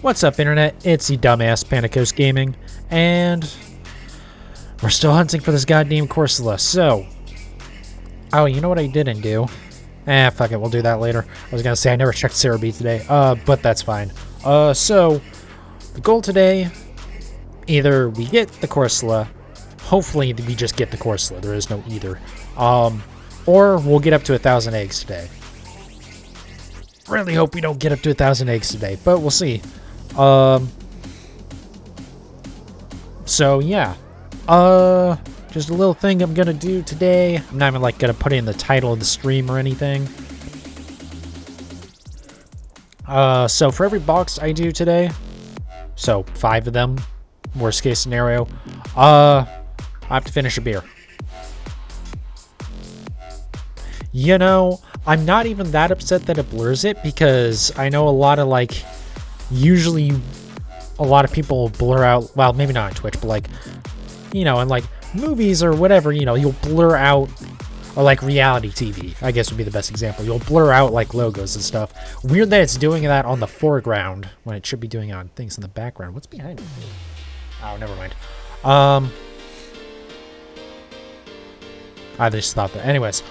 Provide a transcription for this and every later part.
What's up, Internet? It's the dumbass Panicos Gaming, and we're still hunting for this goddamn Corsola. So, oh, you know what I didn't do? Fuck it, we'll do that later. I was gonna say I never checked Cerebi today, but that's fine. So, the goal today, either we get the Corsola, hopefully we just get the Corsola, there is no either, or we'll get up to 1,000 eggs today. Really hope we don't get up to 1,000 eggs today, but we'll see. So yeah, just a little thing I'm gonna do today. I'm not even like gonna put it in the title of the stream or anything. So for every box I do today, so 5 of them, worst case scenario, I have to finish a beer. You know, I'm not even that upset that it blurs it, because I know a lot of, like, usually a lot of people blur out, well, maybe not on Twitch, but, like, you know, in, like, movies or whatever, you know, you'll blur out, or, like, reality TV, I guess would be the best example. You'll blur out, like, logos and stuff. Weird that it's doing that on the foreground, when it should be doing it on things in the background. What's behind me? Oh, never mind. I just thought that. Anyways,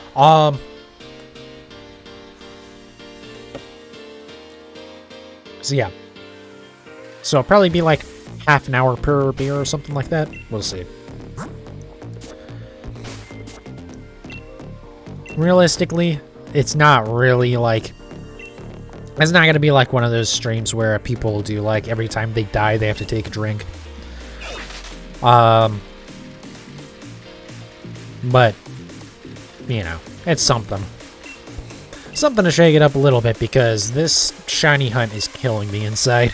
so yeah, so it'll probably be like half an hour per beer or something like that. We'll see. Realistically, it's not really like, it's not gonna be like one of those streams where people do like every time they die they have to take a drink. But you know, it's something. Something to shake it up a little bit, because this shiny hunt is killing me inside.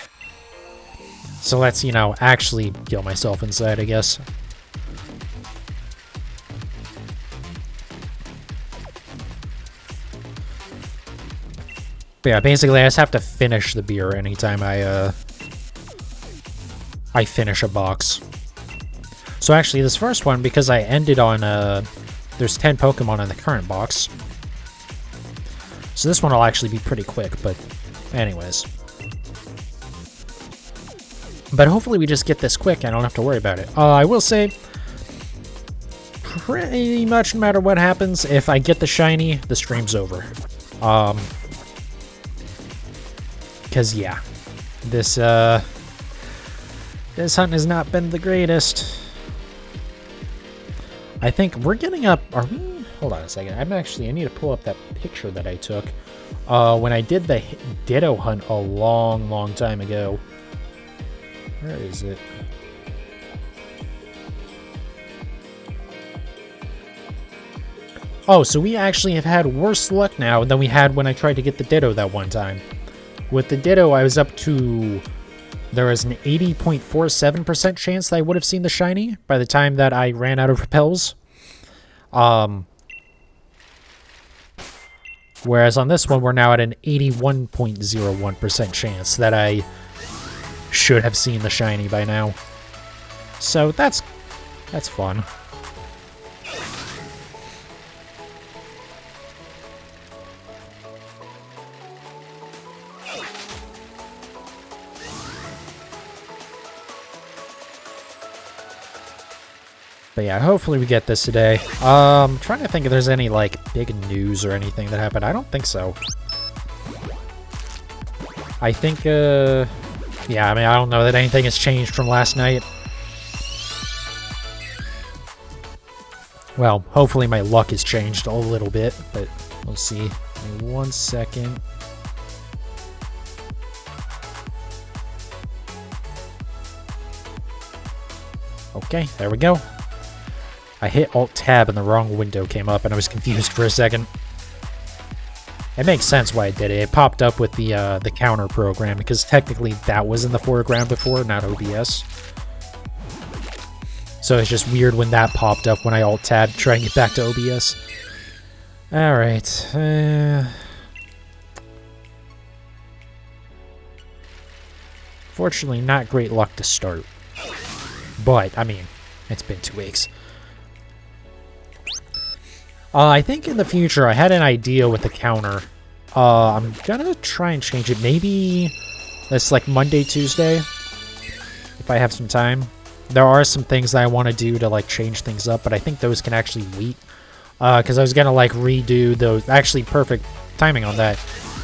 So let's, you know, actually kill myself inside, I guess. But yeah, basically I just have to finish the beer anytime I finish a box. So actually this first one, because I ended on, there's 10 Pokemon in the current box. So this one will actually be pretty quick, but anyways. But hopefully we just get this quick, I don't have to worry about it. I will say, pretty much no matter what happens, if I get the shiny, the stream's over. Because yeah, this hunt has not been the greatest. I think we're getting up, are we? Hold on a second. I need to pull up that picture that I took when I did the Ditto hunt a long time ago. Where is it? Oh, so we actually have had worse luck now than we had when I tried to get the Ditto that one time. With the Ditto, I was up to, there was an 80.47% chance that I would have seen the shiny by the time that I ran out of repels. Whereas on this one, we're now at an 81.01% chance that I should have seen the shiny by now. So that's fun. But yeah, hopefully we get this today. I'm trying to think if there's any, like, big news or anything that happened. I don't think so. I think, yeah, I mean, I don't know that anything has changed from last night. Well, hopefully my luck has changed a little bit, but we'll see. Give me 1 second. Okay, there we go. I hit Alt-Tab and the wrong window came up, and I was confused for a second. It makes sense why I did it. It popped up with the counter program, because technically that was in the foreground before, not OBS. So it's just weird when that popped up when I Alt-Tab to try and get back to OBS. Alright. Fortunately, not great luck to start. But, I mean, it's been 2 weeks. I think in the future, I had an idea with the counter. I'm gonna try and change it. Maybe It's like Monday, Tuesday, if I have some time. There are some things that I want to do to like change things up, but I think those can actually wait. Because I was gonna like redo those. Actually, perfect timing on that.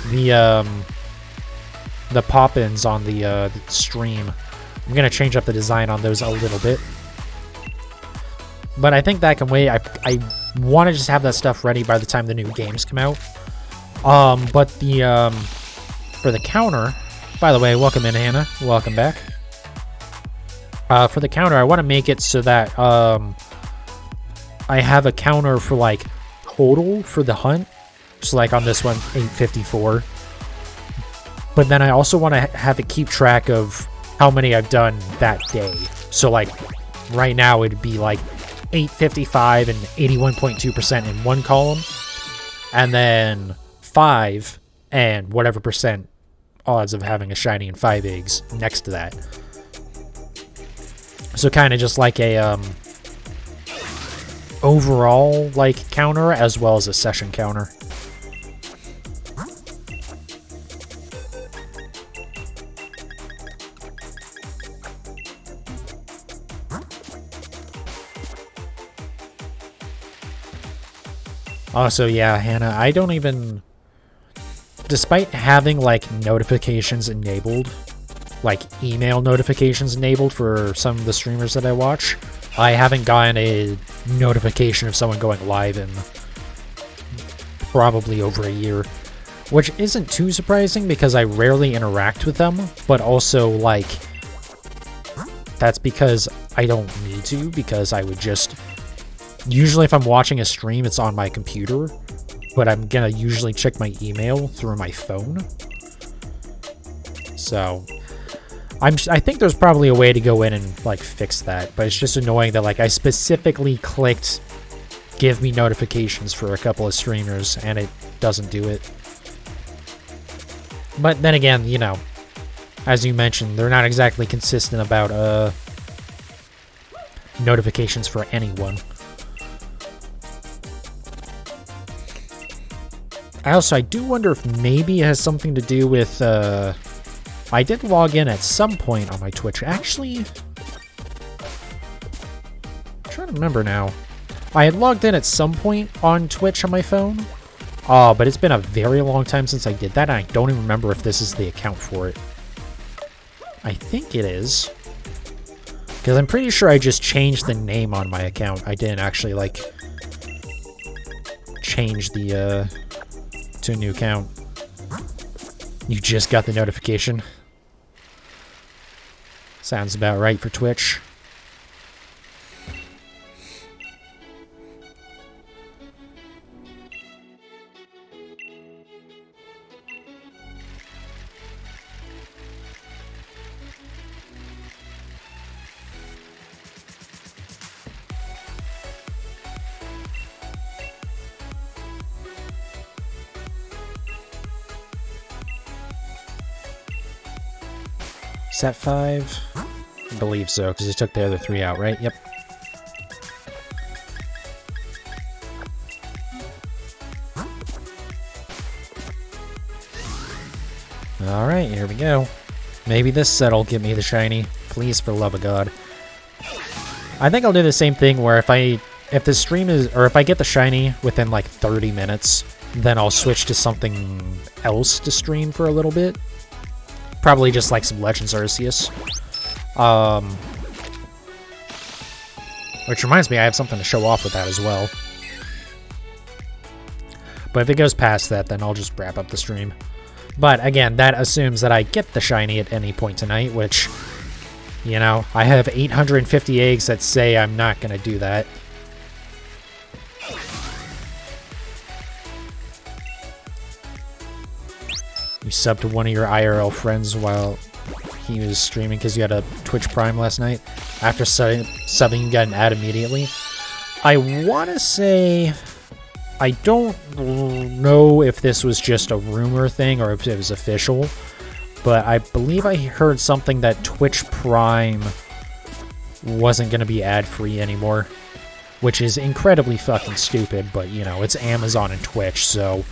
The pop-ins on the stream. I'm gonna change up the design on those a little bit, but I think that can wait. I want to just have that stuff ready by the time the new games come out. But the for the counter, by the way, welcome in, Hannah. Welcome back. For the counter, I want to make it so that I have a counter for like total for the hunt. So like on this one, 854. But then I also want to have it keep track of how many I've done that day. So like right now it'd be like 855 and 81.2% in one column, and then 5 and whatever percent odds of having a shiny and 5 eggs next to that. So kind of just like a overall like counter as well as a session counter. Also, yeah, Hannah, I don't even... Despite having, like, notifications enabled, like, email notifications enabled for some of the streamers that I watch, I haven't gotten a notification of someone going live in probably over a year. Which isn't too surprising because I rarely interact with them, but also, like, that's because I don't need to, because I would just... Usually if I'm watching a stream, it's on my computer, but I'm gonna usually check my email through my phone. So, I think there's probably a way to go in and, like, fix that, but it's just annoying that, like, I specifically clicked give me notifications for a couple of streamers, and it doesn't do it. But then again, you know, as you mentioned, they're not exactly consistent about, notifications for anyone. I do wonder if maybe it has something to do with, I did log in at some point on my Twitch. Actually, I'm trying to remember now. I had logged in at some point on Twitch on my phone, but it's been a very long time since I did that, and I don't even remember if this is the account for it. I think it is. Because I'm pretty sure I just changed the name on my account. I didn't actually, like, change the, to a new account. You just got the notification. Sounds about right for Twitch. Set 5? I believe so, because he took the other 3 out, right? Yep. Alright, here we go. Maybe this set'll give me the shiny. Please, for the love of God. I think I'll do the same thing where if the stream is, or if I get the shiny within like 30 minutes, then I'll switch to something else to stream for a little bit. Probably just like some Legends Arceus. Which reminds me, I have something to show off with that as well. But if it goes past that, then I'll just wrap up the stream. But again, that assumes that I get the shiny at any point tonight, which, you know, I have 850 eggs that say I'm not going to do that. You subbed to one of your IRL friends while he was streaming because you had a Twitch Prime last night. After subbing, you got an ad immediately. I want to say... I don't know if this was just a rumor thing or if it was official, but I believe I heard something that Twitch Prime wasn't going to be ad-free anymore, which is incredibly fucking stupid, but, you know, it's Amazon and Twitch, so...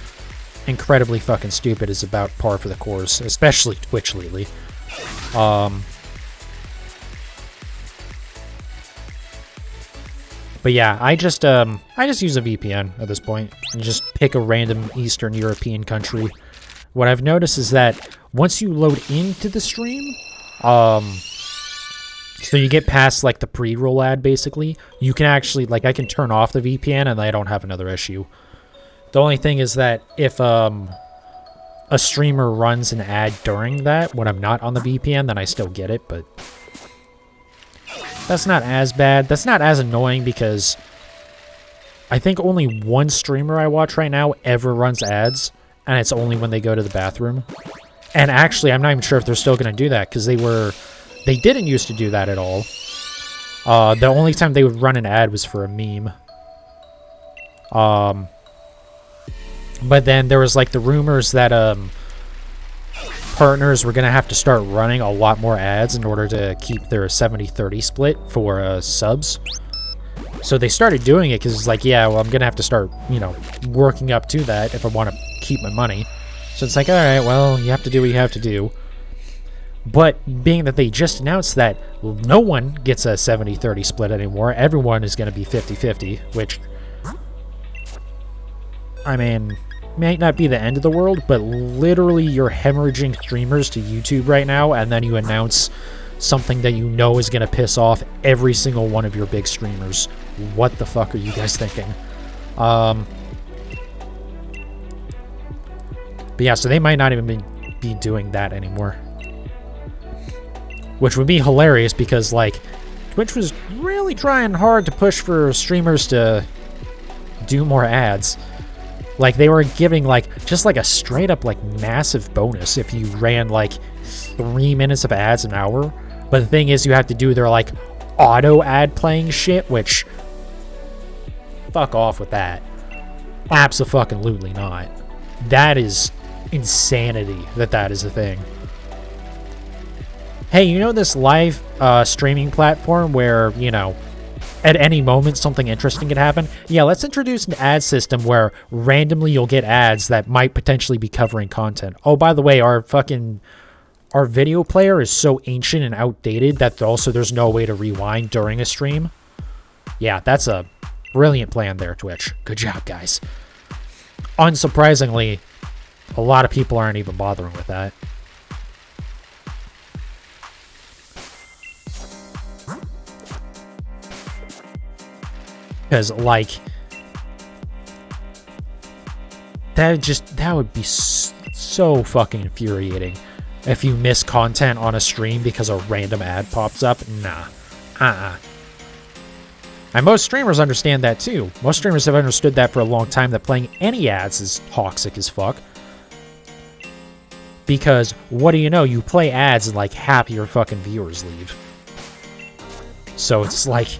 Incredibly fucking stupid is about par for the course, especially Twitch lately. But yeah, I just use a VPN at this point and just pick a random Eastern European country. What I've noticed is that once you load into the stream, so you get past like the pre-roll ad basically, you can actually, like, I can turn off the VPN and I don't have another issue. The only thing is that if a streamer runs an ad during that when I'm not on the VPN, then I still get it, but that's not as bad. That's not as annoying because I think only one streamer I watch right now ever runs ads, and it's only when they go to the bathroom. And actually, I'm not even sure if they're still going to do that because they didn't used to do that at all. The only time they would run an ad was for a meme. But then there was like the rumors that partners were going to have to start running a lot more ads in order to keep their 70-30 split for subs. So they started doing it because it's like, yeah, well, I'm going to have to start, you know, working up to that if I want to keep my money. So it's like, all right, well, you have to do what you have to do. But being that they just announced that no one gets a 70-30 split anymore, everyone is going to be 50-50, which, I mean, might not be the end of the world, but literally you're hemorrhaging streamers to YouTube right now, and then you announce something that you know is going to piss off every single one of your big streamers. What the fuck are you guys thinking? But yeah, so they might not even be doing that anymore. Which would be hilarious because, like, Twitch was really trying hard to push for streamers to do more ads. Like, they were giving, like, just, like, a straight-up, like, massive bonus if you ran, like, 3 minutes of ads an hour. But the thing is, you have to do their, like, auto-ad playing shit, which... fuck off with that. Abso-fucking-lutely not. That is insanity that is a thing. Hey, you know this live streaming platform where, you know, at any moment something interesting could happen? Yeah, let's introduce an ad system where randomly you'll get ads that might potentially be covering content. Oh, by the way, our video player is so ancient and outdated that also there's no way to rewind during a stream. Yeah, that's a brilliant plan there, Twitch. Good job, guys. Unsurprisingly, a lot of people aren't even bothering with that. Because, like, that would be so fucking infuriating if you miss content on a stream because a random ad pops up. Nah. And most streamers understand that too. Most streamers have understood that for a long time, that playing any ads is toxic as fuck. Because, what do you know? You play ads and, like, half your fucking viewers leave. So it's like...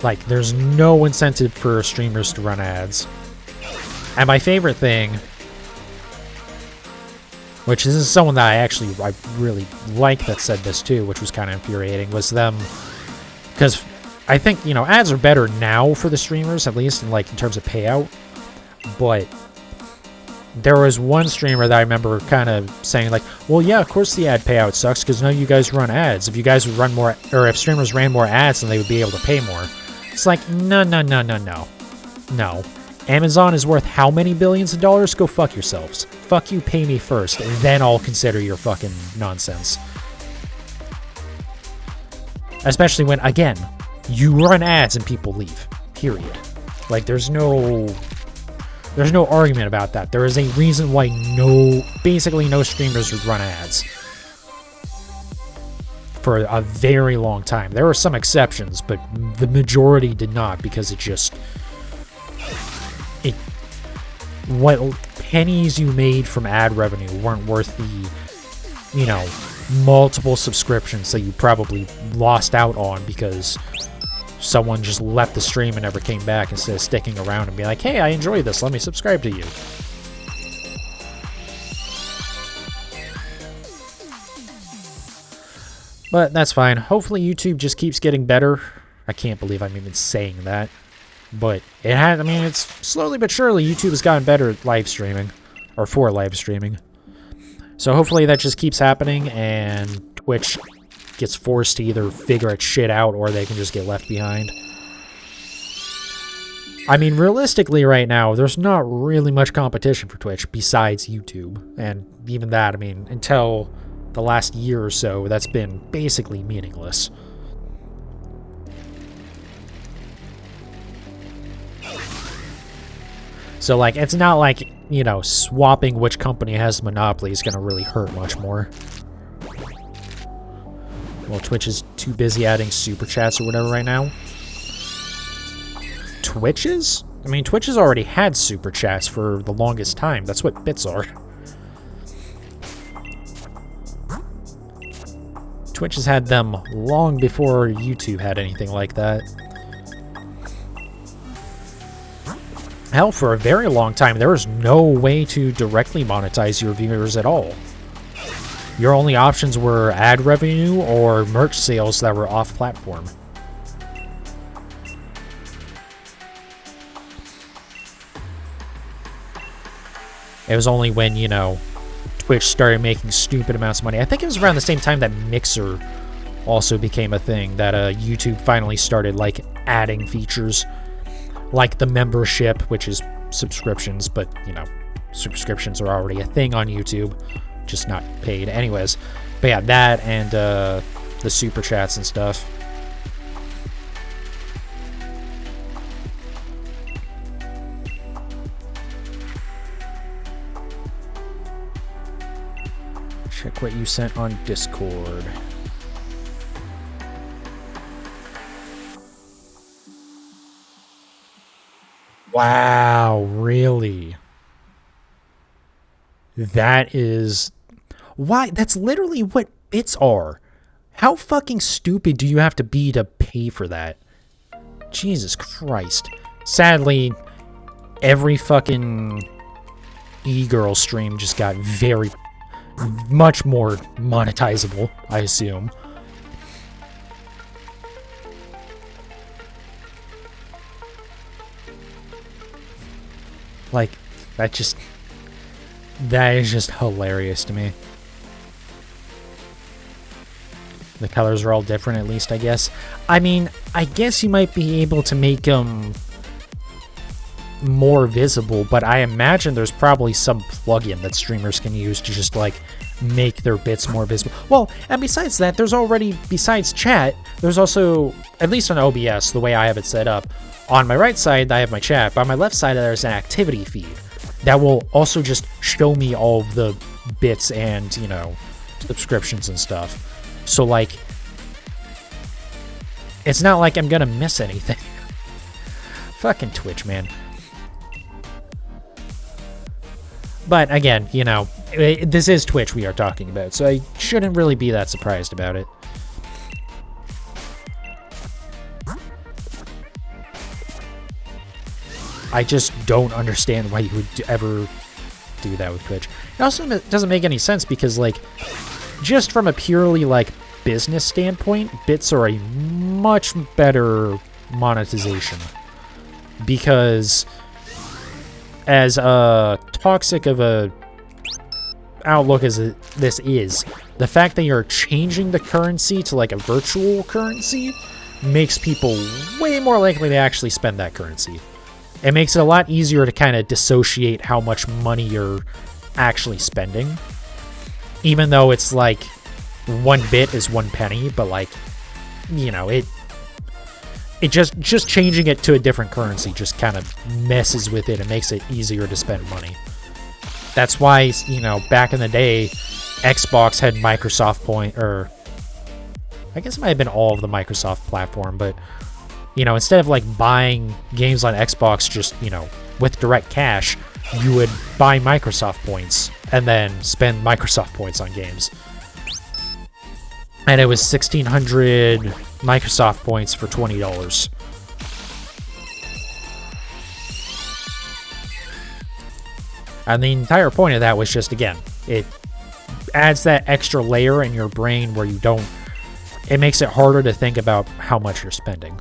like, there's no incentive for streamers to run ads. And my favorite thing, which this is someone that I really like that said this too, which was kind of infuriating, was them... because I think, you know, ads are better now for the streamers, at least in, like, in terms of payout. But there was one streamer that I remember kind of saying, like, well, yeah, of course the ad payout sucks because none of you guys run ads. If you guys would run more, or if streamers ran more ads, then they would be able to pay more. It's like, no. Amazon is worth how many billions of dollars? Go fuck yourselves. Fuck you, pay me first, and then I'll consider your fucking nonsense. Especially when, again, you run ads and people leave. Period. Like, there's no argument about that. There is a reason why basically no streamers would run ads for a very long time. There were some exceptions, but the majority did not, because what pennies you made from ad revenue weren't worth the, you know, multiple subscriptions that you probably lost out on because someone just left the stream and never came back instead of sticking around and be like, hey, I enjoy this, let me subscribe to you. But that's fine. Hopefully YouTube just keeps getting better. I can't believe I'm even saying that. But it has, I mean, it's slowly but surely YouTube has gotten better at live streaming. or for live streaming. So hopefully that just keeps happening, and Twitch gets forced to either figure its shit out or they can just get left behind. I mean, realistically right now, there's not really much competition for Twitch besides YouTube. And even that, I mean, until the last year or so, that's been basically meaningless. So, like, it's not like, you know, swapping which company has the monopoly is going to really hurt much more. Well, Twitch is too busy adding super chats or whatever right now. Twitches? I mean, Twitch has already had super chats for the longest time. That's what bits are. Twitch has had them long before YouTube had anything like that. Hell, for a very long time, there was no way to directly monetize your viewers at all. Your only options were ad revenue or merch sales that were off-platform. It was only when, you know, Twitch started making stupid amounts of money. I think it was around the same time that Mixer also became a thing, that YouTube finally started, like, adding features like the membership, which is subscriptions, but, you know, subscriptions are already a thing on YouTube, just not paid. Anyways, but yeah, that and the super chats and stuff. Check what you sent on Discord. Wow, really? That is... Why? That's literally what bits are. How fucking stupid do you have to be to pay for that? Jesus Christ. Sadly, every fucking e-girl stream just got very... much more monetizable, I assume. Like, that is just hilarious to me. The colors are all different, at least, I guess. I mean, I guess you might be able to make them more visible, but I imagine there's probably some plugin that streamers can use to just, like, make their bits more visible. Well, and besides that, there's already, besides chat, there's also, at least on OBS, the way I have it set up, on my right side, I have my chat, but on my left side, there's an activity feed that will also just show me all of the bits and, you know, subscriptions and stuff. So, like, it's not like I'm gonna miss anything. Fucking Twitch, man. But again, you know, this is Twitch we are talking about, so I shouldn't really be that surprised about it. I just don't understand why you would ever do that with Twitch. It also doesn't make any sense because, like, just from a purely, like, business standpoint, bits are a much better monetization. Because as toxic of a outlook as this is, the fact that you're changing the currency to, like, a virtual currency makes people way more likely to actually spend that currency. It makes it a lot easier to kind of dissociate how much money you're actually spending. Even though it's like 1 bit is 1 penny, but, like, you know, it just changing it to a different currency just kind of messes with it and makes it easier to spend money. That's why, you know, back in the day, Xbox had Microsoft Point, or I guess it might have been all of the Microsoft platform, but, you know, instead of, like, buying games on Xbox just, you know, with direct cash, you would buy Microsoft points and then spend Microsoft points on games. And it was 1,600 Microsoft points for $20. And the entire point of that was just, again, it adds that extra layer in your brain where you don't... It makes it harder to think about how much you're spending.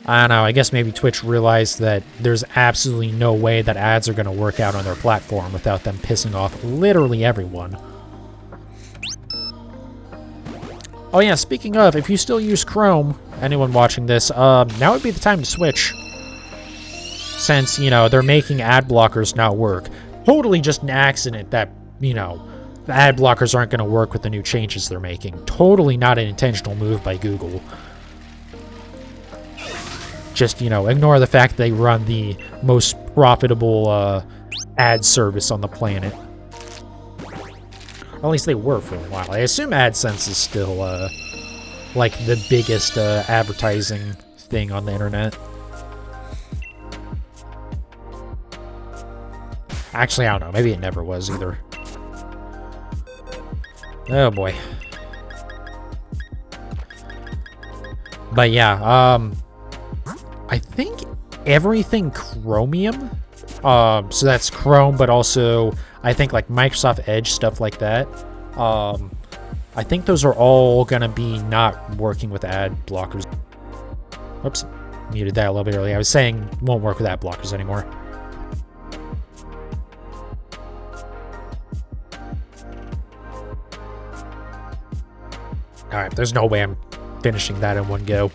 I don't know, I guess maybe Twitch realized that there's absolutely no way that ads are going to work out on their platform without them pissing off literally everyone. Oh yeah, speaking of, if you still use Chrome, anyone watching this, now would be the time to switch. Since, you know, they're making ad blockers not work. Totally just an accident that, you know, the ad blockers aren't going to work with the new changes they're making. Totally not an intentional move by Google. Just, you know, ignore the fact they run the most profitable ad service on the planet. Or at least they were for a while. I assume AdSense is still, like, the biggest advertising thing on the internet. Actually, I don't know. Maybe it never was either. Oh, boy. But, yeah, I think everything Chromium, so that's Chrome, but also I think like Microsoft Edge, stuff like that. I think those are all gonna be not working with ad blockers. Oops, muted that a little bit early. I was saying won't work with ad blockers anymore. Alright, there's no way I'm finishing that in one go.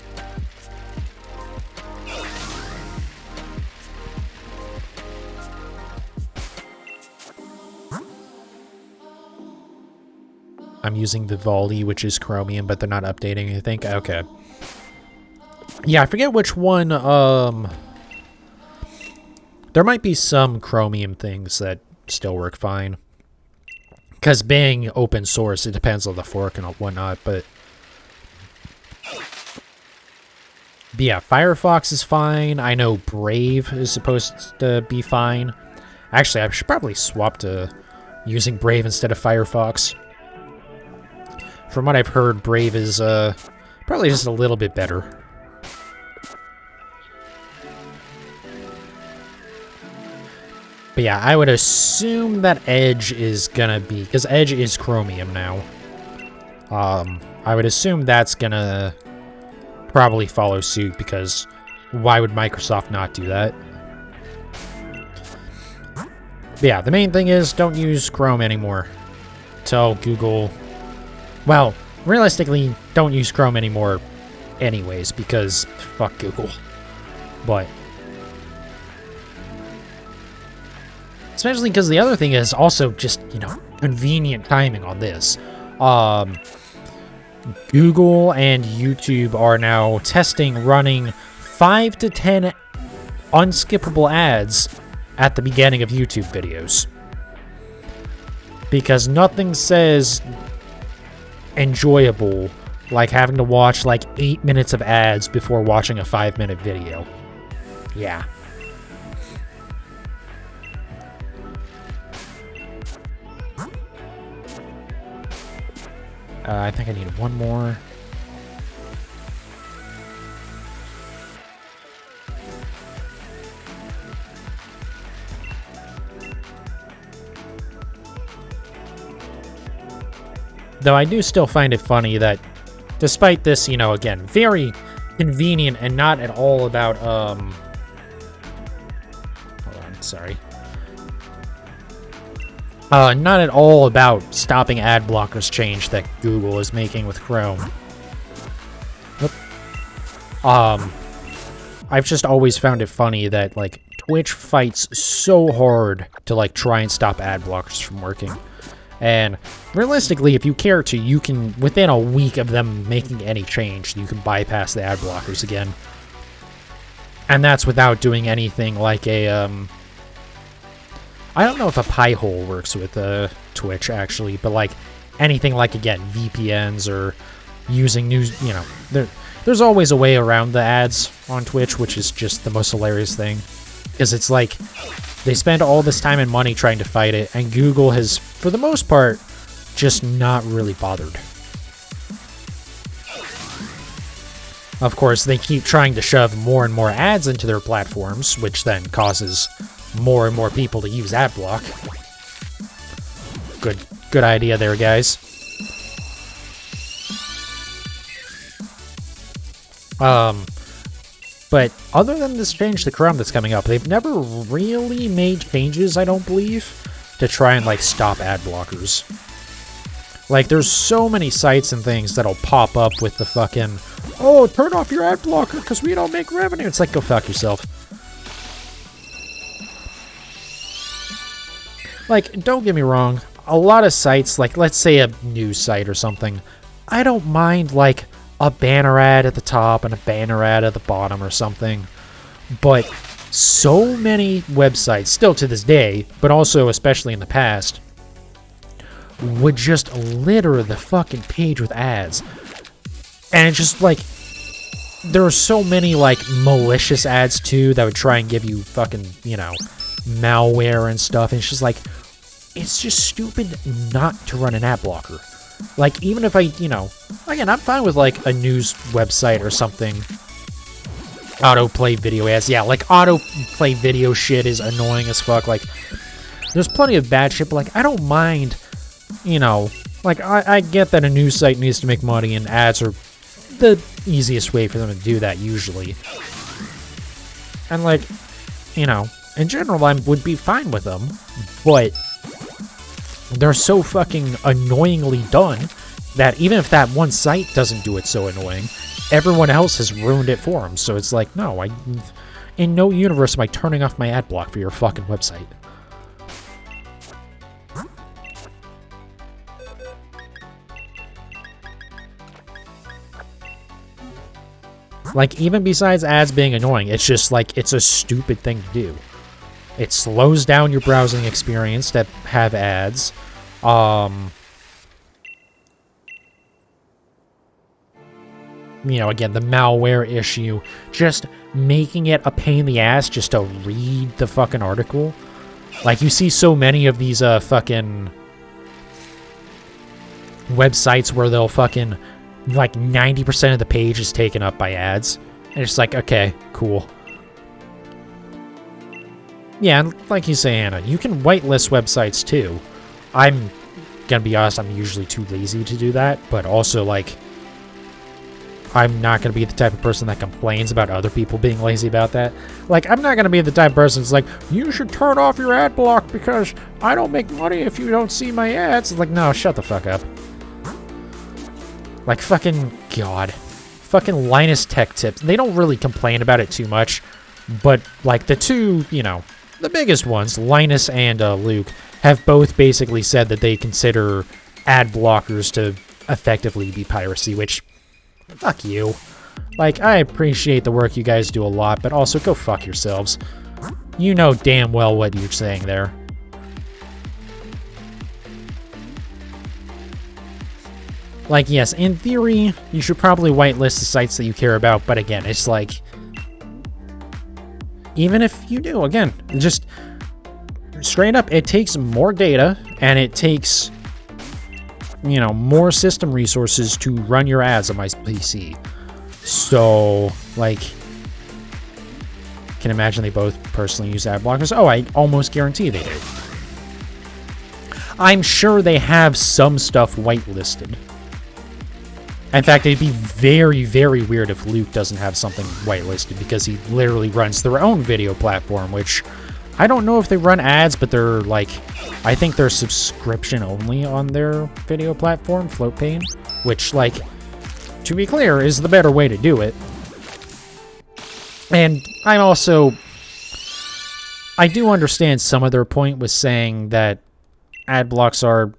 I'm using Vivaldi, which is Chromium, but they're not updating, I think. Okay. Yeah, I forget which one, there might be some Chromium things that still work fine. Because being open source, it depends on the fork and whatnot, but yeah, Firefox is fine. I know Brave is supposed to be fine. Actually, I should probably swap to using Brave instead of Firefox. From what I've heard, Brave is probably just a little bit better. But yeah, I would assume that Edge is gonna be, because Edge is Chromium now. I would assume that's gonna probably follow suit, because why would Microsoft not do that? But yeah, the main thing is don't use Chrome anymore. Tell Google, well, realistically, don't use Chrome anymore anyways, because fuck Google. But especially because the other thing is also just, you know, convenient timing on this. Google and YouTube are now testing running 5 to 10 unskippable ads at the beginning of YouTube videos. Because nothing says enjoyable like having to watch like 8 minutes of ads before watching a 5-minute video. Yeah. I think I need one more. Though I do still find it funny that despite this, you know, again, very convenient and not at all about, hold on, sorry. Not at all about stopping ad blockers change that Google is making with Chrome. Oop. I've just always found it funny that, like, Twitch fights so hard to, like, try and stop ad blockers from working. And realistically, if you care to, you can, within a week of them making any change, you can bypass the ad blockers again. And that's without doing anything like a, I don't know if a pie hole works with Twitch, actually, but, like, anything like, again, VPNs or using new, you know, there's always a way around the ads on Twitch, which is just the most hilarious thing. Because it's like, they spend all this time and money trying to fight it, and Google has, for the most part, just not really bothered. Of course, they keep trying to shove more and more ads into their platforms, which then causes more and more people to use AdBlock. Good idea there, guys. But other than this change to Chrome that's coming up, they've never really made changes, I don't believe, to try and, like, stop ad blockers. Like, there's so many sites and things that'll pop up with the fucking, oh, turn off your ad blocker because we don't make revenue. It's like, go fuck yourself. Like, don't get me wrong. A lot of sites, like, let's say a news site or something, I don't mind, like, a banner ad at the top and a banner ad at the bottom or something. But so many websites, still to this day, but also especially in the past, would just litter the fucking page with ads. And it's just like, there are so many, like, malicious ads too that would try and give you fucking, you know, malware and stuff. And it's just like, it's just stupid not to run an ad blocker. Like, even if I, you know, again, I'm fine with, like, a news website or something. Autoplay video ads. Yeah, like, autoplay video shit is annoying as fuck. Like, there's plenty of bad shit, but, like, I don't mind, you know, like, I get that a news site needs to make money and ads are the easiest way for them to do that, usually. And, like, you know, in general, I would be fine with them, but they're so fucking annoyingly done that even if that one site doesn't do it so annoying, everyone else has ruined it for them. So it's like, no, in no universe am I turning off my ad block for your fucking website. Like, even besides ads being annoying, it's just like, it's a stupid thing to do. It slows down your browsing experience to have ads. You know, again, the malware issue. Just making it a pain in the ass just to read the fucking article. Like, you see so many of these fucking websites where they'll fucking, like, 90% of the page is taken up by ads. And it's like, okay, cool. Yeah, and like you say, Anna, you can whitelist websites too. I'm gonna be honest, I'm usually too lazy to do that, but also, like, I'm not gonna be the type of person that complains about other people being lazy about that. Like, I'm not gonna be the type of person that's like, you should turn off your ad block because I don't make money if you don't see my ads. It's like, no, shut the fuck up. Like, fucking God. Fucking Linus Tech Tips. They don't really complain about it too much, but, like, the two, you know, the biggest ones, Linus and Luke, have both basically said that they consider ad blockers to effectively be piracy, which, fuck you. Like, I appreciate the work you guys do a lot, but also go fuck yourselves. You know damn well what you're saying there. Like, yes, in theory, you should probably whitelist the sites that you care about, but again, it's like, even if you do, again, just straight up, it takes more data, and it takes, you know, more system resources to run your ads on my PC. So, like, can imagine they both personally use ad blockers. Oh, I almost guarantee they do. I'm sure they have some stuff whitelisted. In fact, it'd be very, very weird if Luke doesn't have something whitelisted, because he literally runs their own video platform, which I don't know if they run ads, but they're like, I think they're subscription only on their video platform, FloatPane, which, like, to be clear, is the better way to do it. And I'm also, I do understand some of their point with saying that ad blocks are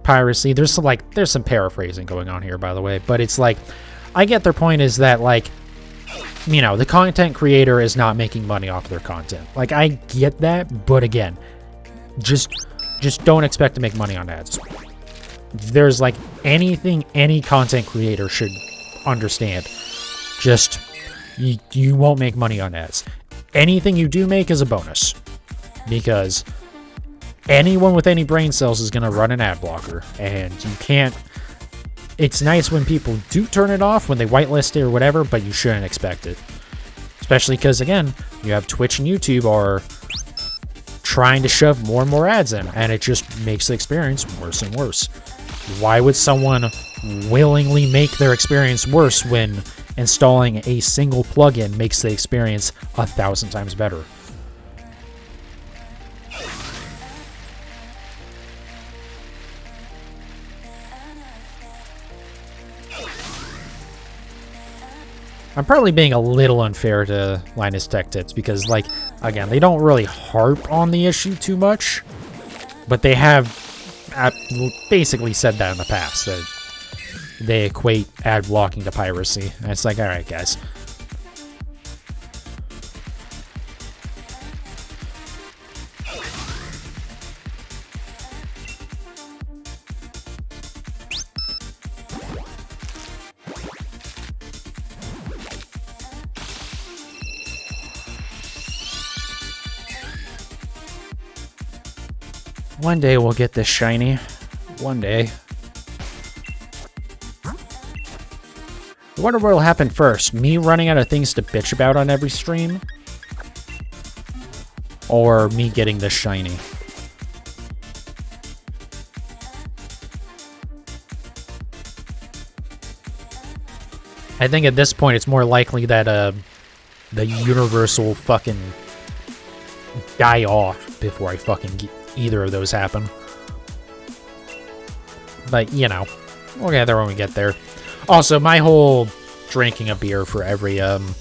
piracy. There's some paraphrasing going on here, by the way, but it's like, I get their point is that, like, you know, the content creator is not making money off their content. Like, I get that, but again, just don't expect to make money on ads. There's, like, anything any content creator should understand. Just, you won't make money on ads. Anything you do make is a bonus, because anyone with any brain cells is going to run an ad blocker, and you can't. It's nice when people do turn it off, when they whitelist it or whatever, but you shouldn't expect it. Especially because, again, you have Twitch and YouTube are trying to shove more and more ads in, and it just makes the experience worse and worse. Why would someone willingly make their experience worse when installing a single plugin makes the experience 1,000 times better. I'm probably being a little unfair to Linus Tech Tips because, like, again, they don't really harp on the issue too much, but they have basically said that in the past, that they equate ad blocking to piracy. And it's like, alright, guys. One day we'll get this shiny. One day. I wonder what'll happen first. Me running out of things to bitch about on every stream? Or me getting this shiny? I think at this point it's more likely that the universe will fucking die off before I fucking get either of those happen. But, you know, we'll get there when we get there. Also, my whole drinking a beer for every 30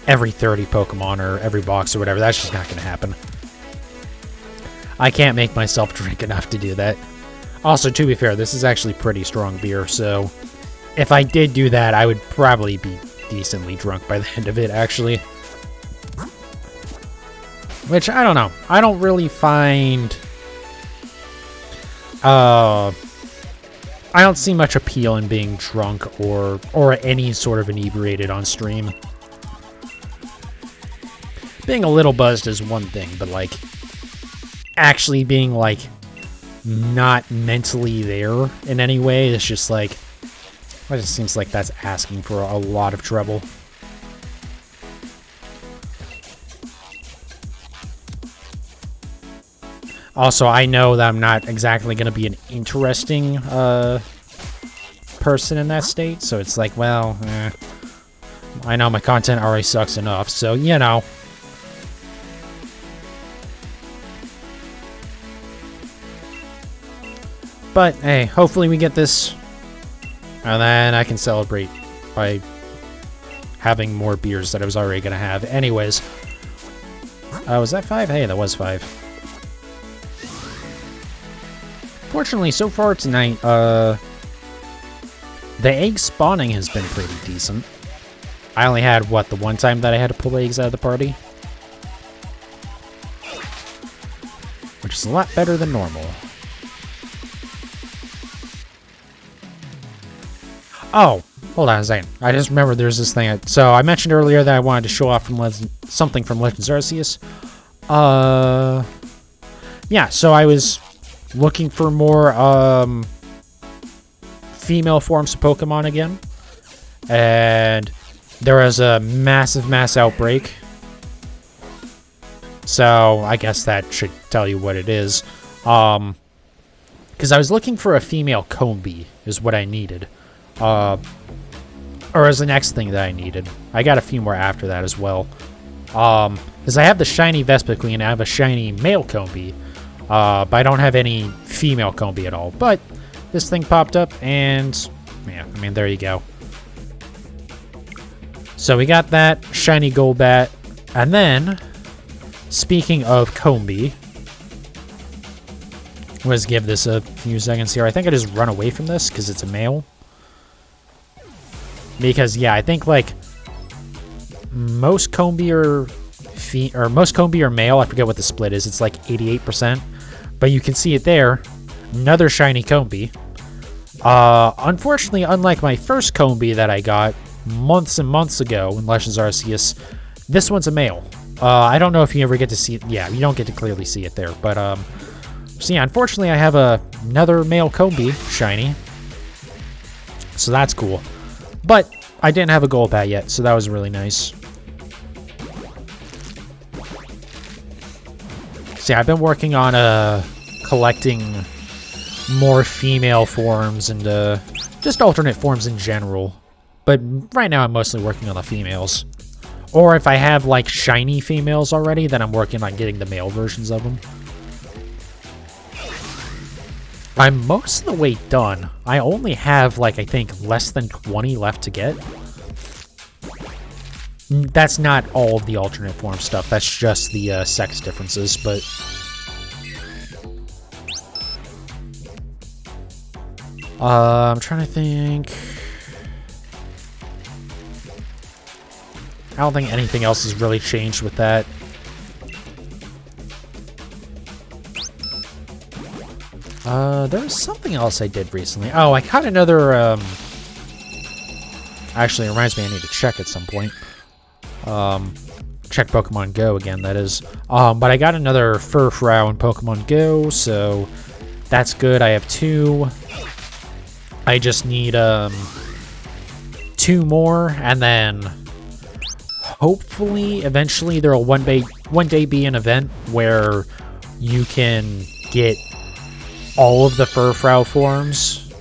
Pokemon or every box or whatever, that's just not going to happen. I can't make myself drink enough to do that. Also, to be fair, this is actually pretty strong beer, so if I did do that, I would probably be decently drunk by the end of it, actually. Which, I don't know. I don't really find... I don't see much appeal in being drunk or any sort of inebriated on stream. Being a little buzzed is one thing, but, like, actually being, like, not mentally there in any way is just, like... It just seems like that's asking for a lot of trouble. Also, I know that I'm not exactly going to be an interesting person in that state, so it's like, well, I know my content already sucks enough, so, you know. But, hey, hopefully we get this, and then I can celebrate by having more beers that I was already going to have. Anyways. Was that 5? Hey, that was 5. Fortunately, so far tonight, the egg spawning has been pretty decent. I only had, what, the one time that I had to pull eggs out of the party? Which is a lot better than normal. Oh, hold on a second. I just remembered there's this thing. So I mentioned earlier that I wanted to show off from something from Legends Arceus. Yeah, so I was looking for more female forms of Pokemon again. And there was a massive mass outbreak. So I guess that should tell you what it is. Because I was looking for a female Combi is what I needed. Or as the next thing that I needed. I got a few more after that as well. Because I have the shiny Vespiquen and I have a shiny male Combi. But I don't have any female Combi at all. But this thing popped up and, yeah, I mean, there you go. So we got that shiny Golbat. And then, speaking of Combi, let's give this a few seconds here. I think I just run away from this because it's a male. Because, yeah, I think, like, most Combi are male. I forget what the split is. It's like 88%. But you can see it there. Another shiny Combi. Unfortunately, unlike my first Combi that I got months and months ago in Legends Arceus, this one's a male. I don't know if you ever get to see it. Yeah, you don't get to clearly see it there. But, so yeah, unfortunately, I have another male Combi shiny. So that's cool. But I didn't have a Golbat yet, so that was really nice. See, I've been working on collecting more female forms and just alternate forms in general But right now I'm mostly working on the females. Or if I have like shiny females already, then I'm working on getting the male versions of them. I'm most of the way done. I only have like, I think, less than 20 left to get. That's not all of the alternate form stuff. That's just the sex differences, but... I'm trying to think... I don't think anything else has really changed with that. There was something else I did recently. Oh, I caught another, Actually, it reminds me I need to check at some point. Check Pokemon Go again, that is. But I got another Furfrou in Pokemon Go, so that's good. I have 2. I just need, 2 more, and then hopefully, eventually, there will one day be an event where you can get all of the Furfrou forms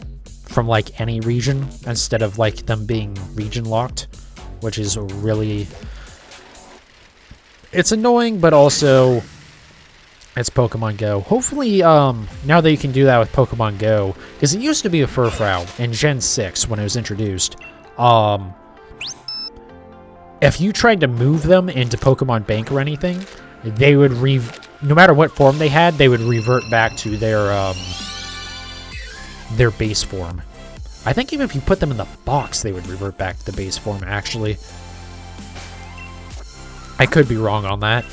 from, like, any region, instead of, like, them being region-locked, which is really... It's annoying, but also, it's Pokemon Go. Hopefully, now that you can do that with Pokemon Go, because it used to be a Furfrou in Gen 6 when it was introduced, if you tried to move them into Pokemon Bank or anything, they would no matter what form they had, they would revert back to their base form. I think even if you put them in the box, they would revert back to the base form, actually. I could be wrong on that.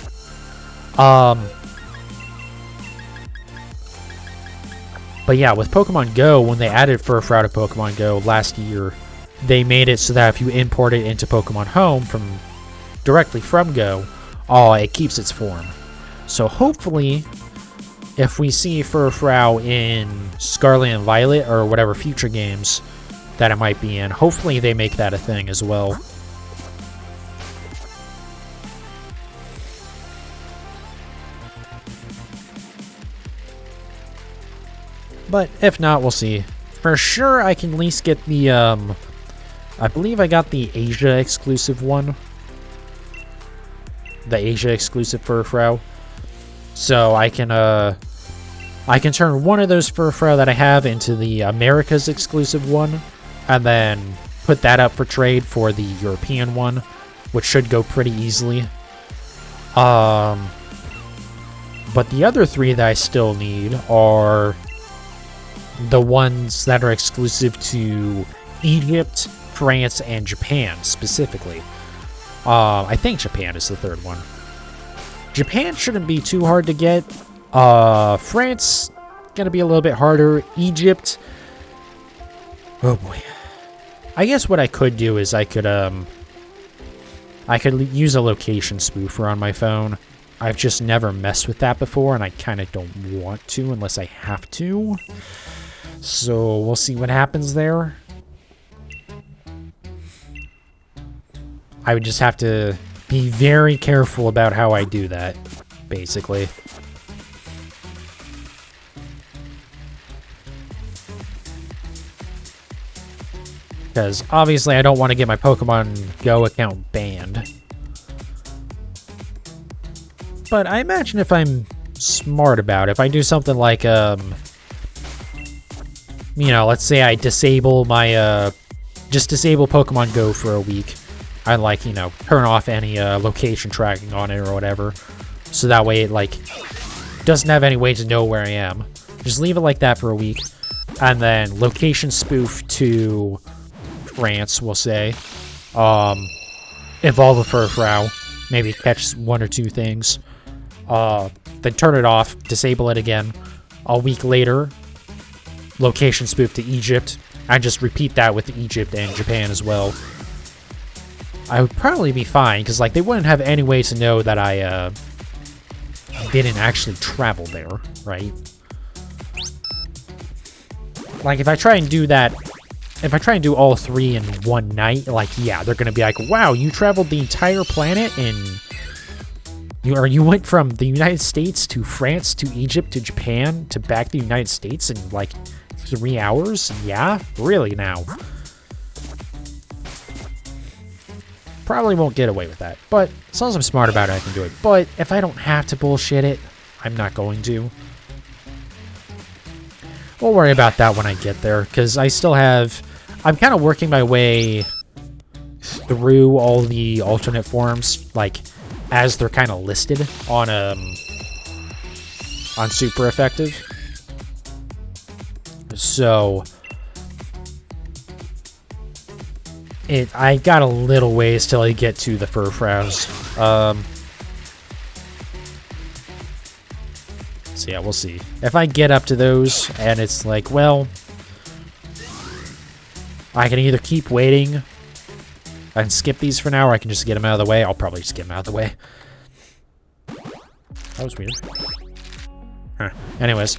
But yeah, with Pokemon Go, when they added Furfrou to Pokemon Go last year, they made it so that if you import it into Pokemon Home directly from Go, it keeps its form. So hopefully, if we see Furfrou in Scarlet and Violet or whatever future games that it might be in, hopefully they make that a thing as well. But if not, we'll see. For sure, I can at least get the, I believe I got the Asia exclusive one. The Asia exclusive Furfrou. So I can turn one of those Furfrou that I have into the Americas exclusive one, and then put that up for trade for the European one, which should go pretty easily. But the other 3 that I still need are the ones that are exclusive to Egypt, France, and Japan, specifically. I think Japan is the 3rd one. Japan shouldn't be too hard to get. France, gonna be a little bit harder. Egypt, oh boy. I guess what I could do is I could use a location spoofer on my phone. I've just never messed with that before, and I kind of don't want to unless I have to. So we'll see what happens there. I would just have to be very careful about how I do that, basically. Because obviously I don't want to get my Pokemon Go account banned. But I imagine if I'm smart about it, if I do something like, you know, let's say I disable my, just disable Pokemon Go for a week. I like, you know, turn off any location tracking on it or whatever. So that way it, like, doesn't have any way to know where I am. Just leave it like that for a week. And then location spoof to France, we'll say. Evolve a Furfrou. Maybe catch 1 or 2 things. Then turn it off. Disable it again. A week later, location spoof to Egypt. And just repeat that with Egypt and Japan as well. I would probably be fine, because, like, they wouldn't have any way to know that I, didn't actually travel there, right? Like, if I try and do that, if I try and do all 3 in one night, like, yeah, they're gonna be like, wow, you traveled the entire planet in... You went from the United States to France to Egypt to Japan to back to the United States in, like, 3 hours? Yeah? Really now? Probably won't get away with that. But as long as I'm smart about it, I can do it. But if I don't have to bullshit it, I'm not going to. We'll worry about that when I get there, because I still have... I'm kind of working my way through all the alternate forms, like, as they're kind of listed on Super Effective. So... I got a little ways till I get to the Furfrows. So yeah, we'll see. If I get up to those and it's like, well, I can either keep waiting and skip these for now, or I can just get them out of the way. I'll probably just get them out of the way. That was weird. Huh. Anyways.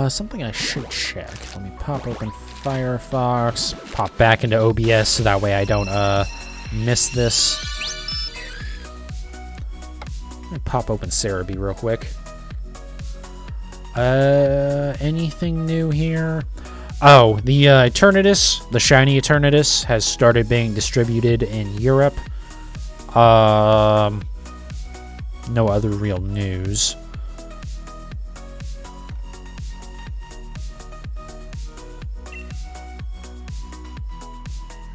Something I should check. Let me pop open Firefox, pop back into OBS so that way I don't, miss this. Let me pop open Cerebi real quick. Anything new here? Oh, the, Eternitus, the shiny Eternitus, has started being distributed in Europe. No other real news.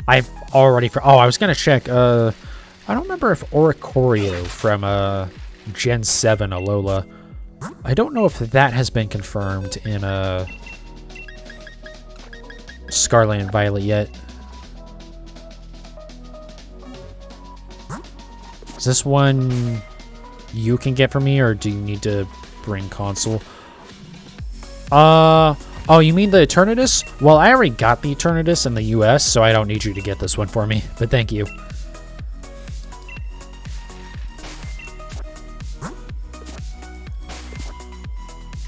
I've already... Oh, I was going to check. I don't remember if Oricorio from Gen 7 Alola. I don't know if that has been confirmed in Scarlet and Violet yet. Is this one you can get for me, or do you need to bring console? Oh, you mean the Eternitus? Well, I already got the Eternitus in the US, so I don't need you to get this one for me, but thank you.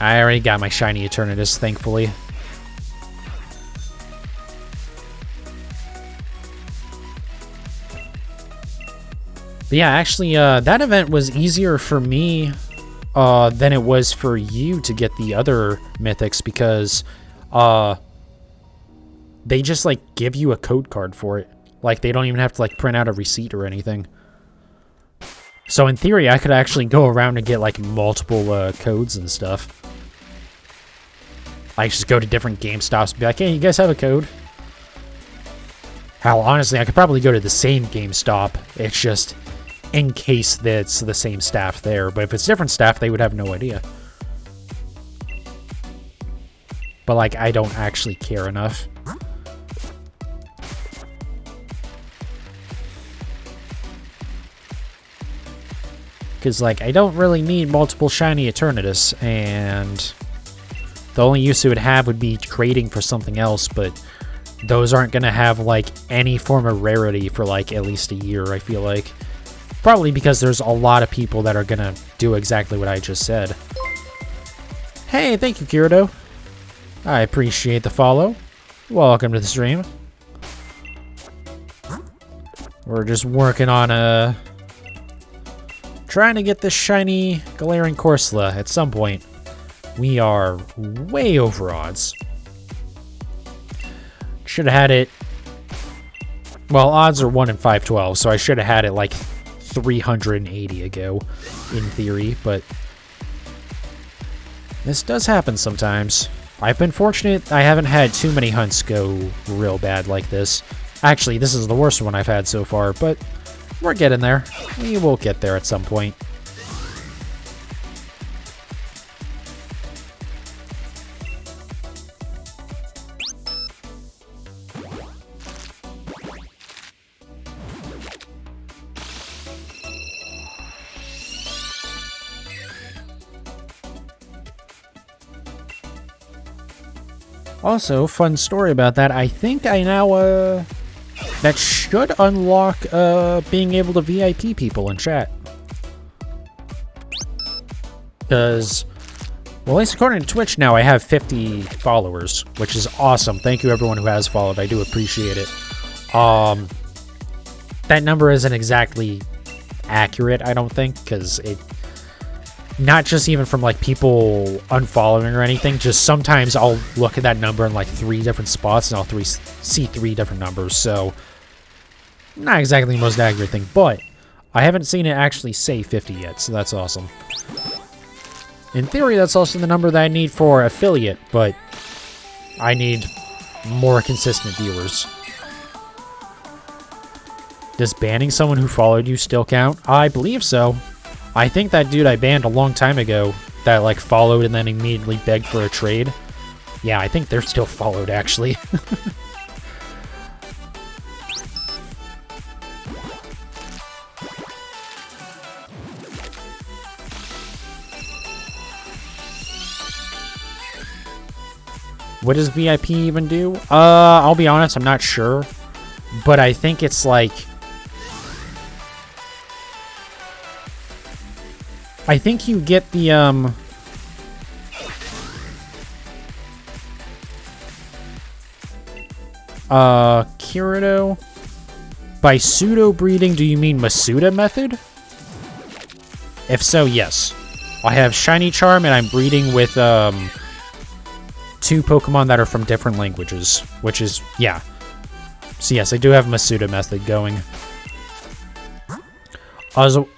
I already got my shiny Eternitus, thankfully. But yeah, actually, that event was easier for me than it was for you to get the other mythics, because they just like give you a code card for it. Like, they don't even have to like print out a receipt or anything. So in theory, I could actually go around and get like multiple codes and stuff. I just go to different GameStops and be like, hey, you guys have a code? Hell, honestly, I could probably go to the same GameStop. It's just in case that's the same staff there. But if it's different staff, they would have no idea. But, like, I don't actually care enough. Because, like, I don't really need multiple shiny Eternitus, and the only use it would have would be trading for something else, but those aren't going to have, like, any form of rarity for, like, at least a year, I feel like. Probably because there's a lot of people that are going to do exactly what I just said. Hey, thank you, Kirito. I appreciate the follow. Welcome to the stream. We're just working on, trying to get this shiny Galarian Corsola at some point. We are way over odds. Should have had it... Well, odds are 1 in 512, so I should have had it like 380 ago, in theory, but this does happen sometimes. I've been fortunate I haven't had too many hunts go real bad like this. Actually, this is the worst one I've had so far, but we're getting there. We will get there at some point. Also, fun story about that, I think I now, that should unlock, being able to VIP people in chat. Because Well, at least according to Twitch now, I have 50 followers, which is awesome. Thank you everyone who has followed. I do appreciate it. That number isn't exactly accurate, I don't think, because it... Not just even from, like, people unfollowing or anything, just sometimes I'll look at that number in, like, 3 different spots, and I'll see 3 different numbers, so... Not exactly the most accurate thing, but I haven't seen it actually say 50 yet, so that's awesome. In theory, that's also the number that I need for affiliate, but I need more consistent viewers. Does banning someone who followed you still count? I believe so. I think that dude I banned a long time ago that, like, followed and then immediately begged for a trade. Yeah, I think they're still followed, actually. What does VIP even do? I'll be honest, I'm not sure. But I think it's like... I think you get the, Kirito? By pseudo-breeding, do you mean Masuda method? If so, yes. I have Shiny Charm, and I'm breeding with, 2 Pokemon that are from different languages, which is, yeah. So yes, I do have Masuda method going.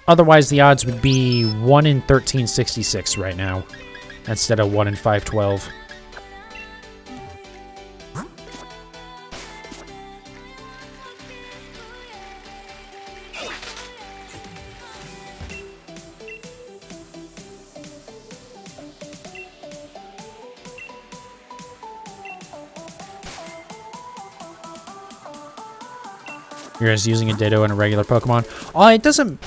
Otherwise, the odds would be 1 in 1366 right now, instead of 1 in 512. You're just using a Ditto and a regular Pokemon. It doesn't...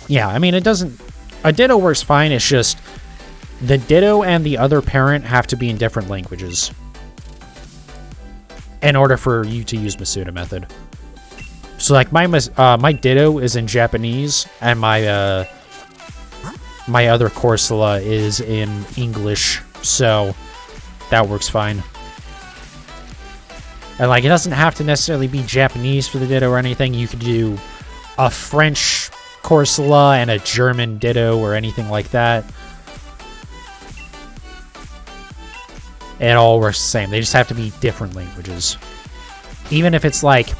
Yeah, I mean, it doesn't... A Ditto works fine, it's just... The Ditto and the other parent have to be in different languages in order for you to use Masuda method. So, like, my Ditto is in Japanese, and my, my other Corsola is in English, so that works fine. And, like, it doesn't have to necessarily be Japanese for the Ditto or anything. You could do a French Corsola and a German Ditto or anything like that. It all works the same. They just have to be different languages. Even if it's, like,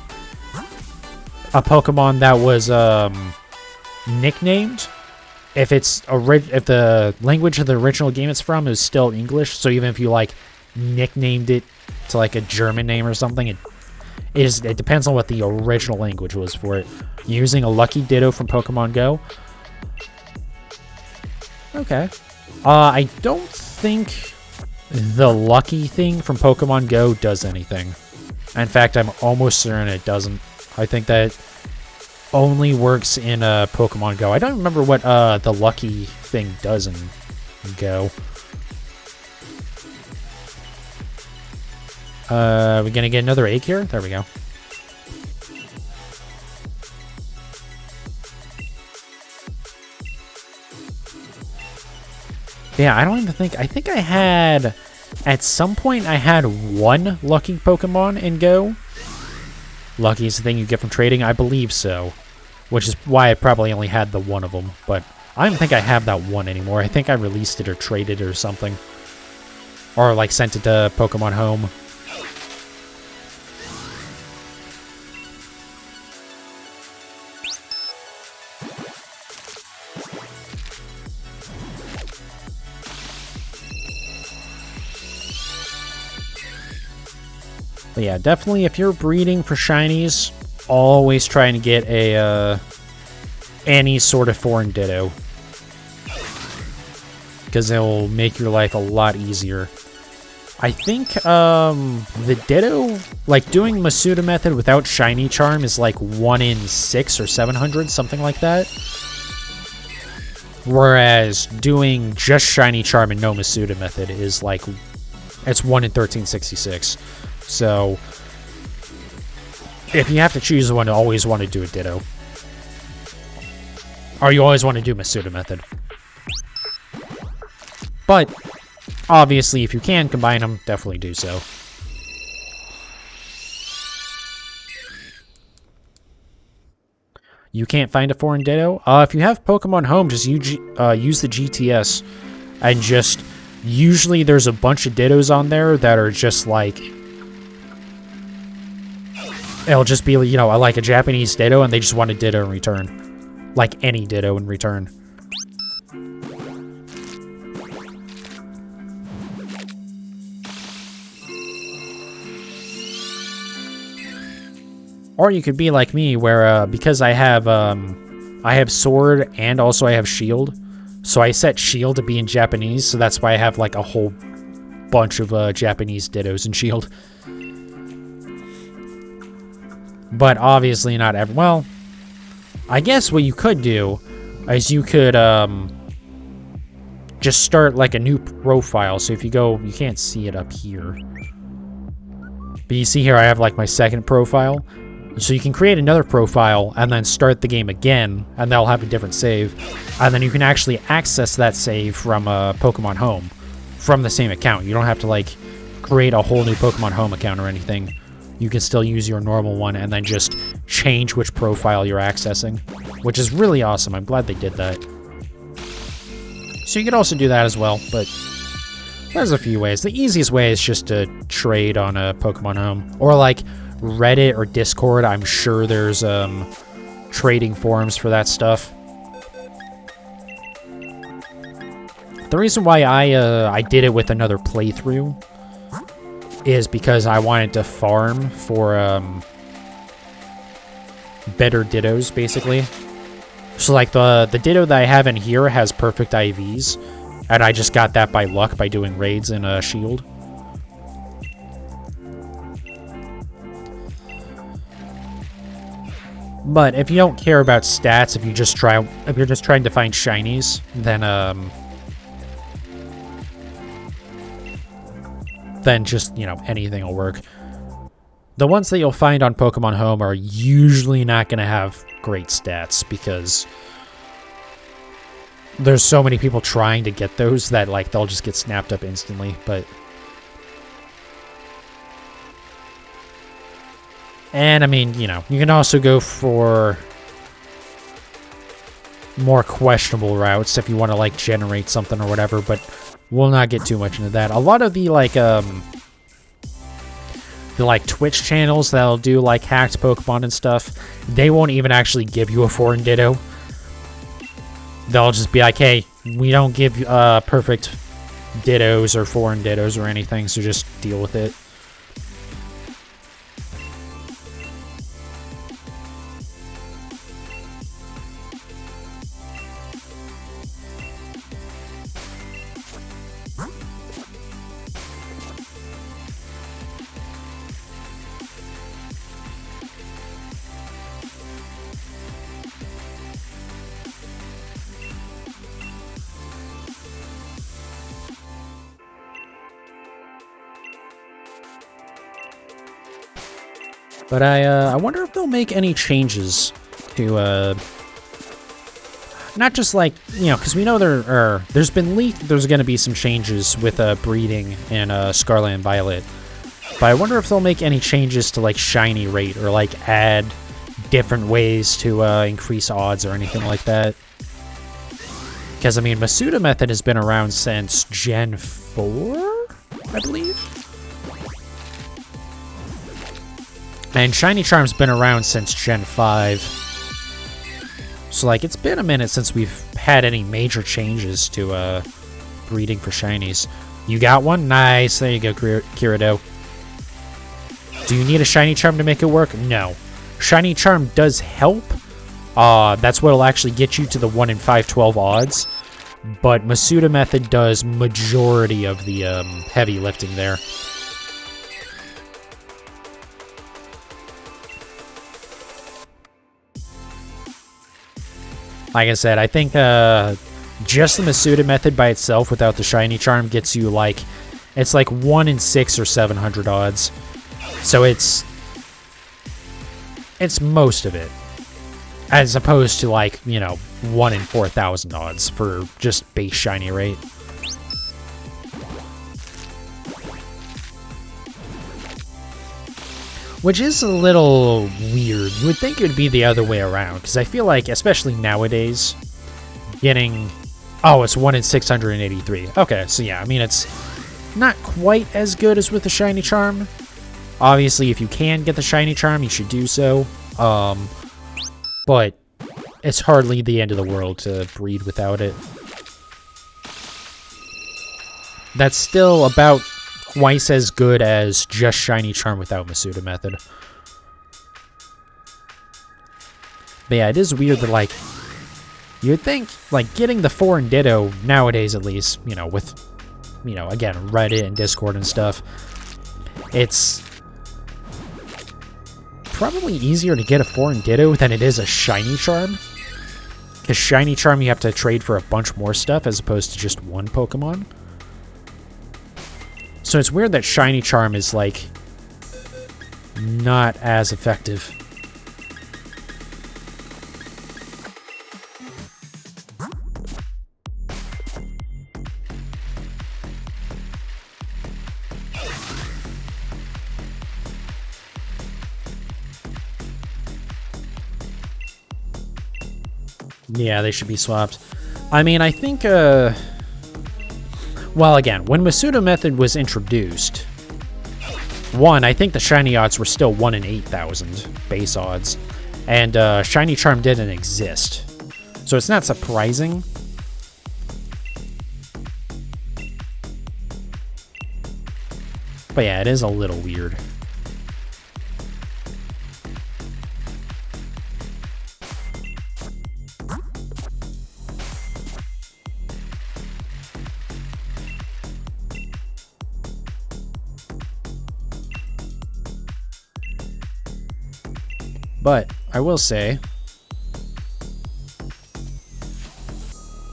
a Pokemon that was, nicknamed, if the language of the original game it's from is still English, so even if you, like, nicknamed it to, like, a German name or something, it depends on what the original language was for it. You're using a Lucky Ditto from Pokemon Go. Okay. I don't think the Lucky thing from Pokemon Go does anything. In fact, I'm almost certain it doesn't. I think that only works in Pokemon Go. I don't remember what the Lucky thing does in Go. We gonna get another egg here? There we go. Yeah, I don't even think... I think I had... At some point, I had 1 Lucky Pokemon in Go. Lucky is the thing you get from trading? I believe so. Which is why I probably only had the 1 of them. But I don't think I have that 1 anymore. I think I released it or traded it or something. Or, like, sent it to Pokemon Home. But yeah, definitely if you're breeding for shinies, always try to get a any sort of foreign Ditto, because it'll make your life a lot easier. I think the Ditto, like doing Masuda method without shiny charm is like 1 in 6 or 700, something like that. Whereas doing just shiny charm and no Masuda method is like, it's 1 in 1366. So, if you have to choose one, you always want to do a Ditto. Or you always want to do Masuda method. But, Obviously, if you can combine them, definitely do so. You can't find a foreign Ditto? If you have Pokemon Home, just use the GTS. And just... Usually there's a bunch of Dittos on there that are just like... It'll just be, you know, like a Japanese Ditto, and they just want a Ditto in return. Like any Ditto in return. Or you could be like me, where because I have Sword and also I have Shield, so I set Shield to be in Japanese, so that's why I have like a whole bunch of Japanese Dittos in Shield. But obviously not every. Well, I guess what you could do is you could just start like a new profile. So if you go, you can't see it up here, but you see here I have like my second profile. So you can create another profile and then start the game again, and that'll have a different save. And then you can actually access that save from Pokemon Home from the same account. You don't have to like create a whole new Pokemon Home account or anything. You can still use your normal one and then just change which profile you're accessing, which is really awesome. I'm glad they did that. So you could also do that as well, but there's a few ways. The easiest way is just to trade on a Pokemon Home, or like Reddit or Discord. I'm sure there's trading forums for that stuff. The reason why I did it with another playthrough is because I wanted to farm for better Dittos, basically. So like the Ditto that I have in here has perfect IVs, and I just got that by luck by doing raids in a Shield. But if you don't care about stats, if you're just trying to find shinies, then just, you know, anything will work. The ones that you'll find on Pokemon Home are usually not going to have great stats, because there's so many people trying to get those that, like, they'll just get snapped up instantly. But and, I mean, you know, you can also go for more questionable routes if you want to, like, generate something or whatever, but we'll not get too much into that. A lot of the Twitch channels that'll do, like, hacked Pokemon and stuff, they won't even actually give you a foreign Ditto. They'll just be like, hey, we don't give perfect Dittos or foreign Dittos or anything, so just deal with it. But I wonder if they'll make any changes to, not just like, you know, because we know there's been leaked there's going to be some changes with breeding in Scarlet and Violet. But I wonder if they'll make any changes to, like, shiny rate, or, like, add different ways to increase odds or anything like that. Because, I mean, Masuda method has been around since Gen 4, I believe? And Shiny Charm's been around since Gen 5. So, like, it's been a minute since we've had any major changes to breeding for Shinies. You got one? Nice. There you go, Kirito. Do you need a Shiny Charm to make it work? No. Shiny Charm does help. That's what'll actually get you to the 1 in 512 odds. But Masuda method does majority of the heavy lifting there. Like I said, I think just the Masuda method by itself without the Shiny Charm gets you, like, it's like 1 in 6 or 700 odds. So it's most of it. As opposed to, like, you know, 1 in 4,000 odds for just base Shiny rate. Which is a little weird. You would think it would be the other way around, because I feel like, especially nowadays, getting... Oh, it's 1 in 683. Okay, so yeah, I mean, it's not quite as good as with the Shiny Charm. Obviously, if you can get the Shiny Charm, you should do so. But it's hardly the end of the world to breed without it. That's still about twice as good as just Shiny Charm without Masuda method. But yeah, it is weird that, like, you'd think, like, getting the foreign Ditto nowadays, at least, you know, with, you know, again, Reddit and Discord and stuff, it's probably easier to get a foreign Ditto than it is a Shiny Charm. Because Shiny Charm, you have to trade for a bunch more stuff as opposed to just one Pokemon. So it's weird that Shiny Charm is, like, not as effective. Yeah, they should be swapped. I mean, I think, well, again, when Masuda method was introduced, I think the shiny odds were still 1 in 8,000 base odds, and Shiny Charm didn't exist. So it's not surprising. But yeah, it is a little weird. But I will say,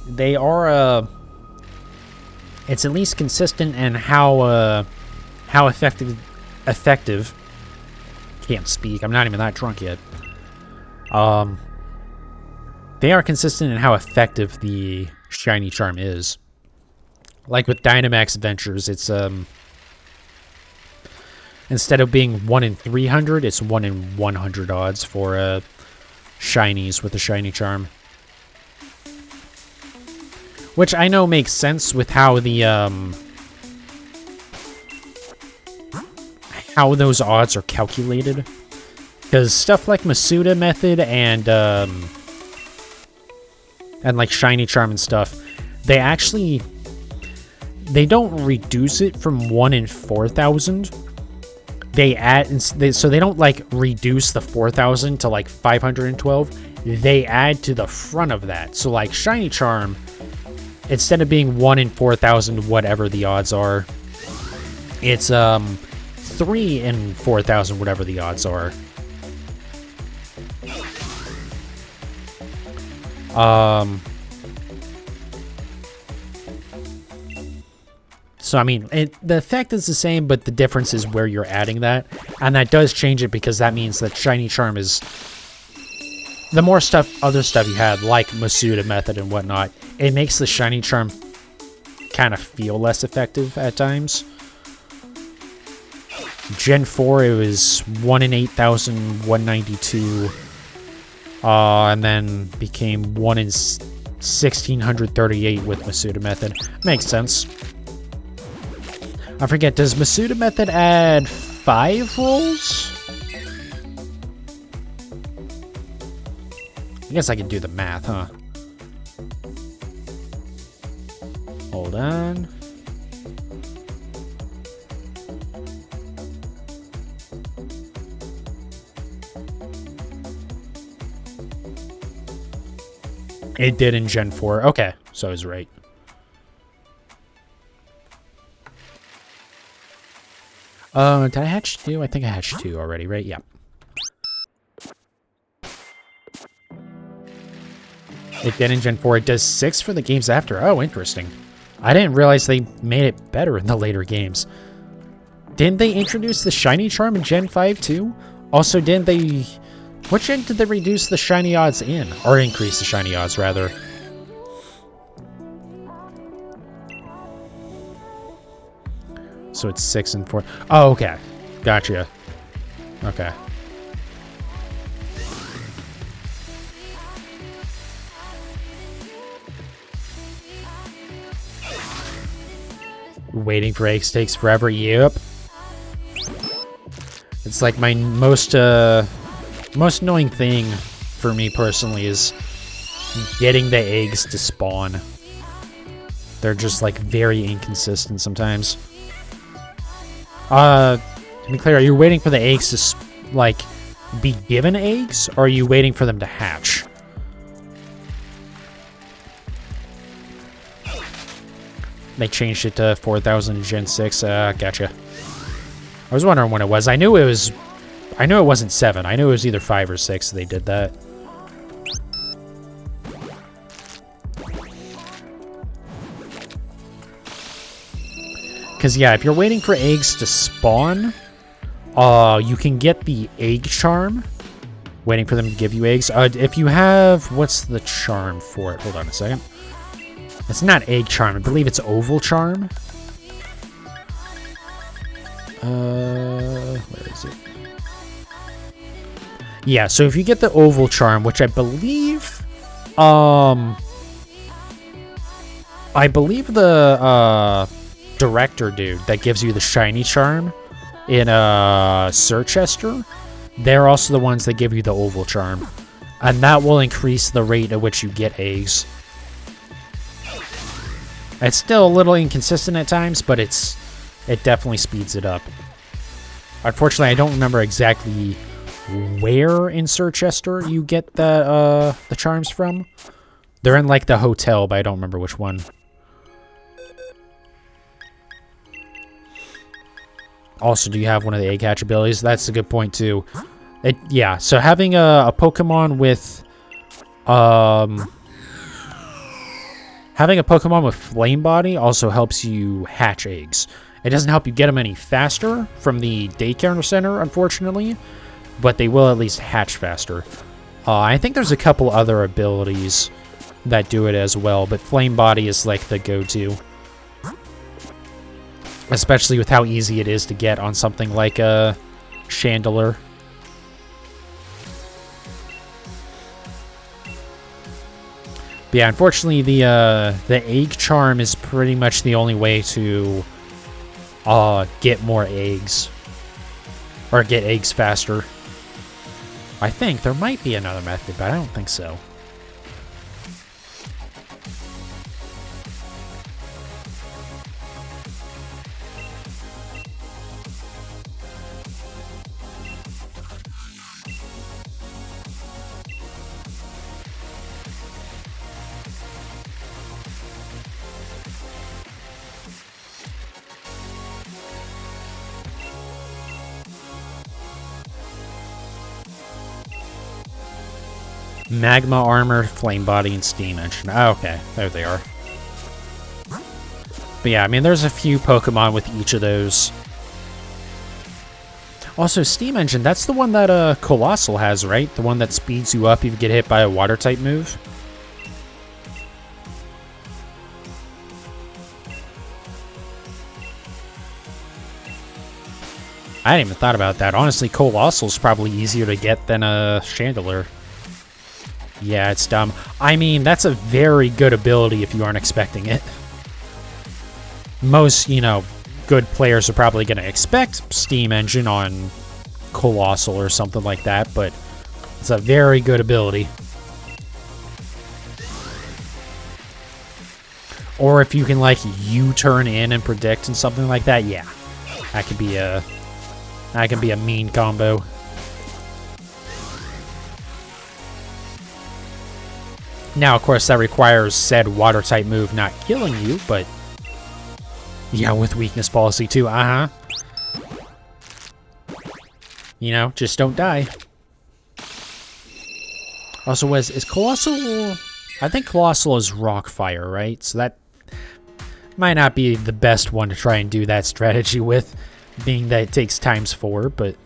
they are, it's at least consistent in how effective, can't speak, I'm not even that drunk yet. They are consistent in how effective the Shiny Charm is. Like with Dynamax Adventures, it's, instead of being 1 in 300, it's 1 in 100 odds for shinies with the Shiny Charm. Which I know makes sense with how the how those odds are calculated. Because stuff like Masuda method and like Shiny Charm and stuff, they don't reduce it from 1 in 4,000. They add, so they don't, like, reduce the 4,000 to, like, 512. They add to the front of that. So, like, Shiny Charm, instead of being 1 in 4,000, whatever the odds are, it's 3 in 4,000, whatever the odds are. So, I mean, the effect is the same, but the difference is where you're adding that. And that does change it because that means that Shiny Charm is... The more other stuff you had, like Masuda method and whatnot, it makes the Shiny Charm kind of feel less effective at times. Gen 4, it was 1 in 8,192. And then became 1 in 1,638 with Masuda method. Makes sense. I forget, does Masuda method add 5 rolls? I guess I can do the math, huh? Hold on. It did in Gen 4. Okay, so I was right. Did I hatch 2? I think I hatched 2 already, right? Yeah. It did in Gen 4. It does 6 for the games after. Oh, interesting. I didn't realize they made it better in the later games. Didn't they introduce the Shiny Charm in Gen 5 too? Also, didn't they... What gen did they reduce the shiny odds in? Or increase the shiny odds, rather? So it's 6 and 4. Oh, okay. Gotcha. Okay. Waiting for eggs takes forever. Yep. It's like my most annoying thing for me personally is getting the eggs to spawn. They're just like very inconsistent sometimes. To be clear, are you waiting for the eggs to like be given eggs, or are you waiting for them to hatch? They changed it to 4000 Gen 6. Gotcha. I was wondering when it was. I knew it wasn't 7. I knew it was either 5 or 6 they did that. Because, yeah, if you're waiting for eggs to spawn, you can get the egg charm. Waiting for them to give you eggs. If you have... What's the charm for it? Hold on a second. It's not egg charm. I believe it's oval charm. Where is it? Yeah, so if you get the oval charm, which I believe... the director dude that gives you the shiny charm in Sir Chester, they're also the ones that give you the oval charm. And that will increase the rate at which you get eggs. It's still a little inconsistent at times, but it definitely speeds it up. Unfortunately, I don't remember exactly where in Sir Chester you get the charms from. They're in like the hotel, but I don't remember which one. Also, do you have one of the egg hatch abilities? That's a good point too. Yeah, so having a Pokemon with having a Pokemon with Flame Body also helps you hatch eggs. It doesn't help you get them any faster from the daycare center, unfortunately, but they will at least hatch faster. I think there's a couple other abilities that do it as well, but Flame Body is like the go-to. Especially with how easy it is to get on something like a Chandelure. But yeah, unfortunately, the egg charm is pretty much the only way to get more eggs. Or get eggs faster. I think there might be another method, but I don't think so. Magma Armor, Flame Body, and Steam Engine. Oh, okay, there they are. But yeah, I mean, there's a few Pokemon with each of those. Also, Steam Engine, that's the one that Colossal has, right? The one that speeds you up if you get hit by a Water-type move? I hadn't even thought about that. Honestly, Colossal's probably easier to get than a Chandelure. Yeah, it's dumb. I mean, that's a very good ability if you aren't expecting it. Most, good players are probably going to expect Steam Engine on Colossal or something like that, but it's a very good ability. Or if you can, like, U-turn in and predict and something like that, yeah. That could be a mean combo. Now, of course, that requires said Water-type move not killing you, but... Yeah, with weakness policy, too. Just don't die. Also, is Colossal... I think Colossal is Rock Fire, right? So that might not be the best one to try and do that strategy with, being that it takes ×4, but...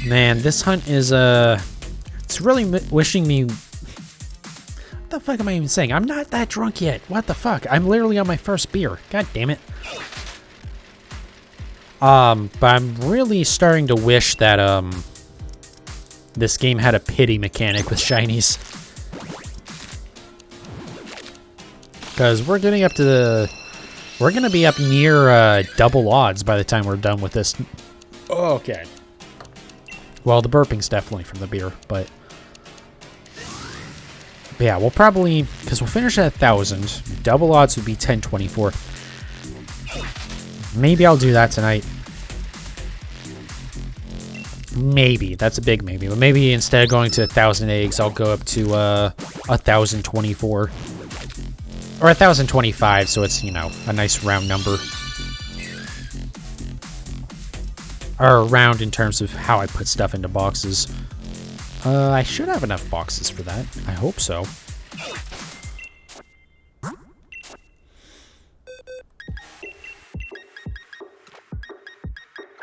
Man, this hunt is, it's really wishing me... What the fuck am I even saying? I'm not that drunk yet. What the fuck? I'm literally on my first beer. God damn it. But I'm really starting to wish that, this game had a pity mechanic with shinies. Because we're getting up to the... We're going to be up near, double odds by the time we're done with this. Okay. Well, the burping's definitely from the beer, but yeah, we'll probably, because we'll finish at 1,000. Double odds would be 1024. Maybe I'll do that tonight. Maybe. That's a big maybe. But maybe instead of going to 1,000 eggs, I'll go up to 1,024. Or 1,025, so it's, you know, a nice round number. Or round in terms of how I put stuff into boxes. I should have enough boxes for that. I hope so.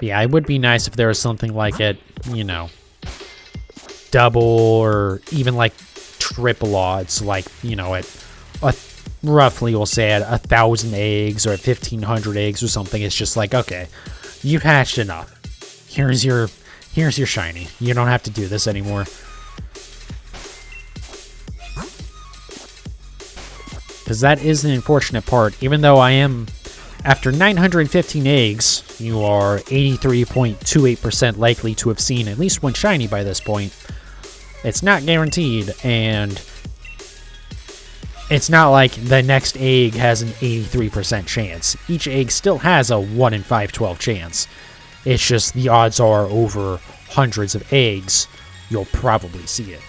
Yeah, it would be nice if there was something like it, you know, double or even like triple odds, like, you know, at roughly we'll say at 1,000 eggs or at 1,500 eggs or something. It's just like, okay, you've hatched enough. Here's your shiny. You don't have to do this anymore. Because that is the unfortunate part. Even though I am, after 915 eggs, you are 83.28% likely to have seen at least one shiny by this point. It's not guaranteed, and it's not like the next egg has an 83% chance. Each egg still has a 1 in 512 chance. It's just the odds are over hundreds of eggs, you'll probably see it.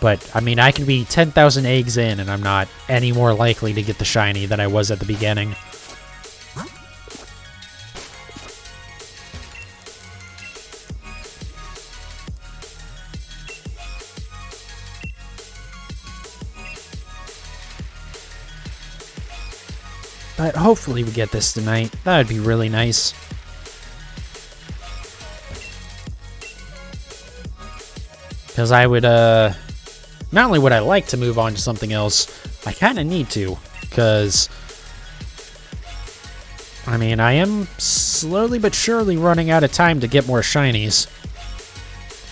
But, I mean, I can be 10,000 eggs in, and I'm not any more likely to get the shiny than I was at the beginning. But hopefully we get this tonight. That would be really nice. Because I would, not only would I like to move on to something else, I kind of need to. Because, I mean, I am slowly but surely running out of time to get more shinies.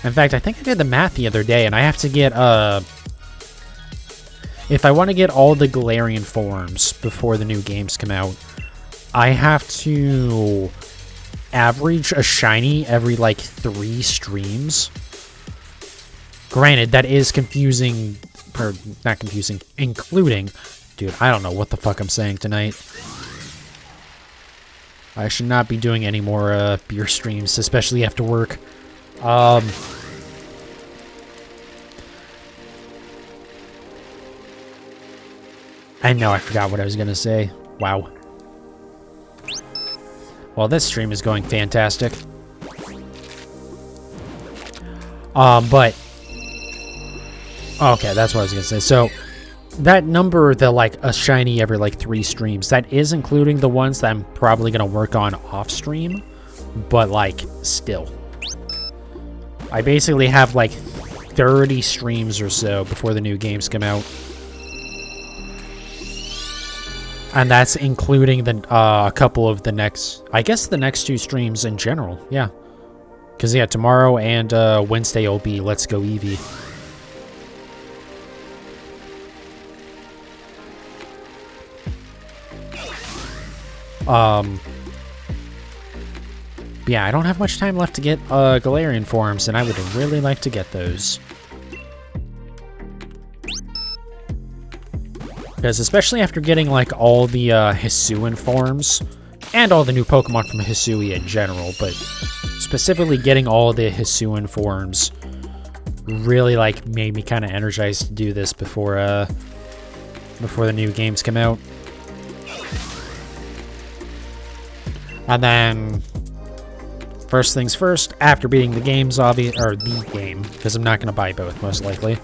In fact, I think I did the math the other day, and I have to get, if I want to get all the Galarian forms before the new games come out, I have to average a shiny every, like, 3 streams. Granted, that is confusing, or not confusing, including... Dude, I don't know what the fuck I'm saying tonight. I should not be doing any more beer streams, especially after work. I know, I forgot what I was going to say. Wow. Well, this stream is going fantastic. But... Okay, that's what I was going to say. So, that number, the, like, a shiny every, like, 3 streams, that is including the ones that I'm probably going to work on off-stream. But, like, still. I basically have, like, 30 streams or so before the new games come out. And that's including the a couple of the next... I guess the next 2 streams in general, yeah. Because, yeah, tomorrow and Wednesday will be Let's Go Eevee. Yeah, I don't have much time left to get Galarian forms, and I would really like to get those. Because especially after getting, like, all the Hisuian forms, and all the new Pokemon from Hisui in general, but specifically getting all the Hisuian forms really, like, made me kind of energized to do this before the new games come out. And then, first things first, after beating the games, or the game, because I'm not going to buy both, most likely.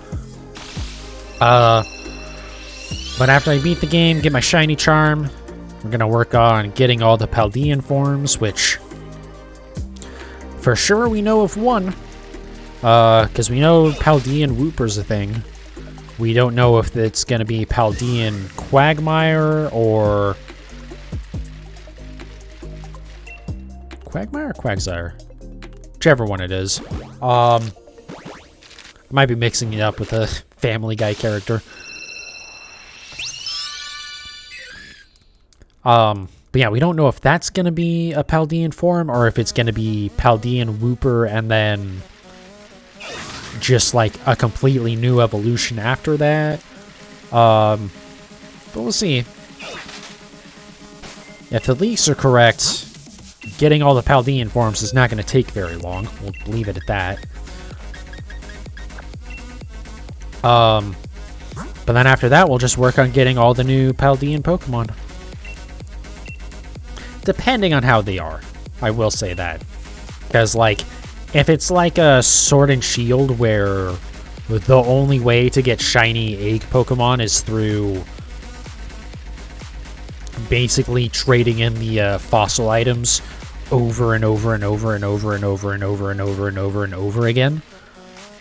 But after I beat the game, get my shiny charm, we're going to work on getting all the Paldean forms, which, For sure we know of one. Because we know Paldean Wooper's a thing. We don't know if it's going to be Paldean Quagmire or... Quagmire or Quagsire? Whichever one it is. I might be mixing it up with a Family Guy character. But yeah, we don't know if that's going to be a Paldean form or if it's going to be Paldean Wooper and then just like a completely new evolution after that. But we'll see. If the leaks are correct, getting all the Paldean forms is not going to take very long. We'll leave it at that. But then after that, we'll just work on getting all the new Paldean Pokemon. Depending on how they are. I will say that. Because, like, if it's like a Sword and Shield where the only way to get shiny egg Pokemon is through basically trading in the fossil items over and over and over and over and over and over and over and over and over again.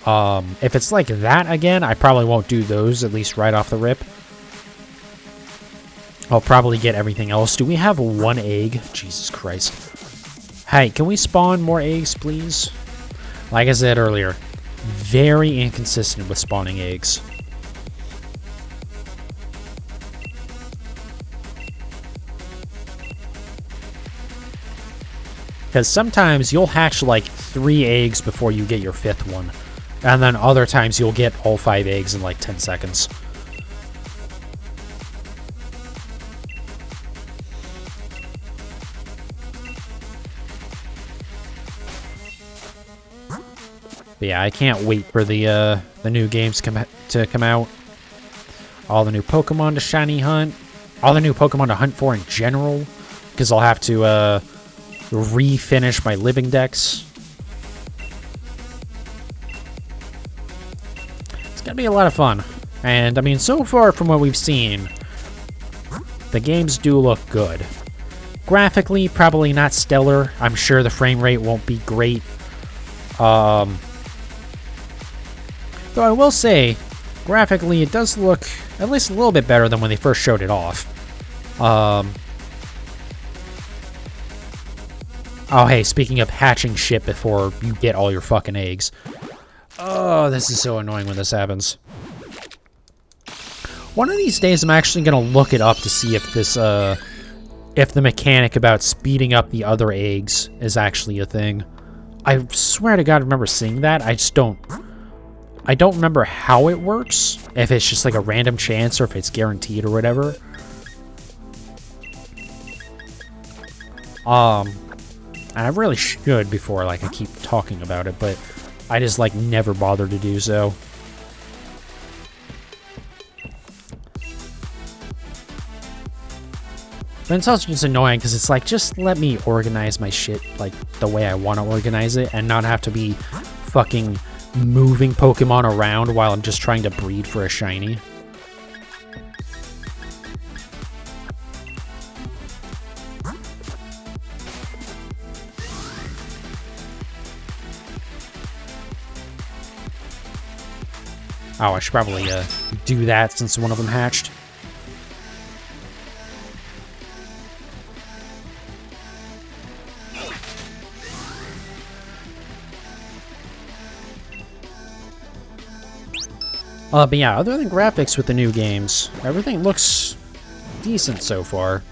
If it's like that again, I probably won't do those, at least right off the rip. I'll probably get everything else. Do we have one egg? Jesus Christ. Hey, can we spawn more eggs, please? Like I said earlier, very inconsistent with spawning eggs. Because sometimes you'll hatch like 3 eggs before you get your 5th one. And then other times you'll get all 5 eggs in like 10 seconds. But yeah, I can't wait for the new games to come out. All the new Pokemon to shiny hunt. All the new Pokemon to hunt for in general. Because I'll have to refinish my living decks. It's gonna be a lot of fun. And I mean, so far from what we've seen, the games do look good. Graphically, probably not stellar. I'm sure the frame rate won't be great. Though I will say, graphically, it does look at least a little bit better than when they first showed it off. Oh, hey, speaking of hatching shit before you get all your fucking eggs. Oh, this is so annoying when this happens. One of these days, I'm actually going to look it up to see if this, if the mechanic about speeding up the other eggs is actually a thing. I swear to God, I remember seeing that. I don't remember how it works. If it's just like a random chance or if it's guaranteed or whatever. And I really should before like I keep talking about it, but I just like never bother to do so. But it's also just annoying because it's like, just let me organize my shit like the way I want to organize it and not have to be fucking moving Pokemon around while I'm just trying to breed for a shiny. Oh, I should probably do that since one of them hatched. But yeah, other than graphics with the new games, everything looks decent so far.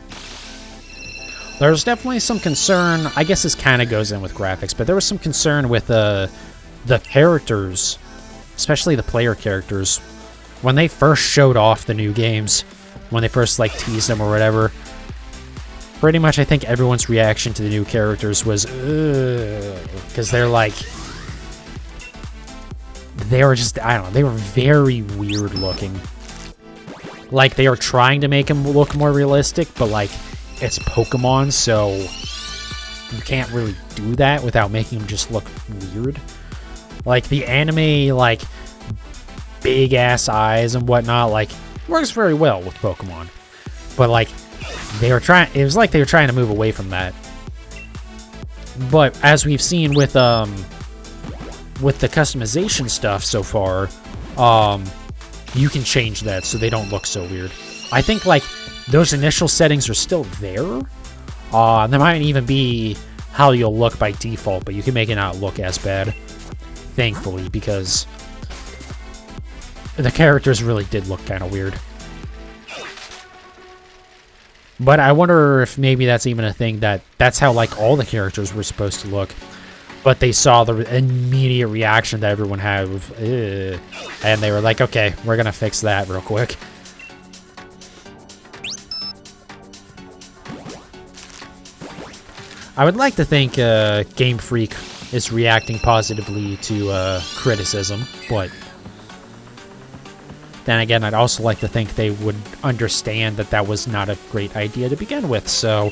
There's definitely some concern, I guess this kind of goes in with graphics, but there was some concern with the characters, especially the player characters. When they first showed off the new games, when they first like teased them or whatever, pretty much I think everyone's reaction to the new characters was, ugh, because they're like, they were just, I don't know, they were very weird looking. Like, they are trying to make them look more realistic, but, like, it's Pokemon, so you can't really do that without making them just look weird. Like, the anime, like, big-ass eyes and whatnot, like, works very well with Pokemon. But, like, they were trying, it was like they were trying to move away from that. But as we've seen with the customization stuff so far, you can change that so they don't look so weird. I think like those initial settings are still there. There might even be how you'll look by default, but you can make it not look as bad, thankfully, because the characters really did look kind of weird. But I wonder if maybe that's even a thing, that's how like all the characters were supposed to look. But they saw the immediate reaction that everyone had with, ugh, and they were like, okay, we're gonna fix that real quick. I would like to think Game Freak is reacting positively to criticism, but then again, I'd also like to think they would understand that that was not a great idea to begin with, so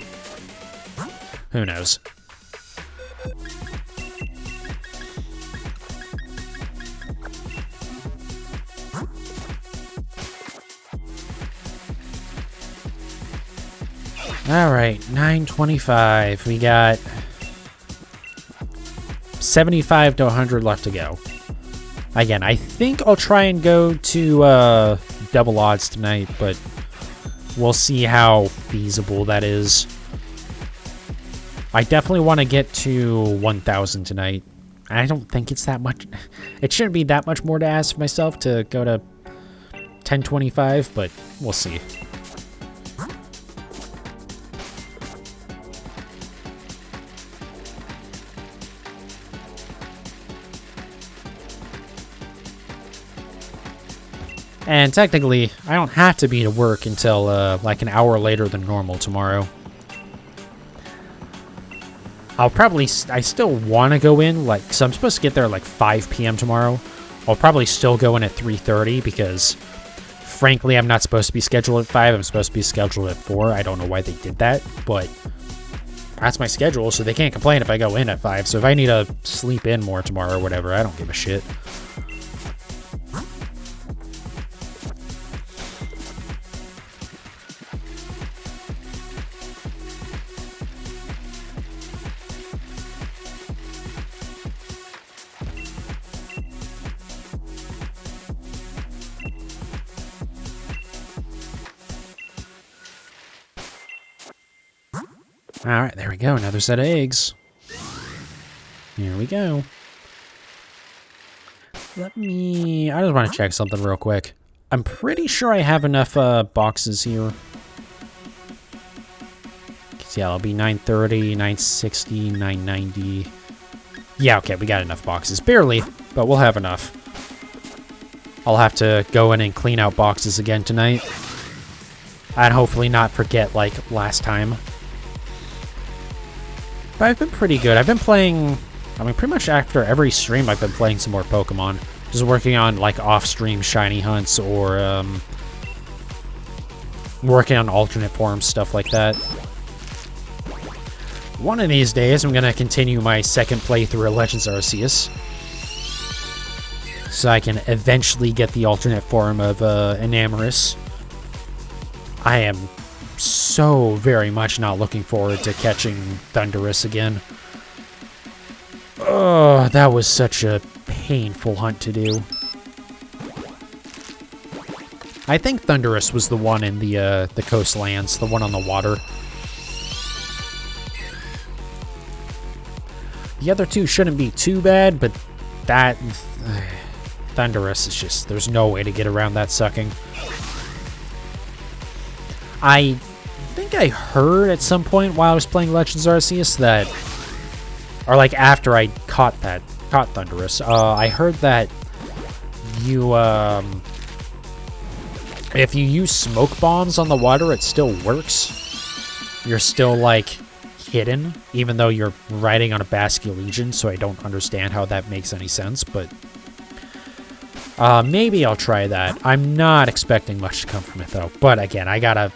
who knows. Alright, 9:25. We got 75 to 100 left to go. Again, I think I'll try and go to double odds tonight, but we'll see how feasible that is. I definitely want to get to 1,000 tonight. I don't think it's that much. It shouldn't be that much more to ask myself to go to 1025, but we'll see. And technically, I don't have to be to work until like an hour later than normal tomorrow. I still want to go in, like, so I'm supposed to get there at like 5 p.m. tomorrow. I'll probably still go in at 3:30 because, frankly, I'm not supposed to be scheduled at 5. I'm supposed to be scheduled at 4. I don't know why they did that, but that's my schedule, so they can't complain if I go in at 5. So if I need to sleep in more tomorrow or whatever, I don't give a shit. Alright, there we go. Another set of eggs. Here we go. I just want to check something real quick. I'm pretty sure I have enough boxes here. Yeah, it'll be 930, 960, 990. Yeah, okay, we got enough boxes. Barely, but we'll have enough. I'll have to go in and clean out boxes again tonight. And hopefully not forget like last time. But I've been pretty good. I've been playing, I mean, pretty much after every stream I've been playing some more Pokemon. Just working on like off-stream shiny hunts or working on alternate forms, stuff like that. One of these days, I'm going to continue my second playthrough of Legends Arceus. So I can eventually get the alternate form of Enamoris. I am so very much not looking forward to catching Thundurus again. Oh, that was such a painful hunt to do. I think Thundurus was the one in the coastlands, the one on the water. The other two shouldn't be too bad, but that Thundurus is just, there's no way to get around that sucking. I think I heard at some point while I was playing Legends Arceus that, or like after I caught Thundurus, I heard that you, if you use smoke bombs on the water, it still works. You're still like hidden, even though you're riding on a Basculegion, so I don't understand how that makes any sense, but maybe I'll try that. I'm not expecting much to come from it though, but again, I gotta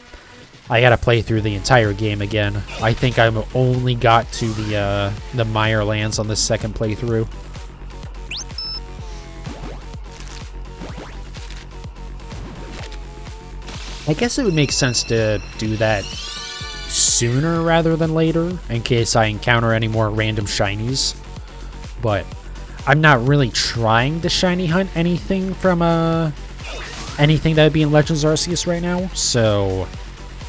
play through the entire game again. I think I've only got to the Mire Lands on this second playthrough. I guess it would make sense to do that sooner rather than later in case I encounter any more random shinies. But I'm not really trying to shiny hunt anything from anything that would be in Legends Arceus right now, so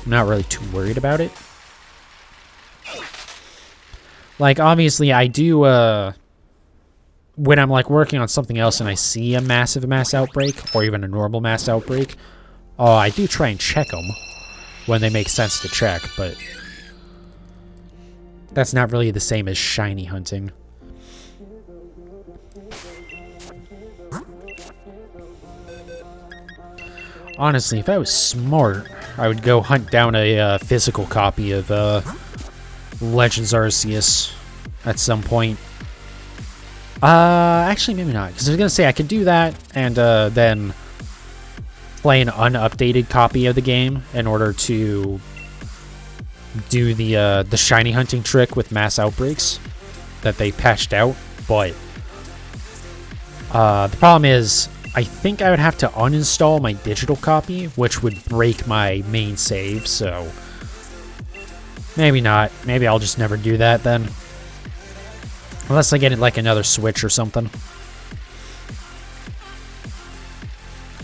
I'm not really too worried about it. Like, obviously, I do, when I'm, like, working on something else and I see a massive mass outbreak, or even a normal mass outbreak, I do try and check them when they make sense to check, but that's not really the same as shiny hunting. Honestly, if I was smart, I would go hunt down a physical copy of Legends Arceus at some point. Actually, maybe not, because I was going to say I could do that and then play an unupdated copy of the game in order to do the shiny hunting trick with mass outbreaks that they patched out, but the problem is I think I would have to uninstall my digital copy, which would break my main save, so maybe not. Maybe I'll just never do that then. Unless I get like another Switch or something.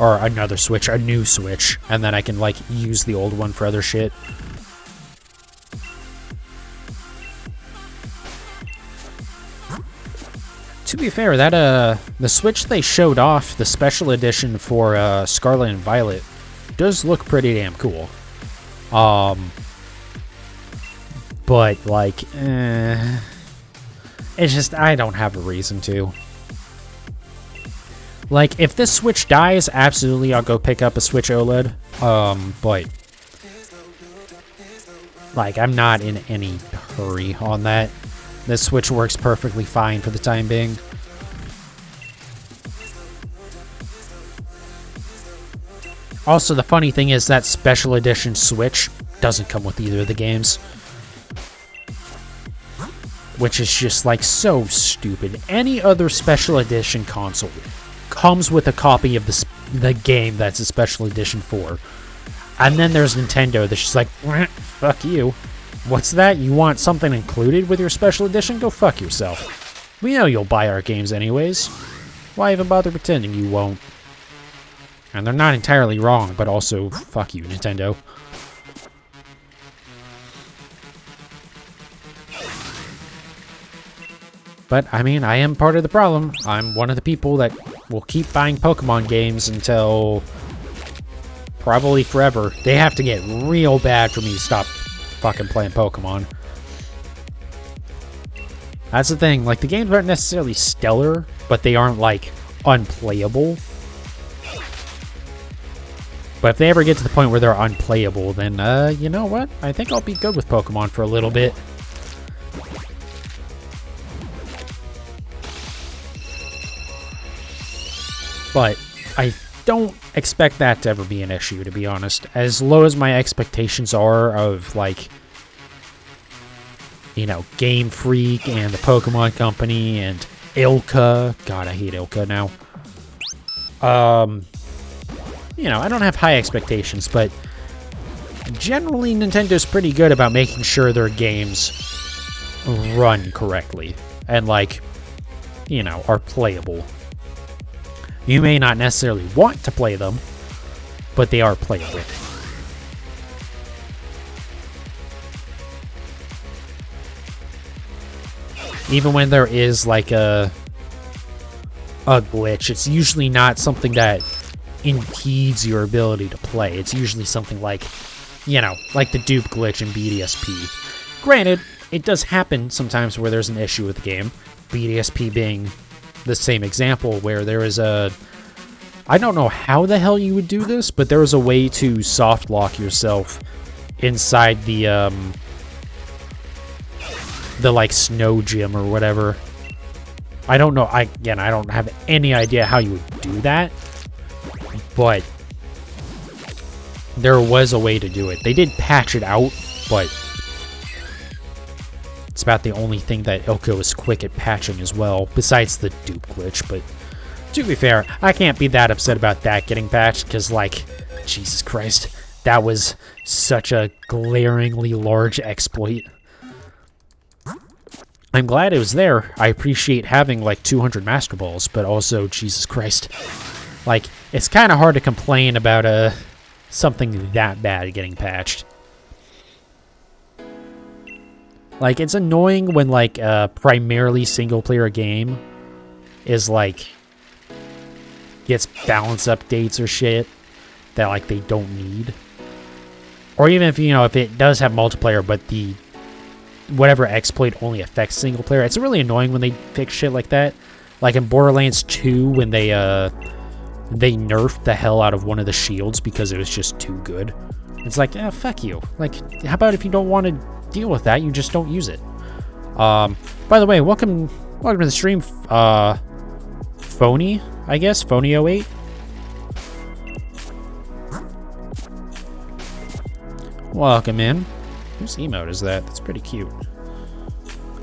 Or another Switch, a new Switch, and then I can like use the old one for other shit. To be fair, that the Switch they showed off, the special edition for Scarlet and Violet, does look pretty damn cool. But like, it's just I don't have a reason to. Like, if this Switch dies, absolutely I'll go pick up a Switch OLED. But like, I'm not in any hurry on that. This Switch works perfectly fine for the time being. Also, the funny thing is that special edition Switch doesn't come with either of the games. Which is just, like, so stupid. Any other special edition console comes with a copy of the game that's a special edition for. And then there's Nintendo that's just like, fuck you. What's that? You want something included with your special edition? Go fuck yourself. We know you'll buy our games anyways. Why even bother pretending you won't? And they're not entirely wrong, but also, fuck you, Nintendo. But, I mean, I am part of the problem. I'm one of the people that will keep buying Pokemon games until probably forever. They have to get real bad for me to stop fucking playing Pokemon. That's the thing, like, the games aren't necessarily stellar, but they aren't, like, unplayable. But if they ever get to the point where they're unplayable, then, you know what? I think I'll be good with Pokemon for a little bit. But I don't expect that to ever be an issue, to be honest. As low as my expectations are of, like, you know, Game Freak and the Pokemon Company and Ilka. God, I hate Ilka now. You know, I don't have high expectations, but generally Nintendo's pretty good about making sure their games run correctly and, like, you know, are playable. You may not necessarily want to play them, but they are playable. Even when there is, like, a glitch, it's usually not something that impedes your ability to play. It's usually something like, you know, like the dupe glitch in BDSP. Granted, it does happen sometimes where there's an issue with the game. BDSP being the same example where there is a... I don't know how the hell you would do this, but there was a way to soft lock yourself inside the like snow gym or whatever. I don't know. Again, I don't have any idea how you would do that, but there was a way to do it. They did patch it out, but it's about the only thing that Ilko is quick at patching as well, besides the dupe glitch. But to be fair, I can't be that upset about that getting patched, because, like, Jesus Christ, That was such a glaringly large exploit. I'm glad it was there. I appreciate having like 200 Master Balls, but also, Jesus Christ. Like, it's kind of hard to complain about something that bad getting patched. Like, it's annoying when, like, a primarily single-player game is, like, gets balance updates or shit that, like, they don't need. Or even if, you know, if it does have multiplayer, but the whatever exploit only affects single-player. It's really annoying when they fix shit like that. Like in Borderlands 2 when they nerfed the hell out of one of the shields because it was just too good. It's like, fuck you. Like, how about if you don't want to deal with that, you just don't use it. By the way, welcome to the stream, Phony, I guess, Phony08. Welcome in. Whose emote is that? That's pretty cute.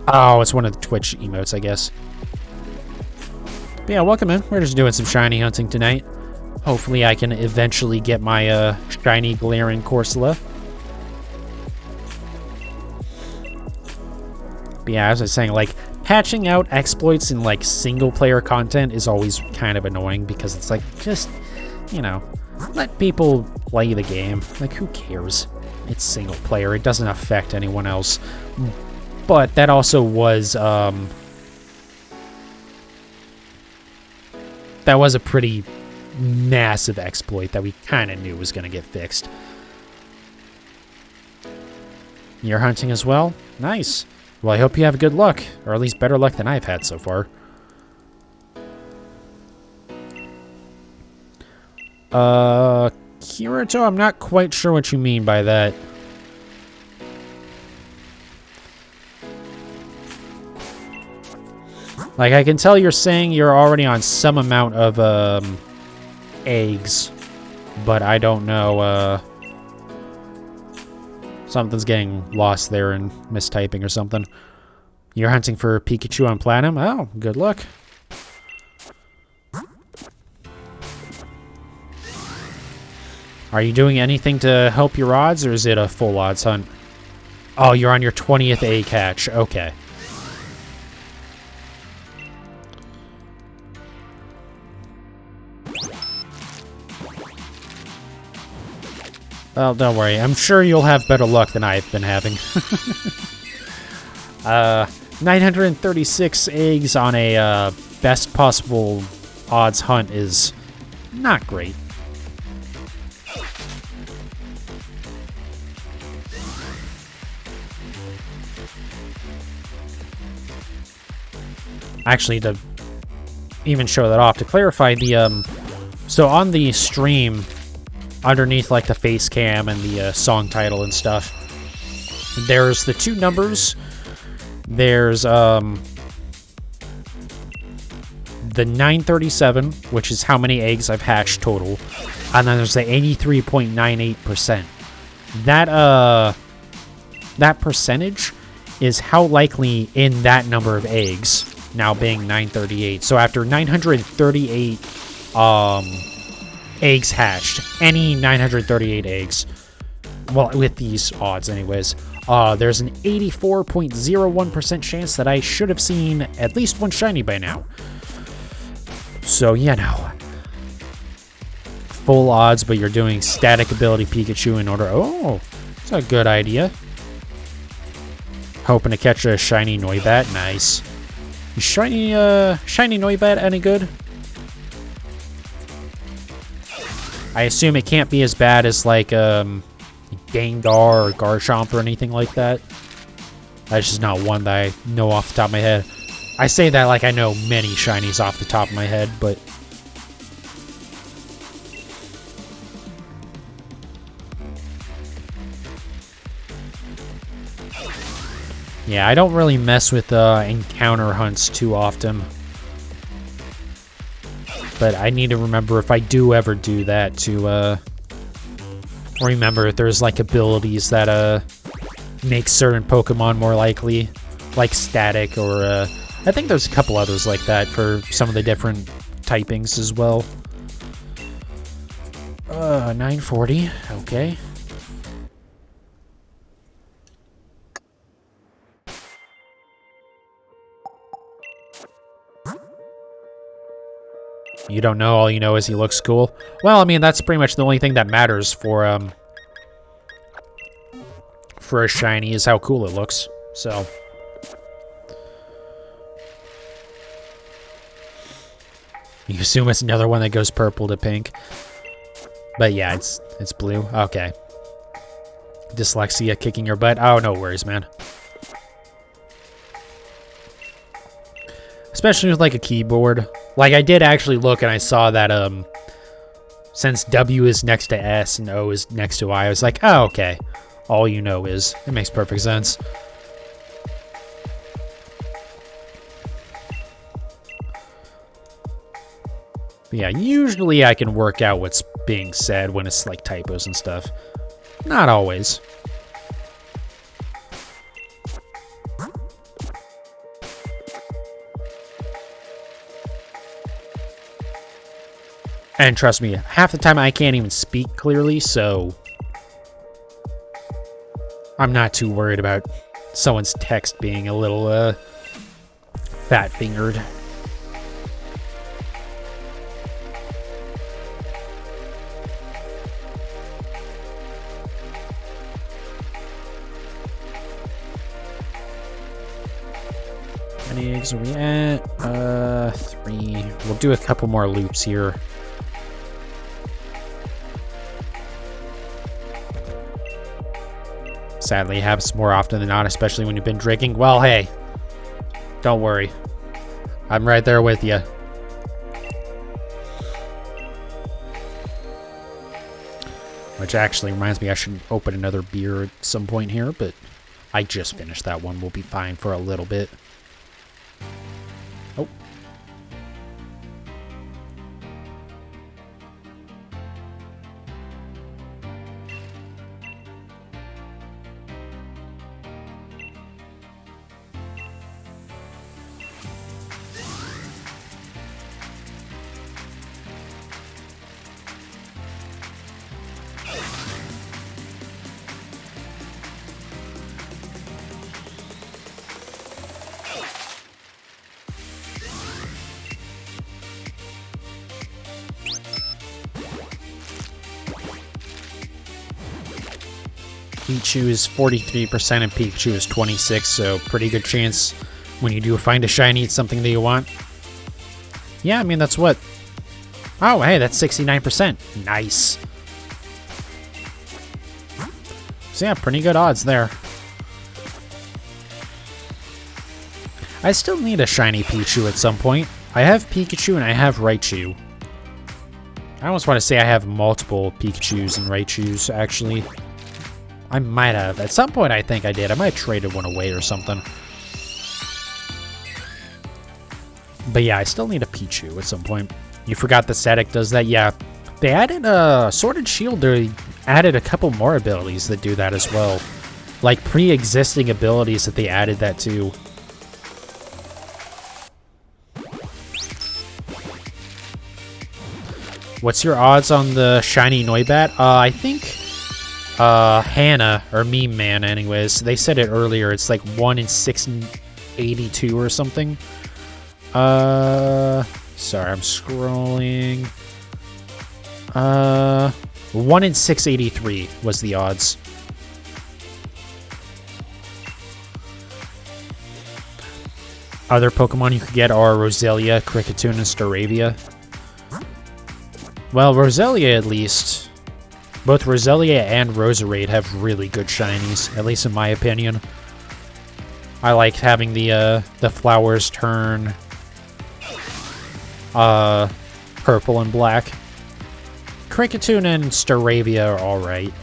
Oh, it's one of the Twitch emotes, I guess. But yeah, welcome in. We're just doing some shiny hunting tonight. Hopefully I can eventually get my shiny Galarian Corsola. But yeah, as I was saying, like, patching out exploits in, like, single-player content is always kind of annoying because it's like, just, you know, let people play the game. Like, who cares? It's single-player. It doesn't affect anyone else. But that also was, that was a pretty massive exploit that we kind of knew was going to get fixed. You're hunting as well? Nice. Well, I hope you have good luck, or at least better luck than I've had so far. Kirito, I'm not quite sure what you mean by that. Like, I can tell you're saying you're already on some amount of, eggs, but I don't know, something's getting lost there and mistyping or something. You're hunting for Pikachu on Platinum? Oh, good luck. Are you doing anything to help your odds, or is it a full odds hunt? Oh, you're on your 20th egg hatch. Okay. Well, don't worry. I'm sure you'll have better luck than I've been having. 936 eggs on a best possible odds hunt is not great. Actually, to even show that off, to clarify, the so on the stream, underneath like the face cam and the song title and stuff, there's the two numbers. There's the 937, which is how many eggs I've hatched total, and then there's the 83.98%. That percentage is how likely in that number of eggs, now being 938. So after 938 eggs hatched, any 938 eggs, well, with these odds anyways, there's an 84.01% chance that I should have seen at least one shiny by now. So, you know, full odds, but you're doing static ability Pikachu in order. Oh, that's a good idea. Hoping to catch a shiny Noibat. Nice. Is shiny Noibat any good? I assume it can't be as bad as like Gengar or Garchomp or anything like that. That's just not one that I know off the top of my head. I say that like I know many shinies off the top of my head, but yeah, I don't really mess with encounter hunts too often. But I need to remember, if I do ever do that, to remember if there's like abilities that make certain Pokemon more likely, like static, or I think there's a couple others like that for some of the different typings as well. 940, okay. You don't know, all you know is he looks cool. Well, I mean, that's pretty much the only thing that matters for a shiny is how cool it looks. So you assume it's another one that goes purple to pink. But yeah, it's blue. Okay. Dyslexia kicking your butt. Oh, no worries, man. Especially with like a keyboard. Like I did actually look and I saw that since W is next to S and O is next to I was like, oh, okay. All you know is. It makes perfect sense. But yeah, usually I can work out what's being said when it's like typos and stuff. Not always. And trust me, half the time I can't even speak clearly, so I'm not too worried about someone's text being a little fat-fingered. How many eggs are we at? 3. We'll do a couple more loops here. Sadly, it happens more often than not, especially when you've been drinking. Well, hey, don't worry. I'm right there with you. Which actually reminds me I should open another beer at some point here, but I just finished that one. We'll be fine for a little bit. Oh. Pichu is 43% and Pikachu is 26%, so pretty good chance when you do find a shiny, it's something that you want. Yeah, I mean, that's what... Oh, hey, that's 69%. Nice. So yeah, pretty good odds there. I still need a shiny Pichu at some point. I have Pikachu and I have Raichu. I almost want to say I have multiple Pikachus and Raichus, actually. I might have. At some point, I think I did. I might have traded one away or something. But yeah, I still need a Pichu at some point. You forgot the static does that? Yeah. They added Sword and Shield. They added a couple more abilities that do that as well. Like pre-existing abilities that they added that to. What's your odds on the shiny Noibat? I think... Hannah, or Meme Man anyways, they said it earlier, it's like 1 in 682 or something. Sorry, I'm scrolling. 1 in 683 was the odds. Other Pokemon you could get are Roselia, Kricketune, and Staravia. Well, Roselia at least... Both Roselia and Roserade have really good shinies, at least in my opinion. I like having the flowers turn purple and black. Kricketune and Staravia are alright.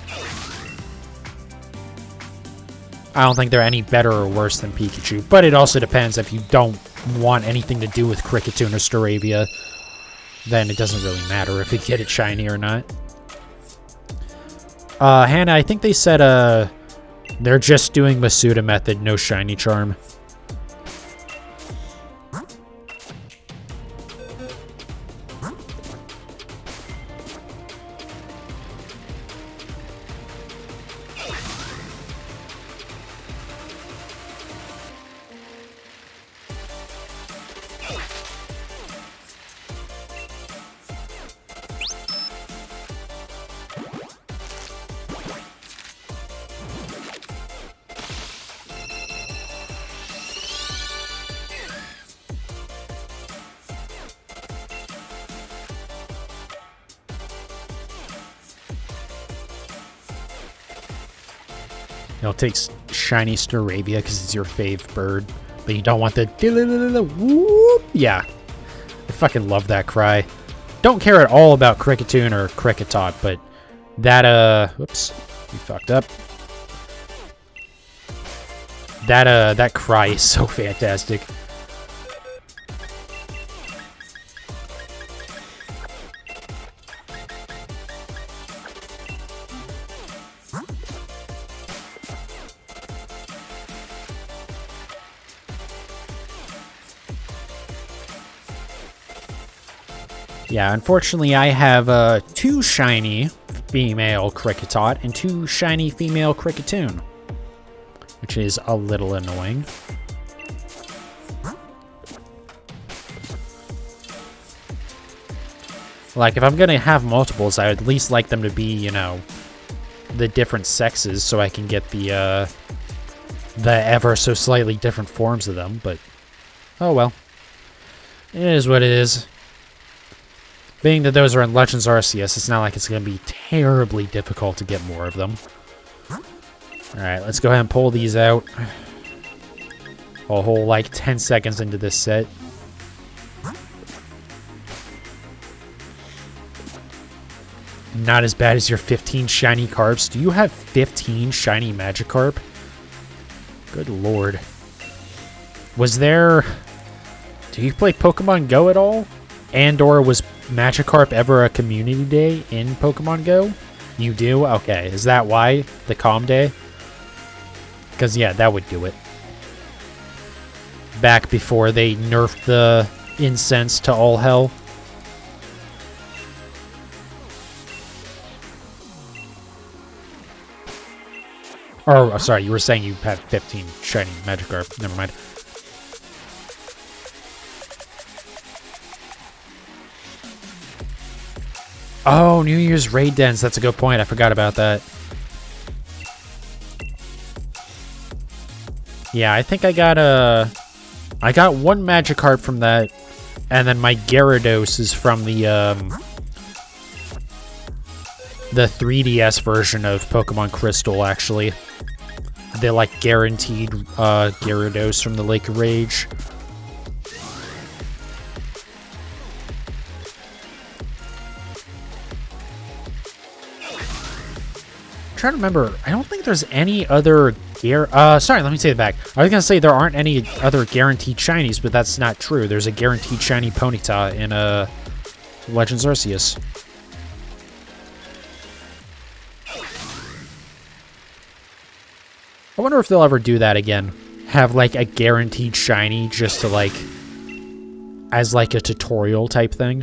I don't think they're any better or worse than Pikachu, but it also depends. If you don't want anything to do with Kricketune or Staravia, then it doesn't really matter if you get it shiny or not. Hannah, I think they said, they're just doing Masuda method, no shiny charm. It'll take shiny Staravia because it's your fave bird, but you don't want the whoop. Yeah, I fucking love that cry. Don't care at all about Cricketune or Cricketot, but that whoops, you fucked up. That cry is so fantastic. Yeah, unfortunately I have 2 shiny female Cricketot and 2 shiny female Cricketune, which is a little annoying. Like, if I'm gonna have multiples, I would at least like them to be, you know, the different sexes so I can get the ever so slightly different forms of them, but oh well. It is what it is. Being that those are in Legends Arceus, it's not like it's going to be terribly difficult to get more of them. Alright, let's go ahead and pull these out. A whole, like, 10 seconds into this set. Not as bad as your 15 shiny Carps. Do you have 15 shiny Magikarp? Good lord. Was there... Do you play Pokemon Go at all? And/or was Magikarp ever a community day in Pokemon Go? You do? Okay. Is that why? The calm day? Because, yeah, that would do it. Back before they nerfed the incense to all hell. Oh, sorry, you were saying you had 15 shiny Magikarp. Never mind. Oh, New Year's raid dens. That's a good point. I forgot about that. Yeah, I think I got one Magikarp from that, and then my Gyarados is from the 3DS version of Pokemon Crystal, actually. They like guaranteed Gyarados from the Lake of Rage. I'm trying to remember. I don't think there's any other sorry, let me say it back. I was gonna say there aren't any other guaranteed shinies, but that's not true. There's a guaranteed shiny Ponyta in Legends Arceus. I wonder if they'll ever do that again. Have like a guaranteed shiny just to like as like a tutorial type thing.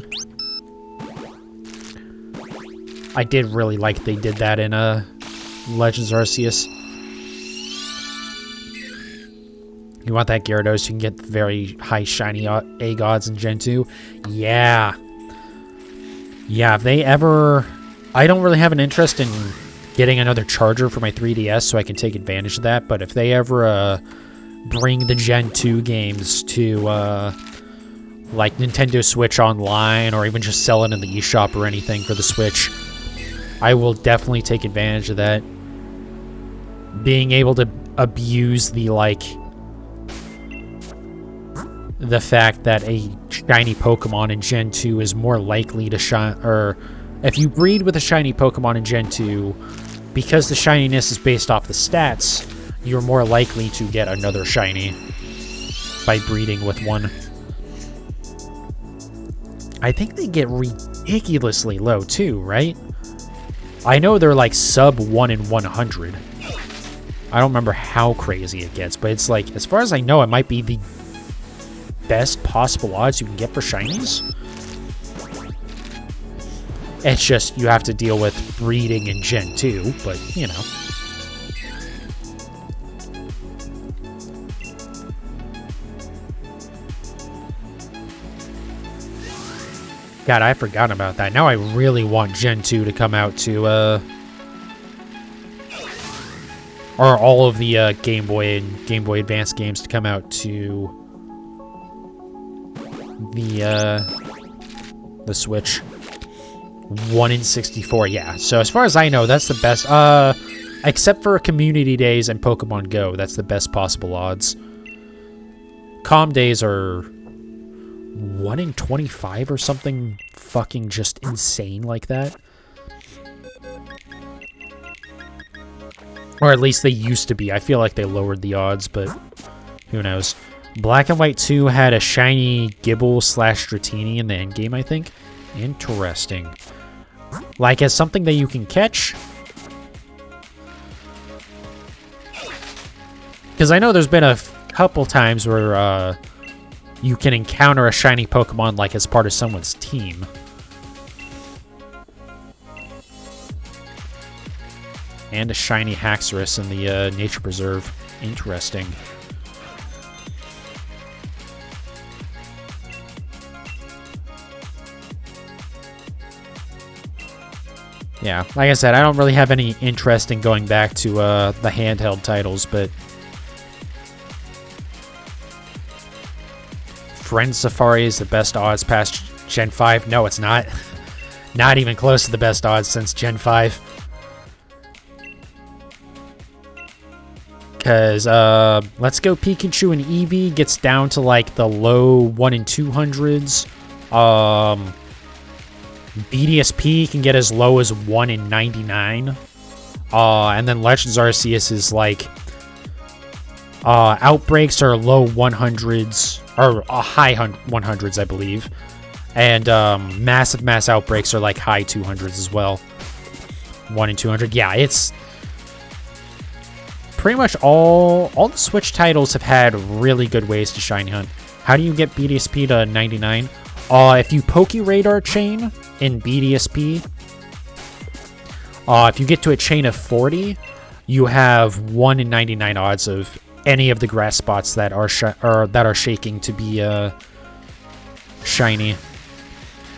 I did really like they did that in Legends Arceus. You want that Gyarados, you can get very high shiny A-Gods in Gen 2. Yeah. Yeah, if they ever... I don't really have an interest in getting another charger for my 3DS so I can take advantage of that, but if they ever bring the Gen 2 games to like Nintendo Switch Online or even just sell it in the eShop or anything for the Switch, I will definitely take advantage of that. Being able to abuse the, like, the fact that a shiny Pokemon in Gen 2 is more likely to shine, or if you breed with a shiny Pokemon in Gen 2, because the shininess is based off the stats, you're more likely to get another shiny by breeding with one. I think they get ridiculously low too, right? I know they're like sub 1 in 100. I don't remember how crazy it gets, but it's like, as far as I know, it might be the best possible odds you can get for shinies. It's just, you have to deal with breeding in Gen 2, but, you know. God, I forgot about that. Now I really want Gen 2 to come out to, or all of the Game Boy and Game Boy Advance games to come out to the Switch. 1 in 64, yeah. So as far as I know, that's the best. Except for Community Days and Pokemon Go. That's the best possible odds. Calm Days are 1 in 25 or something fucking just insane like that. Or at least they used to be. I feel like they lowered the odds, but who knows. Black and White 2 had a shiny Gibble/Dratini in the endgame, I think. Interesting. Like, as something that you can catch. Because I know there's been a couple times where you can encounter a shiny Pokemon like as part of someone's team. And a shiny Haxorus in the Nature Preserve. Interesting. Yeah, like I said, I don't really have any interest in going back to the handheld titles, but Friend Safari is the best odds past Gen 5. No, it's not. Not even close to the best odds since Gen 5. Because Let's Go Pikachu and Eevee gets down to like the low 1 in 200s. BDSP can get as low as 1 in 99. And then Legends Arceus is like Outbreaks are low 100s, or high 100s, I believe. And Massive Mass Outbreaks are like high 200s as well. 1 in 200. Yeah, it's pretty much all the Switch titles have had really good ways to shiny hunt. How do you get BDSP to 99? If you Poke Radar chain in BDSP, if you get to a chain of 40, you have 1 in 99 odds of any of the grass spots that are shaking to be shiny.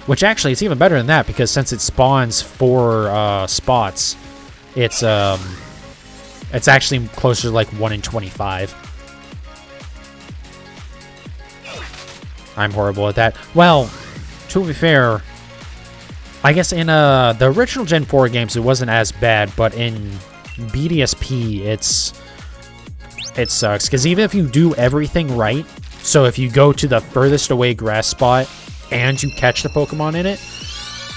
Which actually, it's even better than that, because since it spawns 4 spots, it's actually closer to like 1 in 25. I'm horrible at that. Well, to be fair, I guess in the original Gen 4 games it wasn't as bad, but in BDSP it sucks, because even if you do everything right, so if you go to the furthest away grass spot and you catch the Pokemon in it,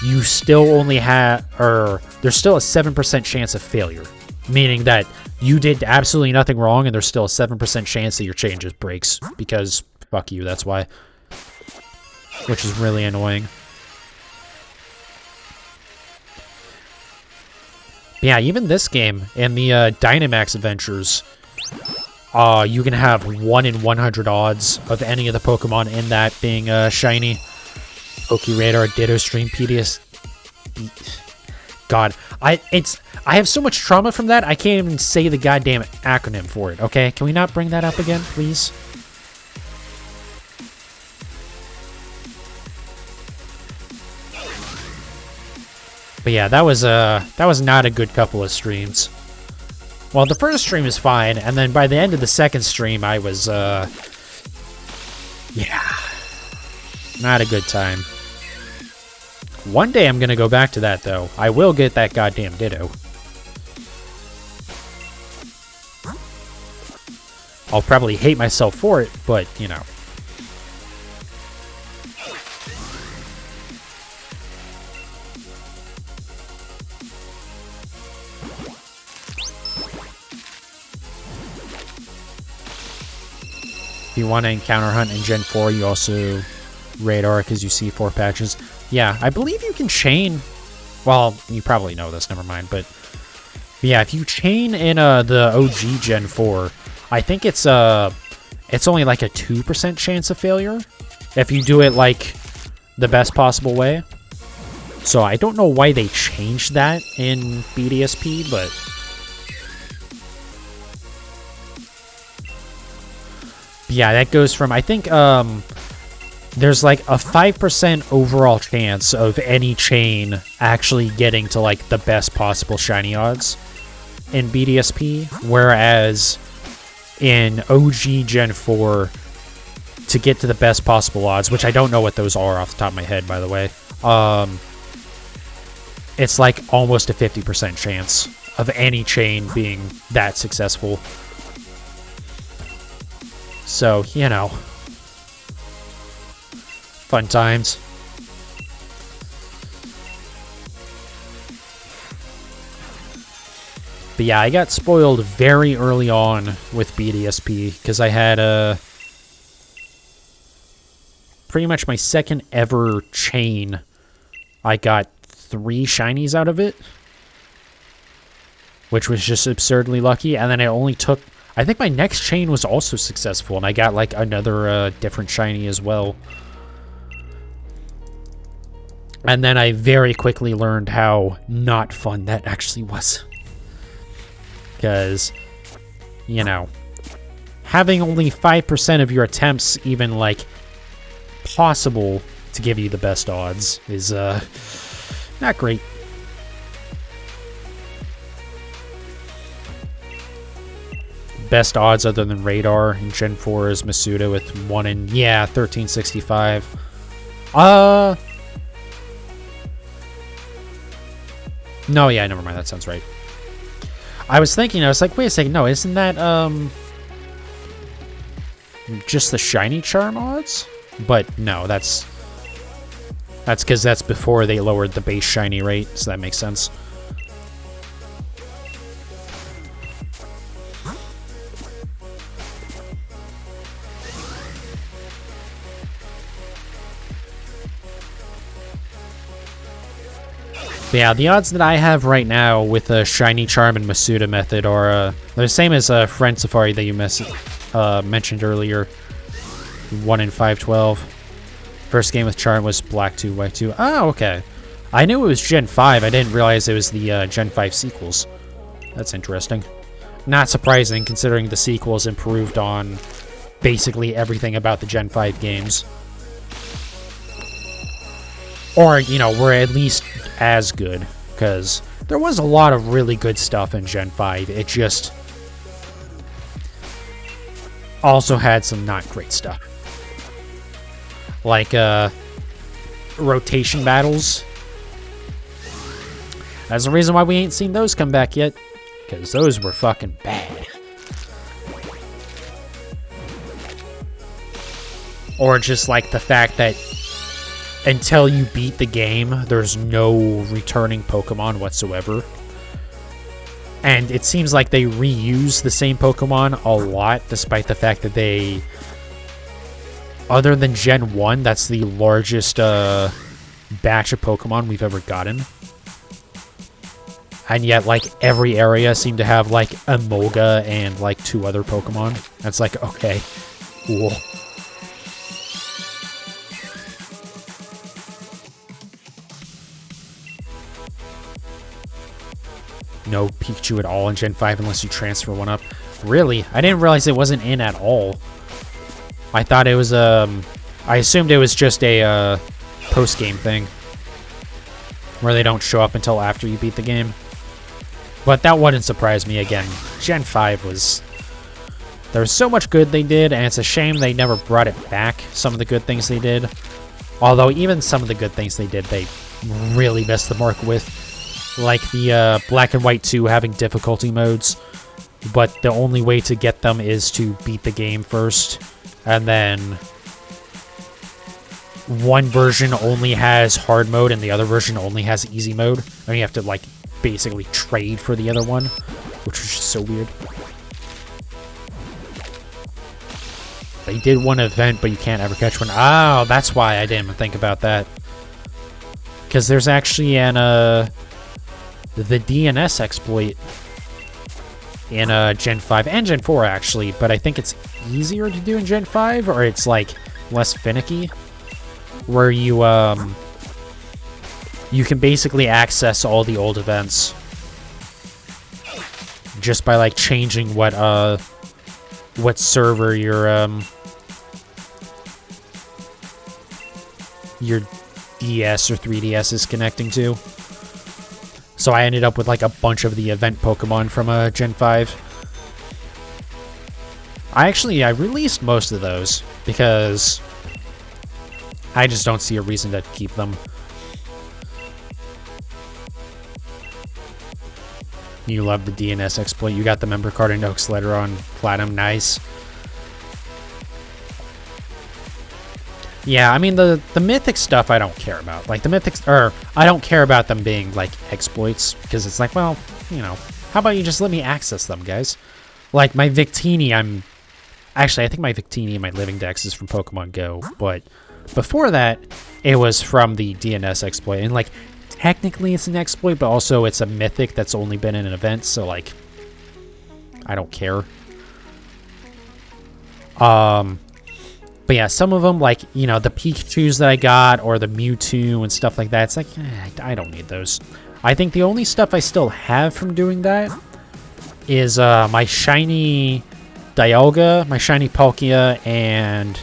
you still only have, or there's still a 7% chance of failure, meaning that you did absolutely nothing wrong and there's still a 7% chance that your chain just breaks, because fuck you, that's why. Which is really annoying. Yeah, even this game, in the Dynamax Adventures, you can have 1 in 100 odds of any of the Pokemon in that being shiny. Pokeradar, Ditto Stream, PDS. God, I have so much trauma from that, I can't even say the goddamn acronym for it, okay? Can we not bring that up again, please? But yeah, that was not a good couple of streams. Well, the first stream is fine, and then by the end of the second stream, I was, yeah, not a good time. One day I'm gonna go back to that, though. I will get that goddamn Ditto. I'll probably hate myself for it, but, you know. If you want to encounter hunt in Gen 4, you also radar because you see 4 patches. Yeah, I believe you can chain. Well, you probably know this, never mind. But yeah, if you chain in the OG Gen 4, I think it's only like a 2% chance of failure if you do it like the best possible way. So I don't know why they changed that in BDSP, but yeah, that goes from, I think, there's like a 5% overall chance of any chain actually getting to like the best possible shiny odds in BDSP, whereas in OG Gen 4, to get to the best possible odds, which I don't know what those are off the top of my head, by the way, it's like almost a 50% chance of any chain being that successful. So, you know, fun times. But yeah, I got spoiled very early on with BDSP because I had pretty much my second ever chain. I got 3 shinies out of it, which was just absurdly lucky. And then it only took, I think my next chain was also successful, and I got like another different shiny as well. And then I very quickly learned how not fun that actually was. Because, you know, having only 5% of your attempts even, like, possible to give you the best odds is, not great. Best odds other than Radar in Gen 4 is Masuda with 1 in, yeah, 1365. No, yeah, never mind, that sounds right. I was thinking, I was like, wait a second, no, isn't that, just the shiny charm odds? But no, that's because that's before they lowered the base shiny rate, so that makes sense. But yeah, the odds that I have right now with the Shiny Charm and Masuda method are they're the same as Friend Safari that you mentioned earlier. 1 in 512. First game with Charm was Black 2, White 2. Oh, okay. I knew it was Gen 5. I didn't realize it was the Gen 5 sequels. That's interesting. Not surprising, considering the sequels improved on basically everything about the Gen 5 games. Or, you know, were at least as good, because there was a lot of really good stuff in Gen 5. It just also had some not great stuff. Like, rotation battles. That's the reason why we ain't seen those come back yet, because those were fucking bad. Or just like the fact that until you beat the game, there's no returning Pokemon whatsoever. And it seems like they reuse the same Pokemon a lot, despite the fact that they... Other than Gen 1, that's the largest batch of Pokemon we've ever gotten. And yet, like, every area seemed to have, like, Emolga and, like, 2 other Pokemon. That's like, okay, cool. No Pikachu at all in Gen 5 unless you transfer one up. Really? I didn't realize it wasn't in at all. I thought it was, I assumed it was just a, post-game thing. Where they don't show up until after you beat the game. But that wouldn't surprise me again. Gen 5 was... There was so much good they did, and it's a shame they never brought it back, some of the good things they did. Although, even some of the good things they did, they really missed the mark with. Like the Black and White 2 having difficulty modes, but the only way to get them is to beat the game first, and then one version only has hard mode and the other version only has easy mode, and you have to like basically trade for the other one, which was just so weird. They did one event, but you can't ever catch one. Oh, that's why I didn't even think about that. Because there's actually an the DNS exploit in Gen 5 and Gen 4 actually, but I think it's easier to do in Gen 5, or it's like less finicky, where you you can basically access all the old events just by like changing what server your DS or 3DS is connecting to. So I ended up with like a bunch of the event Pokemon from Gen 5. I released most of those because I just don't see a reason to keep them. You love the DNS exploit. You got the member card and Oaks letter on Platinum. Nice. Yeah, I mean, the mythic stuff I don't care about. Like, the mythics, or I don't care about them being, like, exploits, because it's like, well, you know, how about you just let me access them, guys? Like, my Victini, actually, I think my Victini and my Living Dex is from Pokemon Go, but before that, it was from the DNS exploit, and, like, technically it's an exploit, but also it's a mythic that's only been in an event, so, like, I don't care. But yeah, some of them, like, you know, the Pikachus that I got, or the Mewtwo and stuff like that, it's like, I don't need those. I think the only stuff I still have from doing that is my shiny Dialga, my shiny Palkia, and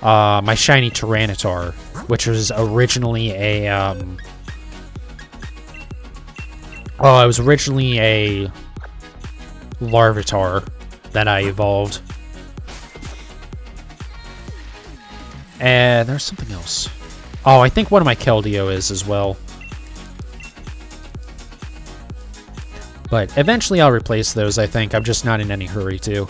my shiny Tyranitar, which was originally a, it was originally a Larvitar that I evolved. And there's something else. Oh, I think one of my Keldeo is as well. But eventually I'll replace those, I think. I'm just not in any hurry to.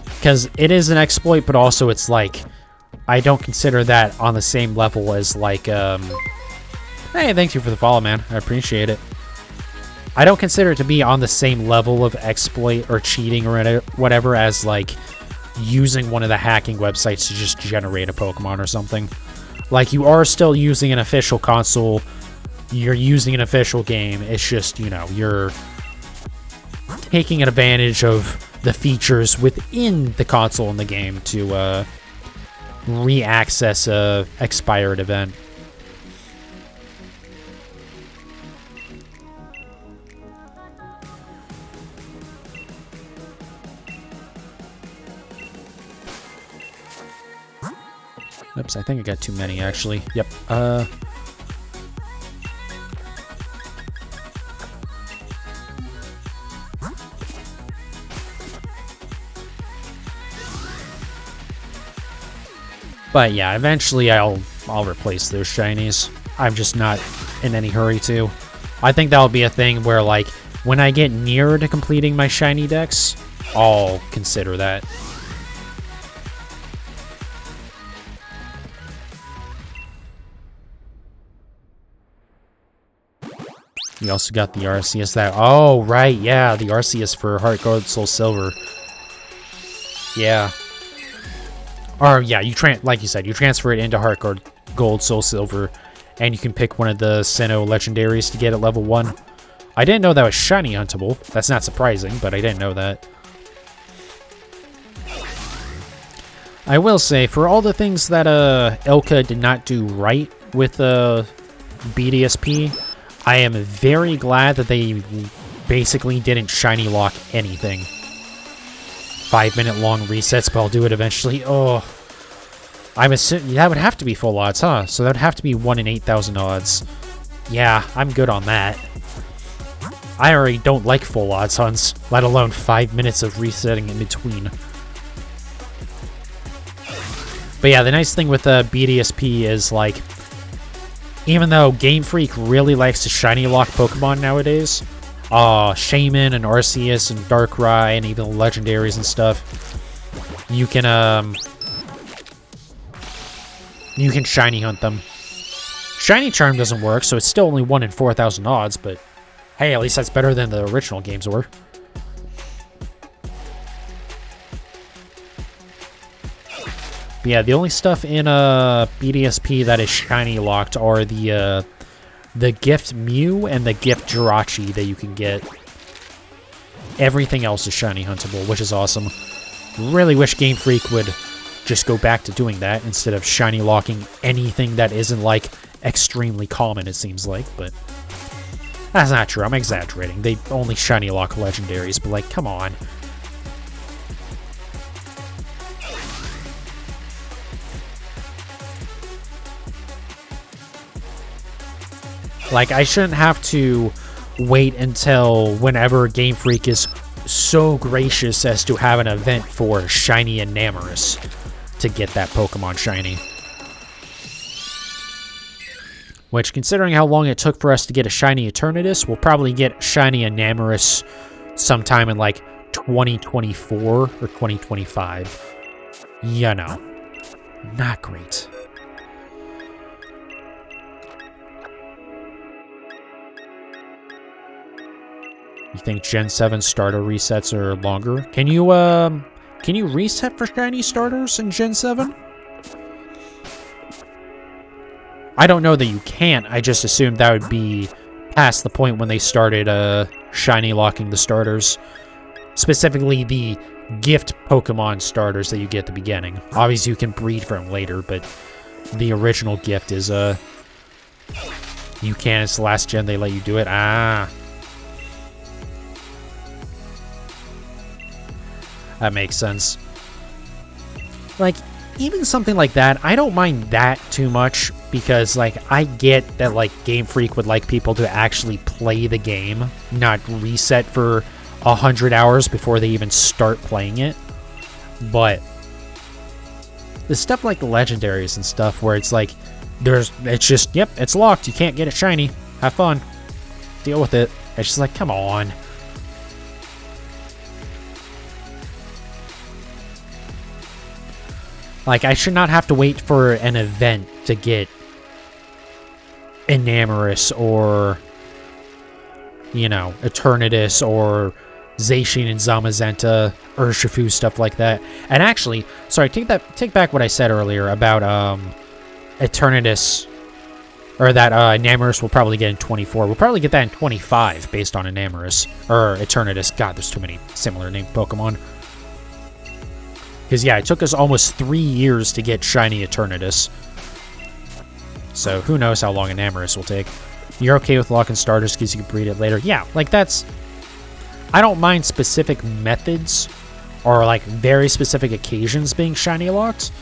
Because it is an exploit, but also it's like, I don't consider that on the same level as like, hey, thank you for the follow, man. I appreciate it. I don't consider it to be on the same level of exploit or cheating or whatever as like using one of the hacking websites to just generate a Pokemon or something. Like, you are still using an official console, you're using an official game, it's just, you know, you're taking advantage of the features within the console in the game to re-access a expired event. Oops, I think I got too many, actually. Yep, but yeah, eventually I'll replace those shinies. I'm just not in any hurry to. I think that'll be a thing where, like, when I get nearer to completing my shiny decks, I'll consider that. We also got the Arceus that... Oh, right, yeah, the Arceus for Heart Gold, Soul Silver. Yeah. Or, yeah, like you said, you transfer it into Heart Gold, Soul Silver, and you can pick one of the Sinnoh legendaries to get at level 1. I didn't know that was shiny huntable. That's not surprising, but I didn't know that. I will say, for all the things that Ilka did not do right with BDSP, I am very glad that they basically didn't shiny lock anything. 5-minute long resets, but I'll do it eventually. Oh, that would have to be full odds, huh? So that would have to be 1 in 8,000 odds. Yeah, I'm good on that. I already don't like full odds hunts, let alone 5 minutes of resetting in between. But yeah, the nice thing with BDSP is, like, even though Game Freak really likes to shiny lock Pokemon nowadays, Shaman and Arceus and Darkrai and even legendaries and stuff, you can shiny hunt them. Shiny Charm doesn't work, so it's still only 1 in 4,000 odds, but hey, at least that's better than the original games were. But yeah, the only stuff in BDSP that is shiny locked are the gift Mew and the gift Jirachi that you can get. Everything else is shiny huntable, which is awesome. Really wish Game Freak would just go back to doing that instead of shiny locking anything that isn't, like, extremely common, it seems like, but that's not true. I'm exaggerating. They only shiny lock legendaries, but, like, come on. Like, I shouldn't have to wait until whenever Game Freak is so gracious as to have an event for Shiny and Namorous to get that Pokemon shiny. Which, considering how long it took for us to get a shiny Eternitus, we'll probably get shiny Enamorus sometime in like 2024 or 2025. You know, not great. You think Gen 7 starter resets are longer? Can you reset for shiny starters in Gen 7? I don't know that you can't. I just assumed that would be past the point when they started shiny locking the starters. Specifically the gift Pokemon starters that you get at the beginning. Obviously you can breed from later, but the original gift is you can. It's the last gen they let you do it. Ah. That makes sense. Like, even something like that, I don't mind that too much, because, like, I get that, like, Game Freak would like people to actually play the game, not reset for 100 hours before they even start playing it. But the stuff like the legendaries and stuff where it's like, it's just, yep, it's locked, you can't get it shiny, have fun, deal with it. It's just like, come on. Like, I should not have to wait for an event to get Enamorus or, you know, Eternitus or Zacian and Zamazenta, Urshifu, stuff like that. And actually, sorry, take back what I said earlier about Eternitus, or that Enamorus will probably get in 24. We'll probably get that in 25 based on Enamorus, or Eternitus. God, there's too many similar named Pokemon. Because, yeah, it took us almost 3 years to get shiny Eternitus. So, who knows how long Enamorus will take. You're okay with locking starters because you can breed it later. Yeah, like, that's... I don't mind specific methods or, like, very specific occasions being shiny locked.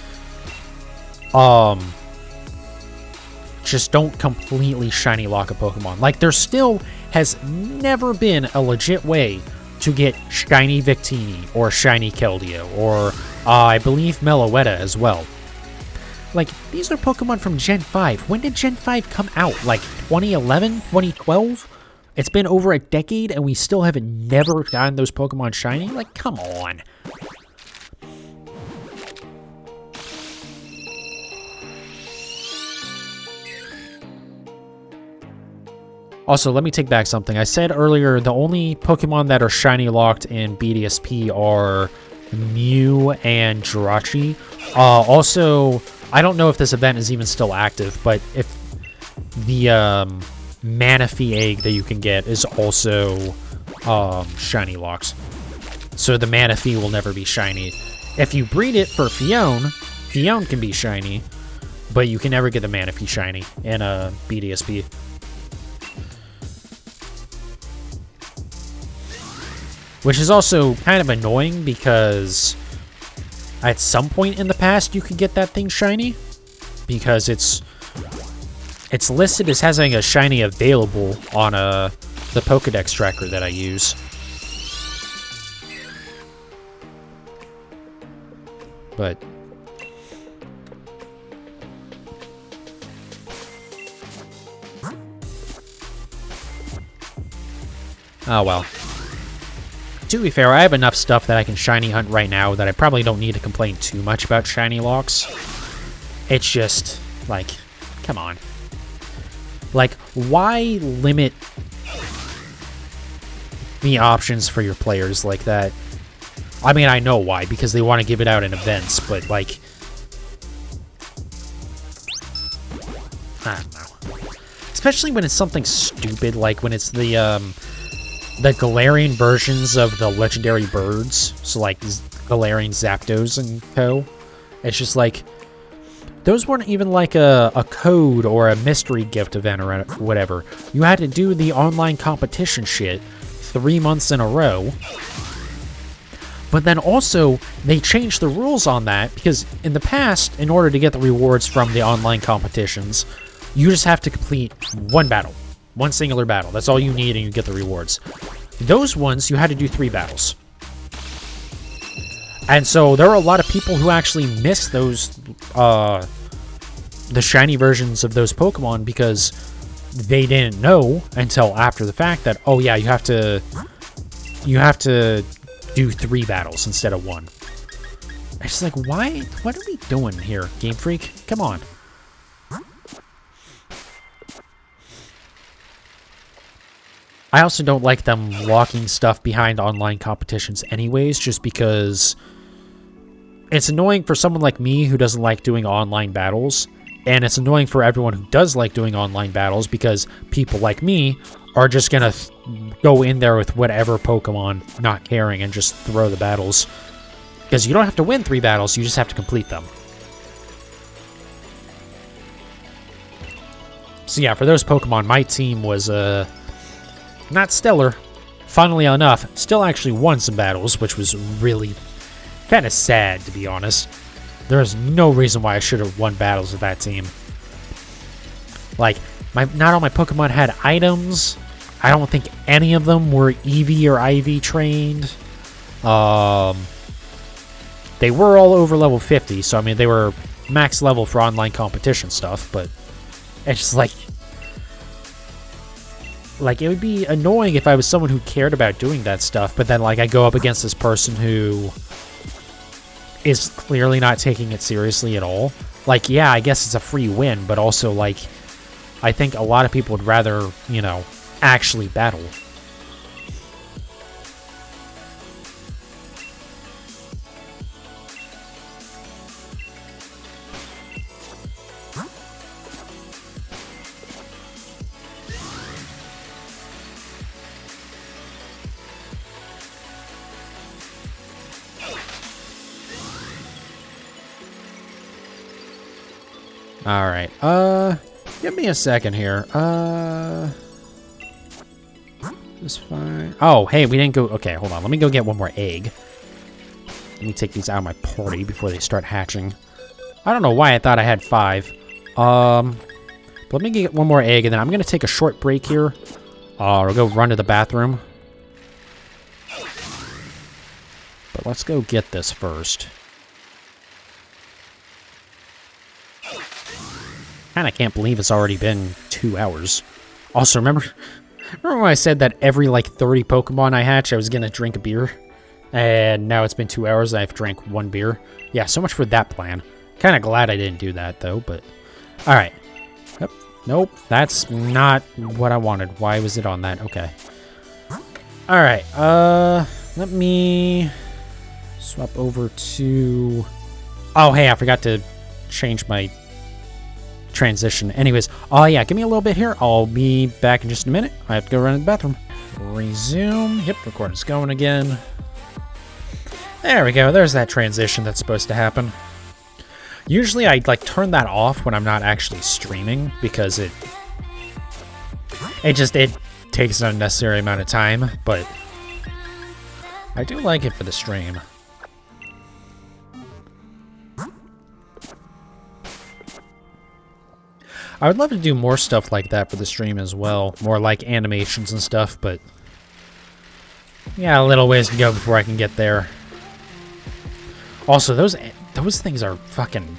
Just don't completely shiny lock a Pokemon. Like, there still has never been a legit way to get shiny Victini or shiny Keldeo or I believe Meloetta as well. Like, these are Pokemon from Gen 5. When did Gen 5 come out? Like 2011, 2012? It's been over a decade and we still haven't never gotten those Pokemon shiny? Like, come on. Also, let me take back something. I said earlier the only Pokemon that are shiny locked in BDSP are Mew and Jirachi. Also, I don't know if this event is even still active, but if the Manaphy egg that you can get is also shiny locked. So the Manaphy will never be shiny. If you breed it for Fione, Fione can be shiny, but you can never get the Manaphy shiny in a BDSP. Which is also kind of annoying because at some point in the past you could get that thing shiny, because it's listed as having a shiny available on the Pokedex tracker that I use. But oh well. To be fair, I have enough stuff that I can shiny hunt right now that I probably don't need to complain too much about shiny locks. It's just, like, come on. Like, why limit the options for your players like that? I mean, I know why, because they want to give it out in events, but, like, I don't know. Especially when it's something stupid, like when it's the Galarian versions of the legendary birds, so like Galarian Zapdos and co. It's just like, those weren't even like a code or a mystery gift event or whatever. You had to do the online competition shit 3 months in a row. But then also, they changed the rules on that, because in the past, in order to get the rewards from the online competitions, you just have to complete one battle. One singular battle. That's all you need and you get the rewards. Those ones, you had to do 3 battles. And so there are a lot of people who actually missed those the shiny versions of those Pokemon because they didn't know until after the fact that, oh yeah, you have to do 3 battles instead of 1. It's like, why? What are we doing here, Game Freak? Come on. I also don't like them locking stuff behind online competitions anyways, just because it's annoying for someone like me who doesn't like doing online battles, and it's annoying for everyone who does like doing online battles because people like me are just gonna go in there with whatever Pokemon, not caring, and just throw the battles. Because you don't have to win 3 battles, you just have to complete them. So yeah, for those Pokemon, my team was, not stellar. Funnily enough, still actually won some battles, which was really kind of sad, to be honest. There is no reason why I should have won battles with that team. Like, not all my Pokemon had items. I don't think any of them were EV or IV trained. They were all over level 50, so I mean, they were max level for online competition stuff, but it's just like, it would be annoying if I was someone who cared about doing that stuff, but then, like, I go up against this person who is clearly not taking it seriously at all. Like, yeah, I guess it's a free win, but also, like, I think a lot of people would rather, you know, actually battle. Alright, give me a second here. This fine. Oh, hey, we didn't go... Okay, hold on. Let me go get one more egg. Let me take these out of my party before they start hatching. I don't know why I thought I had 5. Let me get one more egg, and then I'm going to take a short break here. I'll go run to the bathroom. But let's go get this first. And I can't believe it's already been 2 hours. Also, remember when I said that every, like, 30 Pokemon I hatch, I was gonna drink a beer? And now it's been 2 hours and I've drank 1 beer. Yeah, so much for that plan. Kinda glad I didn't do that, though, but... Alright. Yep. Nope, that's not what I wanted. Why was it on that? Okay. Alright, let me... swap over to... Oh, hey, I forgot to change my... transition. Anyways, oh yeah, give me a little bit here. I'll be back in just a minute. I have to go run to the bathroom. Resume. Yep, recording's going again. There we go. There's that transition that's supposed to happen. Usually I like turn that off when I'm not actually streaming because it takes an unnecessary amount of time, but I do like it for the stream. I would love to do more stuff like that for the stream as well. More like animations and stuff, but... yeah, a little ways to go before I can get there. Also, those things are fucking...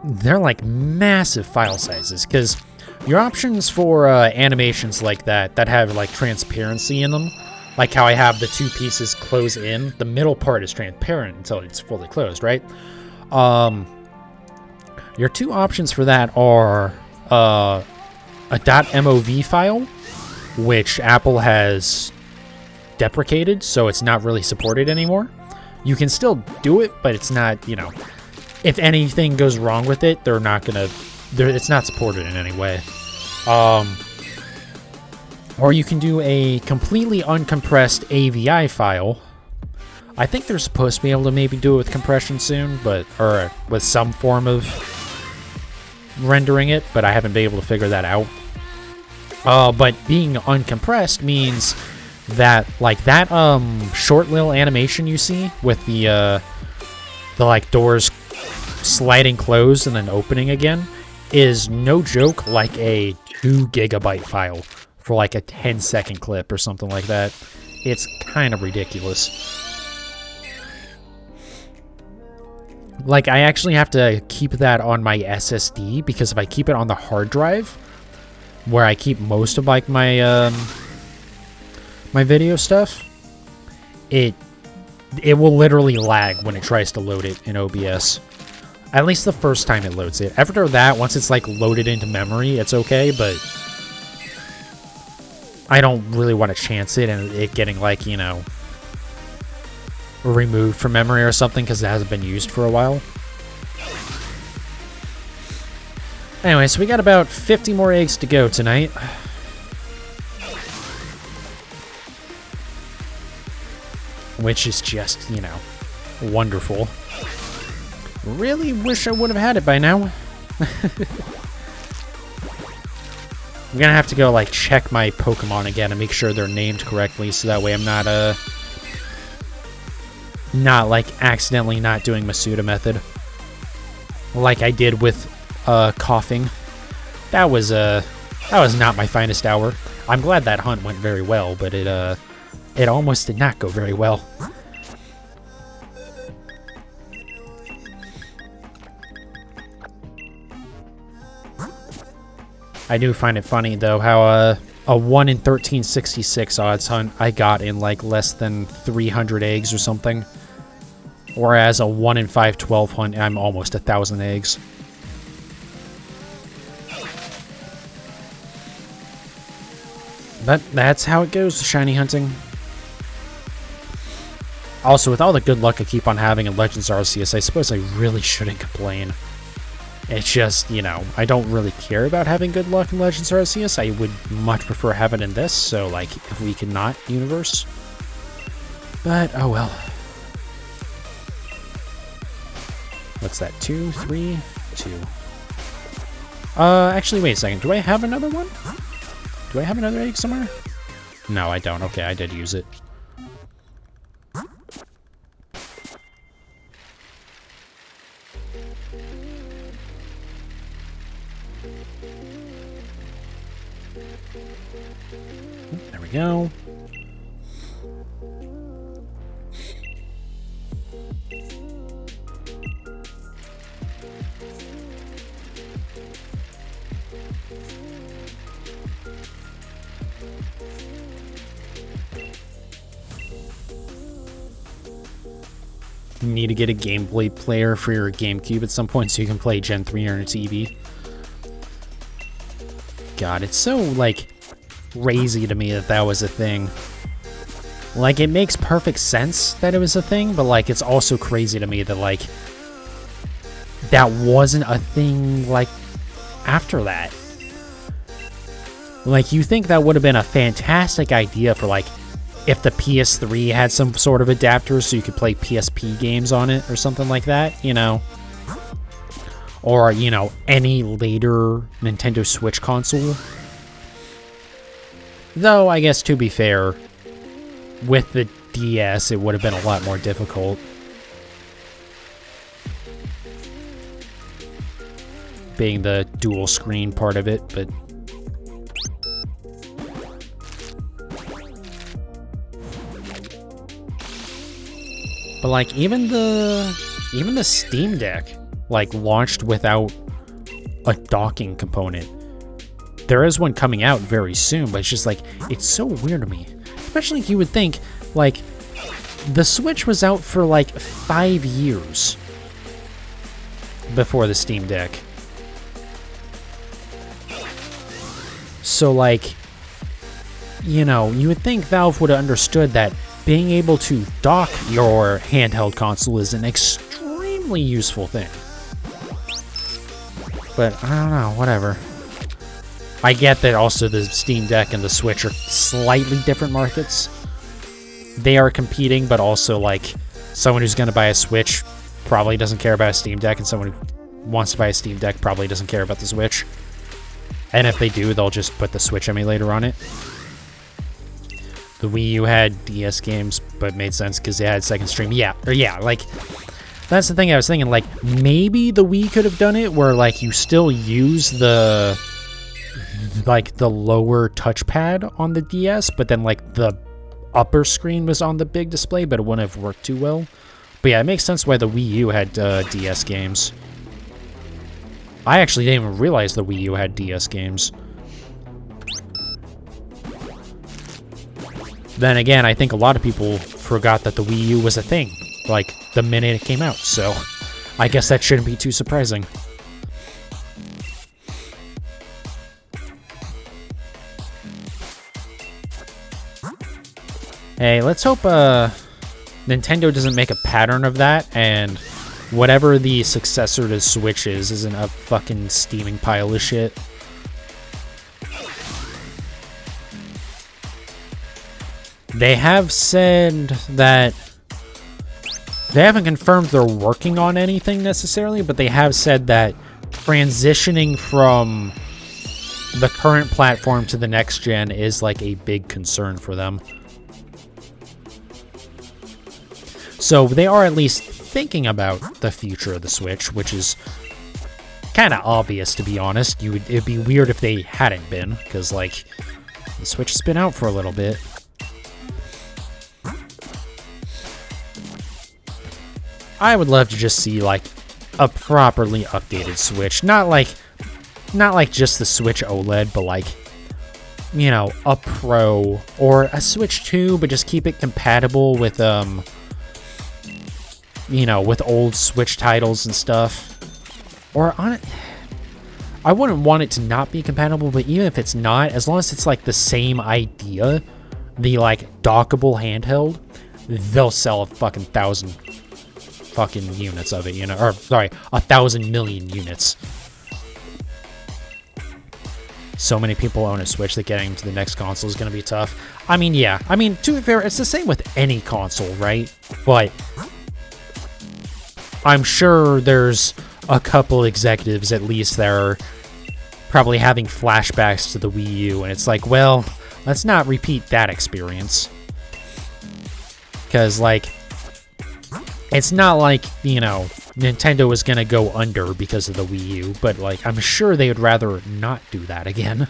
they're like massive file sizes, because your options for animations like that have like transparency in them, like how I have the 2 pieces close in, the middle part is transparent until it's fully closed, right? Your 2 options for that are a .mov file, which Apple has deprecated, so it's not really supported anymore. You can still do it, but it's not, you know, if anything goes wrong with it, they're not gonna, it's not supported in any way. Or you can do a completely uncompressed AVI file. I think they're supposed to be able to maybe do it with compression soon, or with some form of rendering it, but I haven't been able to figure that out. But being uncompressed means that, like, that short little animation you see with the like doors sliding closed and then opening again is no joke like a 2 GB file for like a 10-second clip or something like that. It's kind of ridiculous. Like, I actually have to keep that on my SSD, because if I keep it on the hard drive, where I keep most of, like, my, my video stuff, it will literally lag when it tries to load it in OBS. At least the first time it loads it. After that, once it's, like, loaded into memory, it's okay, but I don't really want to chance it and it getting, like, you know, removed from memory or something because it hasn't been used for a while. Anyway, so we got about 50 more eggs to go tonight. Which is just, you know, wonderful. Really wish I would have had it by now. I'm gonna have to go, like, check my Pokemon again and make sure they're named correctly, so that way I'm not, like, accidentally not doing Masuda method. Like I did with, coughing. That was not my finest hour. I'm glad that hunt went very well, but it almost did not go very well. I do find it funny, though, how a 1 in 1366 odds hunt I got in, like, less than 300 eggs or something. Whereas a 1 in 512 hunt, I'm almost 1,000 eggs. But that's how it goes, shiny hunting. Also, with all the good luck I keep on having in Legends Arceus, I suppose I really shouldn't complain. It's just, you know, I don't really care about having good luck in Legends Arceus. I would much prefer having it in this, so, like, if we cannot universe. But, oh well. What's that? 2, 3, 2. Actually, wait a second. Do I have another one? Do I have another egg somewhere? No, I don't. Okay, I did use it. There we go. You need to get a gameplay player for your GameCube at some point so you can play Gen 3 on your TV. God, it's so, like, crazy to me that that was a thing. Like, it makes perfect sense that it was a thing, but, like, it's also crazy to me that, like, that wasn't a thing, like, after that. Like, you think that would have been a fantastic idea for, like, if the PS3 had some sort of adapter so you could play PSP games on it or something like that, you know? Or, you know, any later Nintendo Switch console. Though, I guess, to be fair, with the DS, it would have been a lot more difficult. Being the dual screen part of it, but... But, like, even the Steam Deck, like, launched without a docking component. There is one coming out very soon, but it's just, like, it's so weird to me. Especially if you would think, like, the Switch was out for, like, 5 years before the Steam Deck. So, like, you know, you would think Valve would have understood that being able to dock your handheld console is an extremely useful thing. But, I don't know, whatever. I get that also the Steam Deck and the Switch are slightly different markets. They are competing, but also, like, someone who's going to buy a Switch probably doesn't care about a Steam Deck, and someone who wants to buy a Steam Deck probably doesn't care about the Switch. And if they do, they'll just put the Switch emulator on it. The Wii U had DS games, but made sense because they had second stream. Yeah, like, that's the thing I was thinking, like, maybe the Wii could have done it where, like, you still use the, like, the lower touchpad on the DS, but then, like, the upper screen was on the big display, but it wouldn't have worked too well. But yeah, it makes sense why the Wii U had DS games. I actually didn't even realize the Wii U had DS games. Then again, I think a lot of people forgot that the Wii U was a thing, like, the minute it came out, so I guess that shouldn't be too surprising. Hey, let's hope Nintendo doesn't make a pattern of that, and whatever the successor to Switch is isn't a fucking steaming pile of shit. They have said that they haven't confirmed they're working on anything necessarily, but they have said that transitioning from the current platform to the next gen is like a big concern for them. So they are at least thinking about the future of the Switch, which is kind of obvious, to be honest. It'd be weird if they hadn't been, because, like, the Switch has been out for a little bit. I would love to just see, like, a properly updated Switch. Not like just the Switch OLED, but like, you know, a Pro or a Switch 2, but just keep it compatible with, you know, with old Switch titles and stuff. Or on it, I wouldn't want it to not be compatible, but even if it's not, as long as it's like the same idea, the like dockable handheld, they'll sell a fucking 1,000 fucking units of it, you know, or sorry, 1,000 million units. So many people own a Switch that getting to the next console is going to be tough. I mean, yeah. I mean, to be fair, it's the same with any console, right? But I'm sure there's a couple executives, at least, that are probably having flashbacks to the Wii U, and it's like, well, let's not repeat that experience. Because, like, it's not like, you know, Nintendo is going to go under because of the Wii U, but, like, I'm sure they would rather not do that again.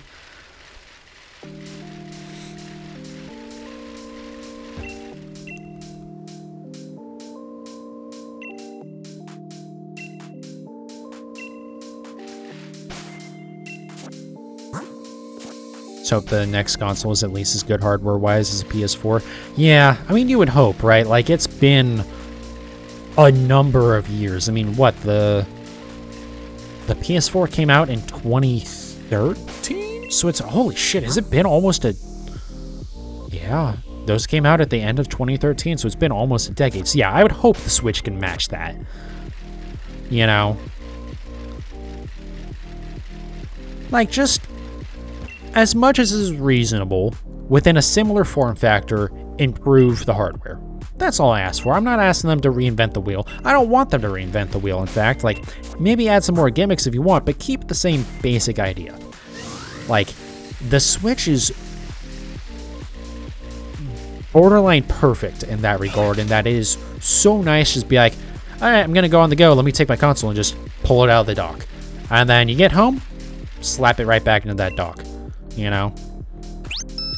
Hope the next console is at least as good hardware-wise as a PS4. Yeah, I mean, you would hope, right? Like, it's been a number of years. I mean, what, the PS4 came out in 2013? So it's, holy shit, has it been almost a... Yeah, those came out at the end of 2013, so it's been almost a decade. So yeah, I would hope the Switch can match that. You know? Like, just... as much as is reasonable, within a similar form factor, improve the hardware. That's all I ask for. I'm not asking them to reinvent the wheel. I don't want them to reinvent the wheel, in fact. Like, maybe add some more gimmicks if you want, but keep the same basic idea. Like, the Switch is borderline perfect in that regard, and that is so nice to just be like, alright, I'm gonna go on the go, let me take my console and just pull it out of the dock. And then you get home, slap it right back into that dock. You know,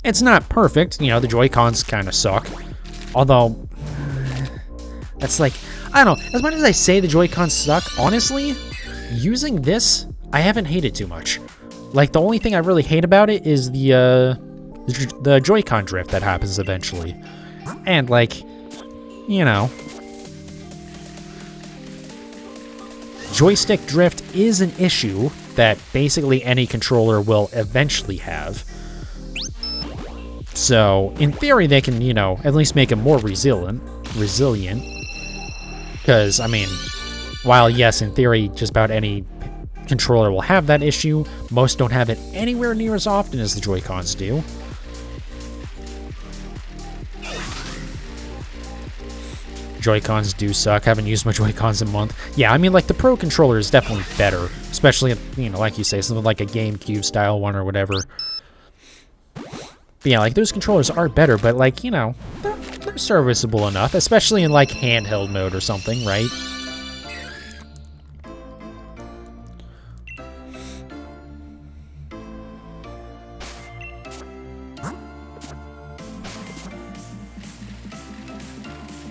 it's not perfect. You know, the Joy-Cons kind of suck. Although, that's like, I don't know. As much as I say the Joy-Cons suck, honestly, using this, I haven't hated too much. Like, the only thing I really hate about it is the Joy-Con drift that happens eventually. And, like, you know, joystick drift is an issue that basically any controller will eventually have. So, in theory, they can, you know, at least make it more resilient. Because, I mean, while, yes, in theory, just about any controller will have that issue, most don't have it anywhere near as often as the Joy-Cons do. Joy-Cons do suck. Haven't used my Joy-Cons in a month. Yeah, I mean, like, the Pro controller is definitely better. Especially, you know, like you say, something like a GameCube style one or whatever. But yeah, like, those controllers are better, but, like, you know, they're serviceable enough. Especially in, like, handheld mode or something, right?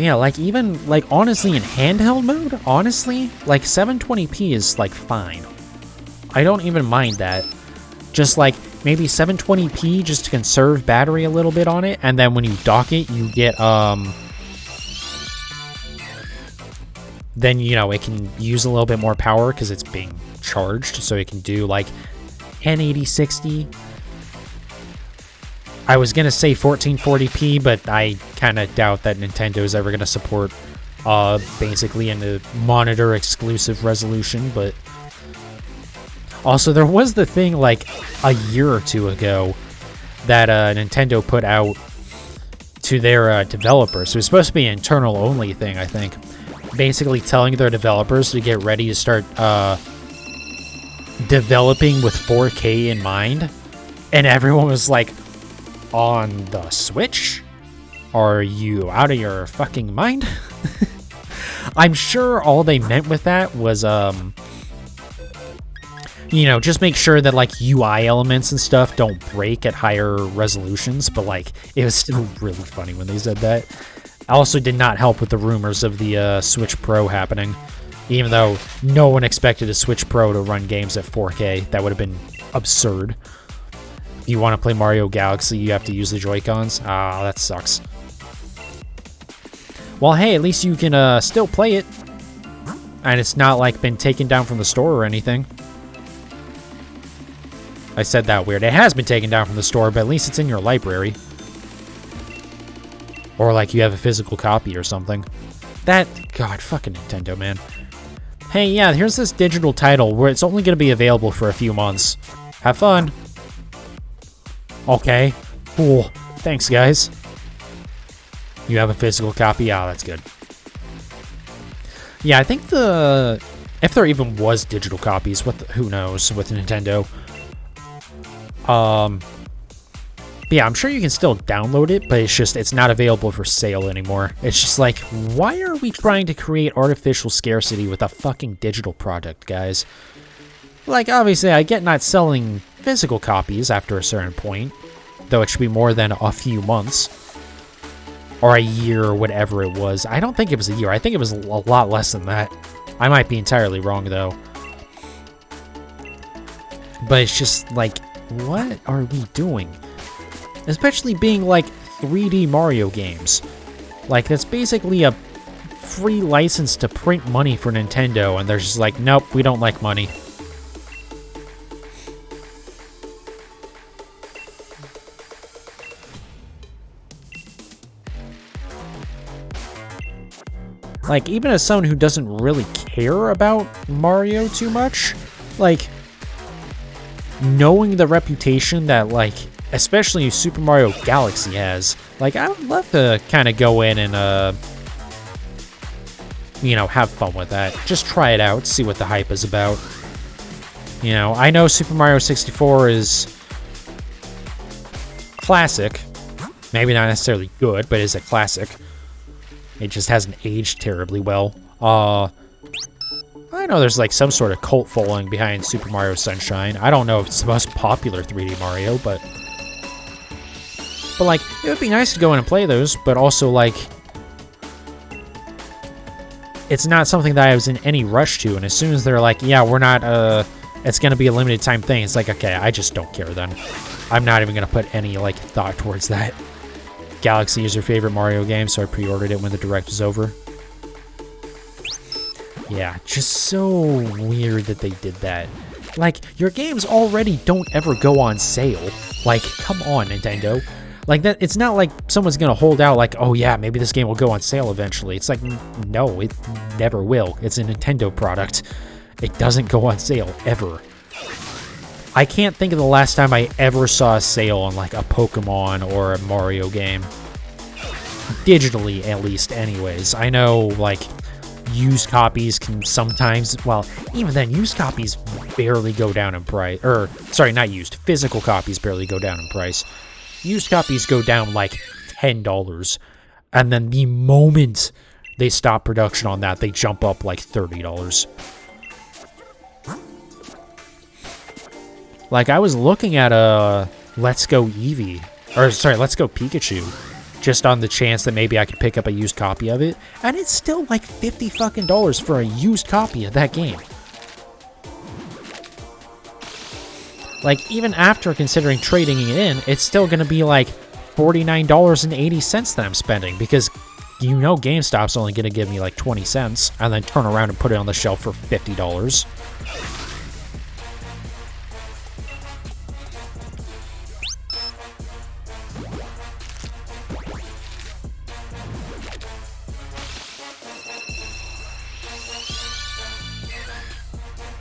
Yeah, like even, like honestly in handheld mode, honestly, like 720p is like fine. I don't even mind that. Just like maybe 720p just to conserve battery a little bit on it, and then when you dock it, you get, then, you know, it can use a little bit more power because it's being charged, so it can do like 1080 60. I was gonna say 1440p, but I kind of doubt that Nintendo is ever gonna support basically in the monitor exclusive resolution. But also there was the thing like a year or two ago that Nintendo put out to their developers. It was supposed to be an internal only thing, I think. Basically telling their developers to get ready to start developing with 4K in mind. And everyone was like, on the Switch? Are you out of your fucking mind? I'm sure all they meant with that was, you know, just make sure that, like, UI elements and stuff don't break at higher resolutions. But, like, it was still really funny when they said that. Also did not help with the rumors of the Switch Pro happening. Even though no one expected a Switch Pro to run games at 4K. That would have been absurd. If you want to play Mario Galaxy, you have to use the Joy-Cons. Ah, that sucks. Well, hey, at least you can still play it. And it's not, like, been taken down from the store or anything. I said that weird. It has been taken down from the store, but at least it's in your library. Or, like, you have a physical copy or something. That... God, fucking Nintendo, man. Hey, yeah, here's this digital title where it's only going to be available for a few months. Have fun. Okay. Cool. Thanks, guys. You have a physical copy? Ah, that's good. Yeah, I think if there even was digital copies, who knows with Nintendo. But yeah, I'm sure you can still download it, but it's not available for sale anymore. It's just like, why are we trying to create artificial scarcity with a fucking digital product, guys? Like, obviously, I get not selling physical copies after a certain point, though it should be more than a few months. Or a year, or whatever it was. I don't think it was a year. I think it was a lot less than that. I might be entirely wrong, though. But it's just like, what are we doing? Especially being like 3D Mario games. Like, that's basically a free license to print money for Nintendo, and they're just like, nope, we don't like money. Like, even as someone who doesn't really care about Mario too much, like, knowing the reputation that, like, especially Super Mario Galaxy has, like, I would love to kind of go in and, you know, have fun with that. Just try it out, see what the hype is about. You know, I know Super Mario 64 is classic. Maybe not necessarily good, but it's a classic. It just hasn't aged terribly well. I know there's like some sort of cult following behind Super Mario Sunshine. I don't know if it's the most popular 3D Mario, but like, it would be nice to go in and play those, but also like, it's not something that I was in any rush to, and as soon as they're like, yeah, we're not, it's gonna be a limited time thing, it's like, okay, I just don't care then. I'm not even gonna put any, like, thought towards that. Galaxy is your favorite Mario game, so I pre-ordered it when the Direct was over. Yeah, just so weird that they did that. Like, your games already don't ever go on sale. Like, come on, Nintendo. Like, that, it's not like someone's gonna hold out like, oh yeah, maybe this game will go on sale eventually. It's like, no, it never will. It's a Nintendo product. It doesn't go on sale, ever. I can't think of the last time I ever saw a sale on, like, a Pokemon or a Mario game. Digitally, at least, anyways. I know, like, used copies can sometimes, well, even then, used copies barely go down in price. Or, sorry, not used. Physical copies barely go down in price. Used copies go down, like, $10. And then the moment they stop production on that, they jump up, like, $30. Like, I was looking at Let's Go Eevee, or sorry, Let's Go Pikachu, just on the chance that maybe I could pick up a used copy of it. And it's still like $50 fucking for a used copy of that game. Like, even after considering trading it in, it's still going to be like $49.80 that I'm spending, because you know GameStop's only going to give me like 20 cents and then turn around and put it on the shelf for $50.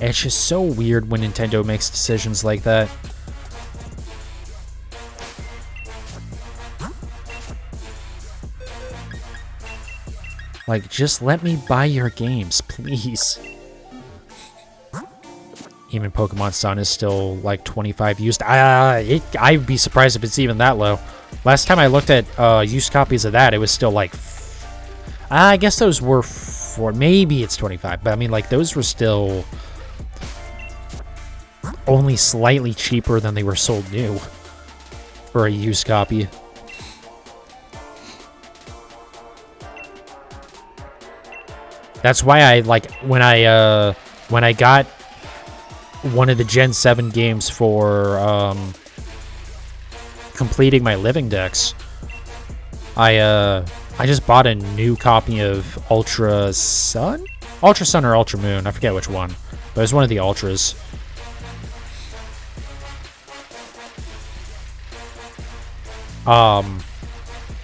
It's just so weird when Nintendo makes decisions like that. Like, just let me buy your games, please. Even Pokemon Sun is still like 25 used. I'd be surprised if it's even that low. Last time I looked at used copies of that, it was still like... I guess those were for... Maybe it's 25, but I mean, like, those were still... only slightly cheaper than they were sold new for a used copy. That's why I like when I got one of the Gen 7 games for completing my living decks. I just bought a new copy of Ultra Sun or Ultra Moon. I forget which one, but it was one of the Ultras. But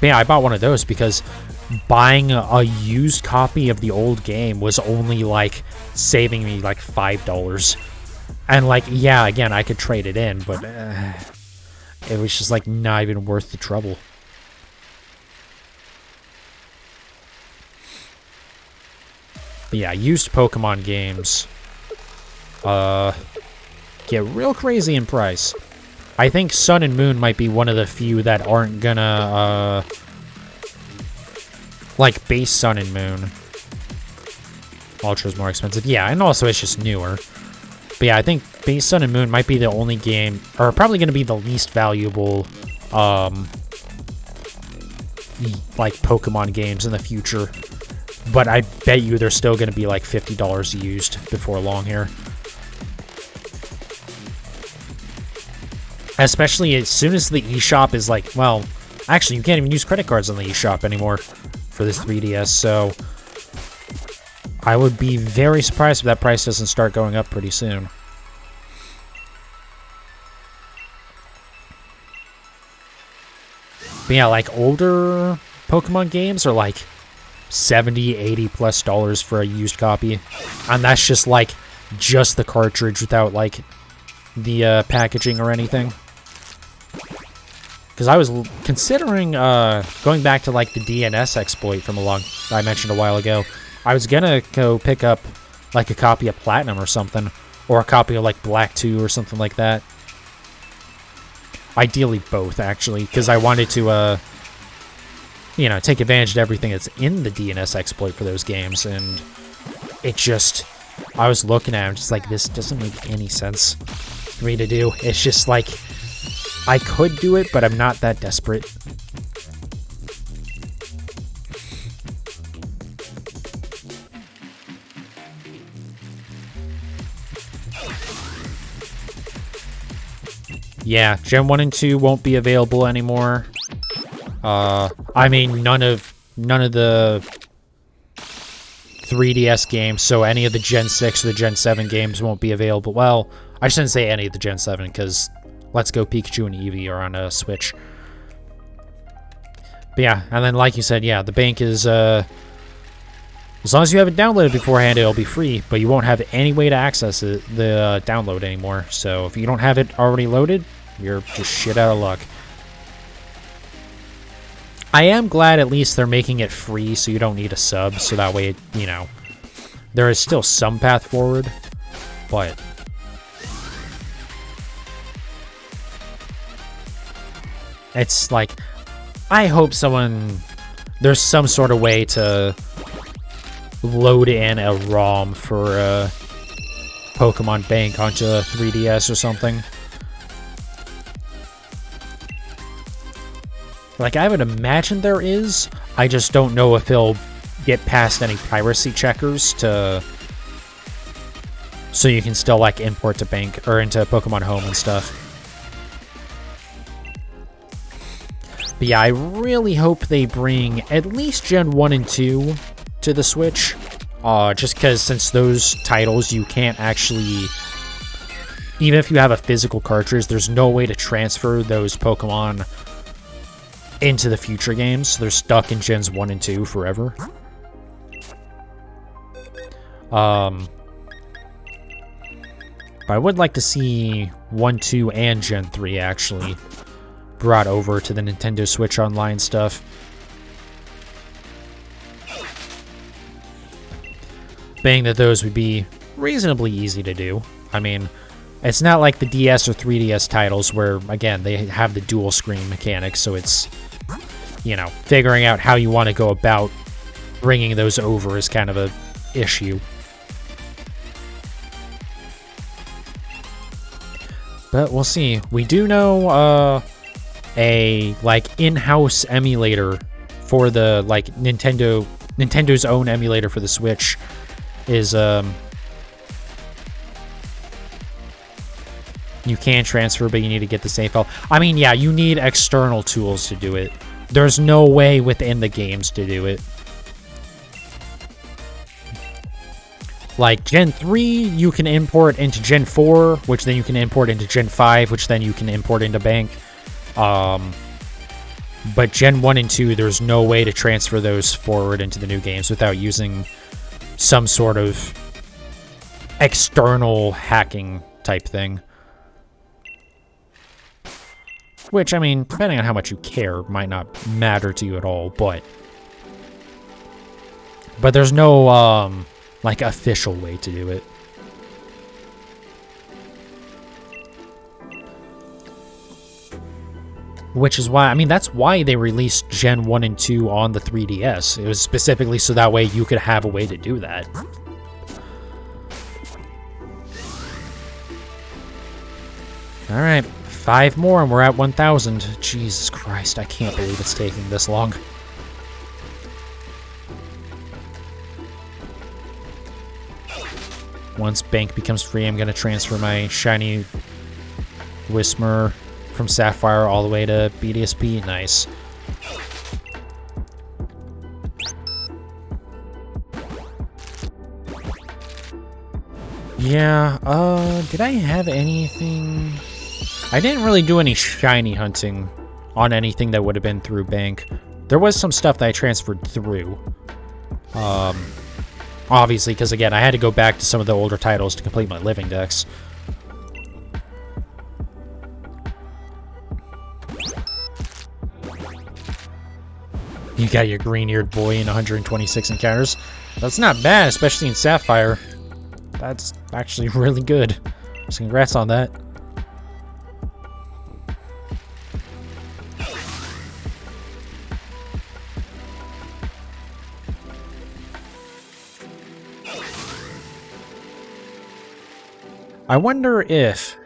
yeah, I bought one of those because buying a used copy of the old game was only like saving me like $5. And like, yeah, again, I could trade it in, but it was just like not even worth the trouble. But yeah, used Pokemon games get real crazy in price. I think Sun and Moon might be one of the few that aren't gonna, like, base Sun and Moon. Ultra's more expensive. Yeah, and also it's just newer. But yeah, I think base Sun and Moon might be the only game, or probably gonna be the least valuable, like, Pokemon games in the future. But I bet you they're still gonna be, like, $50 used before long here. Especially as soon as the eShop is like, well, actually, you can't even use credit cards on the eShop anymore for this 3DS, so I would be very surprised if that price doesn't start going up pretty soon. But yeah, like, older Pokemon games are like $70, $80+ for a used copy, and that's just like, just the cartridge without like the packaging or anything. Because I was considering going back to like the DNS exploit from I mentioned a while ago. I was gonna go pick up like a copy of Platinum or something, or a copy of like Black 2 or something like that. Ideally both, actually, because I wanted to you know, take advantage of everything that's in the DNS exploit for those games, and it just, I was looking at it, I'm just like, this doesn't make any sense for me to do. It's just like, I could do it, but I'm not that desperate. Yeah, Gen 1 and 2 won't be available anymore. I mean, none of the 3DS games, so any of the Gen 6 or the Gen 7 games won't be available. Well, I shouldn't say any of the Gen 7, because Let's Go Pikachu and Eevee are on a Switch. But yeah, and then like you said, yeah, the bank is, as long as you have it downloaded beforehand, it'll be free, but you won't have any way to access it, the download anymore. So if you don't have it already loaded, you're just shit out of luck. I am glad at least they're making it free so you don't need a sub, so that way, you know, there is still some path forward, but it's like, I hope there's some sort of way to load in a ROM for Pokemon Bank onto 3DS or something. Like, I would imagine there is. I just don't know if he'll get past any piracy checkers to... So you can still, like, import to bank, or into Pokemon Home and stuff. But yeah, I really hope they bring at least Gen 1 and 2 to the Switch. Just because since those titles, you can't actually... Even if you have a physical cartridge, there's no way to transfer those Pokemon into the future games. They're stuck in Gens 1 and 2 forever. But I would like to see 1, 2, and Gen 3 actually brought over to the Nintendo Switch Online stuff. Being that those would be reasonably easy to do. I mean, it's not like the DS or 3DS titles where, again, they have the dual screen mechanics, so it's, you know, figuring out how you want to go about bringing those over is kind of a issue. But we'll see. We do know a like in-house emulator for the like Nintendo's own emulator for the Switch is you can transfer, but you need to get the save file. I mean, yeah, you need external tools to do it. There's no way within the games to do it. Like, Gen 3, you can import into Gen 4, which then you can import into Gen 5, which then you can import into Bank. But Gen 1 and 2, there's no way to transfer those forward into the new games without using some sort of external hacking type thing. Which, I mean, depending on how much you care, might not matter to you at all, but there's no, like, official way to do it. Which is why, I mean, that's why they released Gen 1 and 2 on the 3DS. It was specifically so that way you could have a way to do that. Alright, 5 more and we're at 1,000. Jesus Christ, I can't believe it's taking this long. Once Bank becomes free, I'm going to transfer my shiny Whismur from Sapphire all the way to BDSP. Nice. Yeah, did I have anything? I didn't really do any shiny hunting on anything that would have been through Bank. There was some stuff that I transferred through. Obviously, because again, I had to go back to some of the older titles to complete my living decks. You got your green-eared boy in 126 encounters. That's not bad, especially in Sapphire. That's actually really good. So congrats on that. I wonder if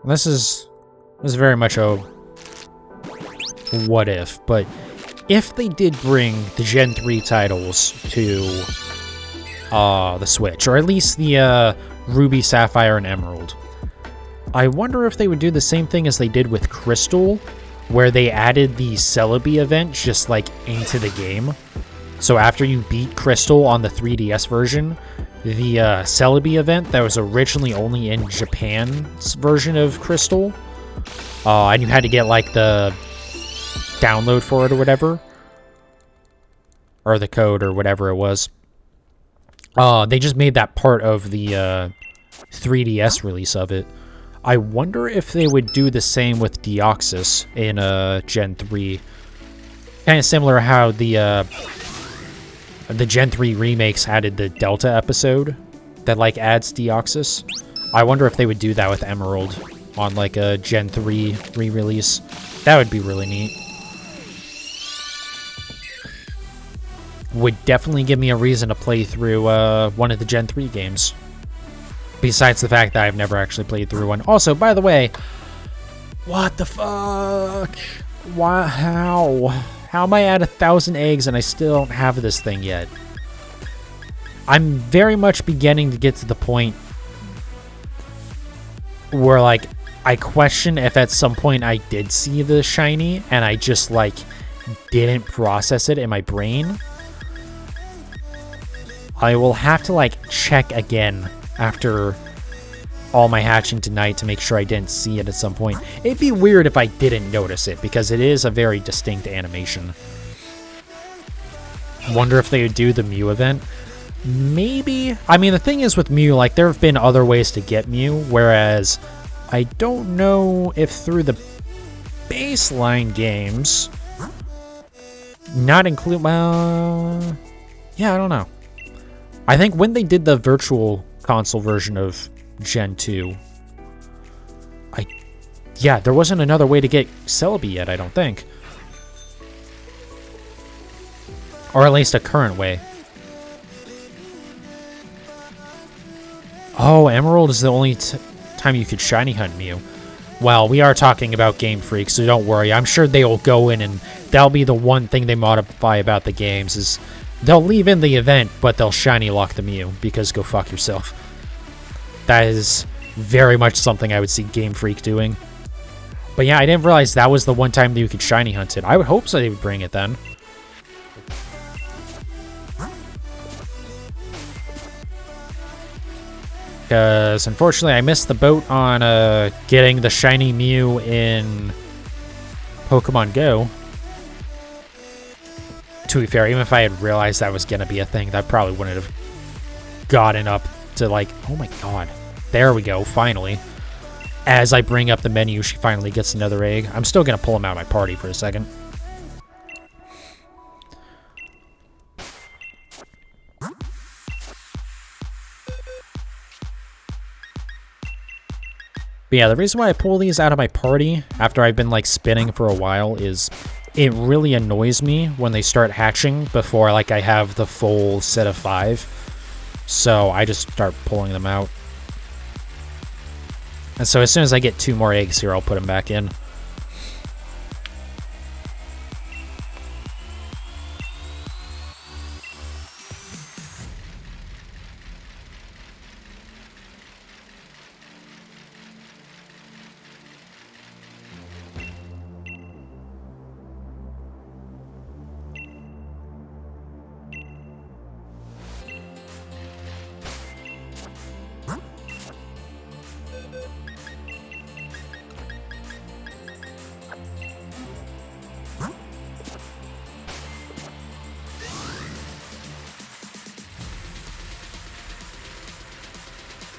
this is very much a what if, but if they did bring the Gen 3 titles to the Switch, or at least the Ruby, Sapphire, and Emerald, I wonder if they would do the same thing as they did with Crystal, where they added the Celebi event just like into the game. So after you beat Crystal on the 3DS version, the Celebi event that was originally only in Japan's version of Crystal, and you had to get like the download for it or whatever, or the code or whatever it was. They just made that part of the 3DS release of it. I wonder if they would do the same with Deoxys in Gen 3. Kind of similar how the Gen 3 remakes added the Delta episode that like adds Deoxys. I wonder if they would do that with Emerald on like a Gen 3 re-release. That would be really neat. Would definitely give me a reason to play through one of the Gen 3 games. Besides the fact that I've never actually played through one. Also, by the way, what the fuck? Why? How? How am I at 1,000 eggs and I still don't have this thing yet? I'm very much beginning to get to the point where, like, I question if at some point I did see the shiny and I just, like, didn't process it in my brain. I will have to, like, check again after all my hatching tonight to make sure I didn't see it at some point. It'd be weird if I didn't notice it, because it is a very distinct animation. Wonder if they would do the Mew event. Maybe. I mean, the thing is with Mew, like, there have been other ways to get Mew, whereas I don't know if through the baseline games, not include, well, yeah, I don't know. I think when they did the virtual console version of Gen 2, yeah, there wasn't another way to get Celebi yet, I don't think. Or at least a current way. Oh, Emerald is the only time you could shiny hunt Mew. Well, we are talking about Game Freak, so don't worry. I'm sure they will go in and that'll be the one thing they modify about the games is they'll leave in the event, but they'll shiny lock the Mew, because go fuck yourself. That is very much something I would see Game Freak doing. But yeah, I didn't realize that was the one time that you could shiny hunt it. I would hope so they would bring it then. Because unfortunately I missed the boat on getting the shiny Mew in Pokemon Go. To be fair, even if I had realized that was going to be a thing, that probably wouldn't have gotten up to, like, oh my god. There we go, finally. As I bring up the menu, she finally gets another egg. I'm still going to pull him out of my party for a second. But yeah, the reason why I pull these out of my party after I've been, like, spinning for a while is it really annoys me when they start hatching before, like, I have the full set of 5. So I just start pulling them out. And so as soon as I get 2 more eggs here, I'll put them back in.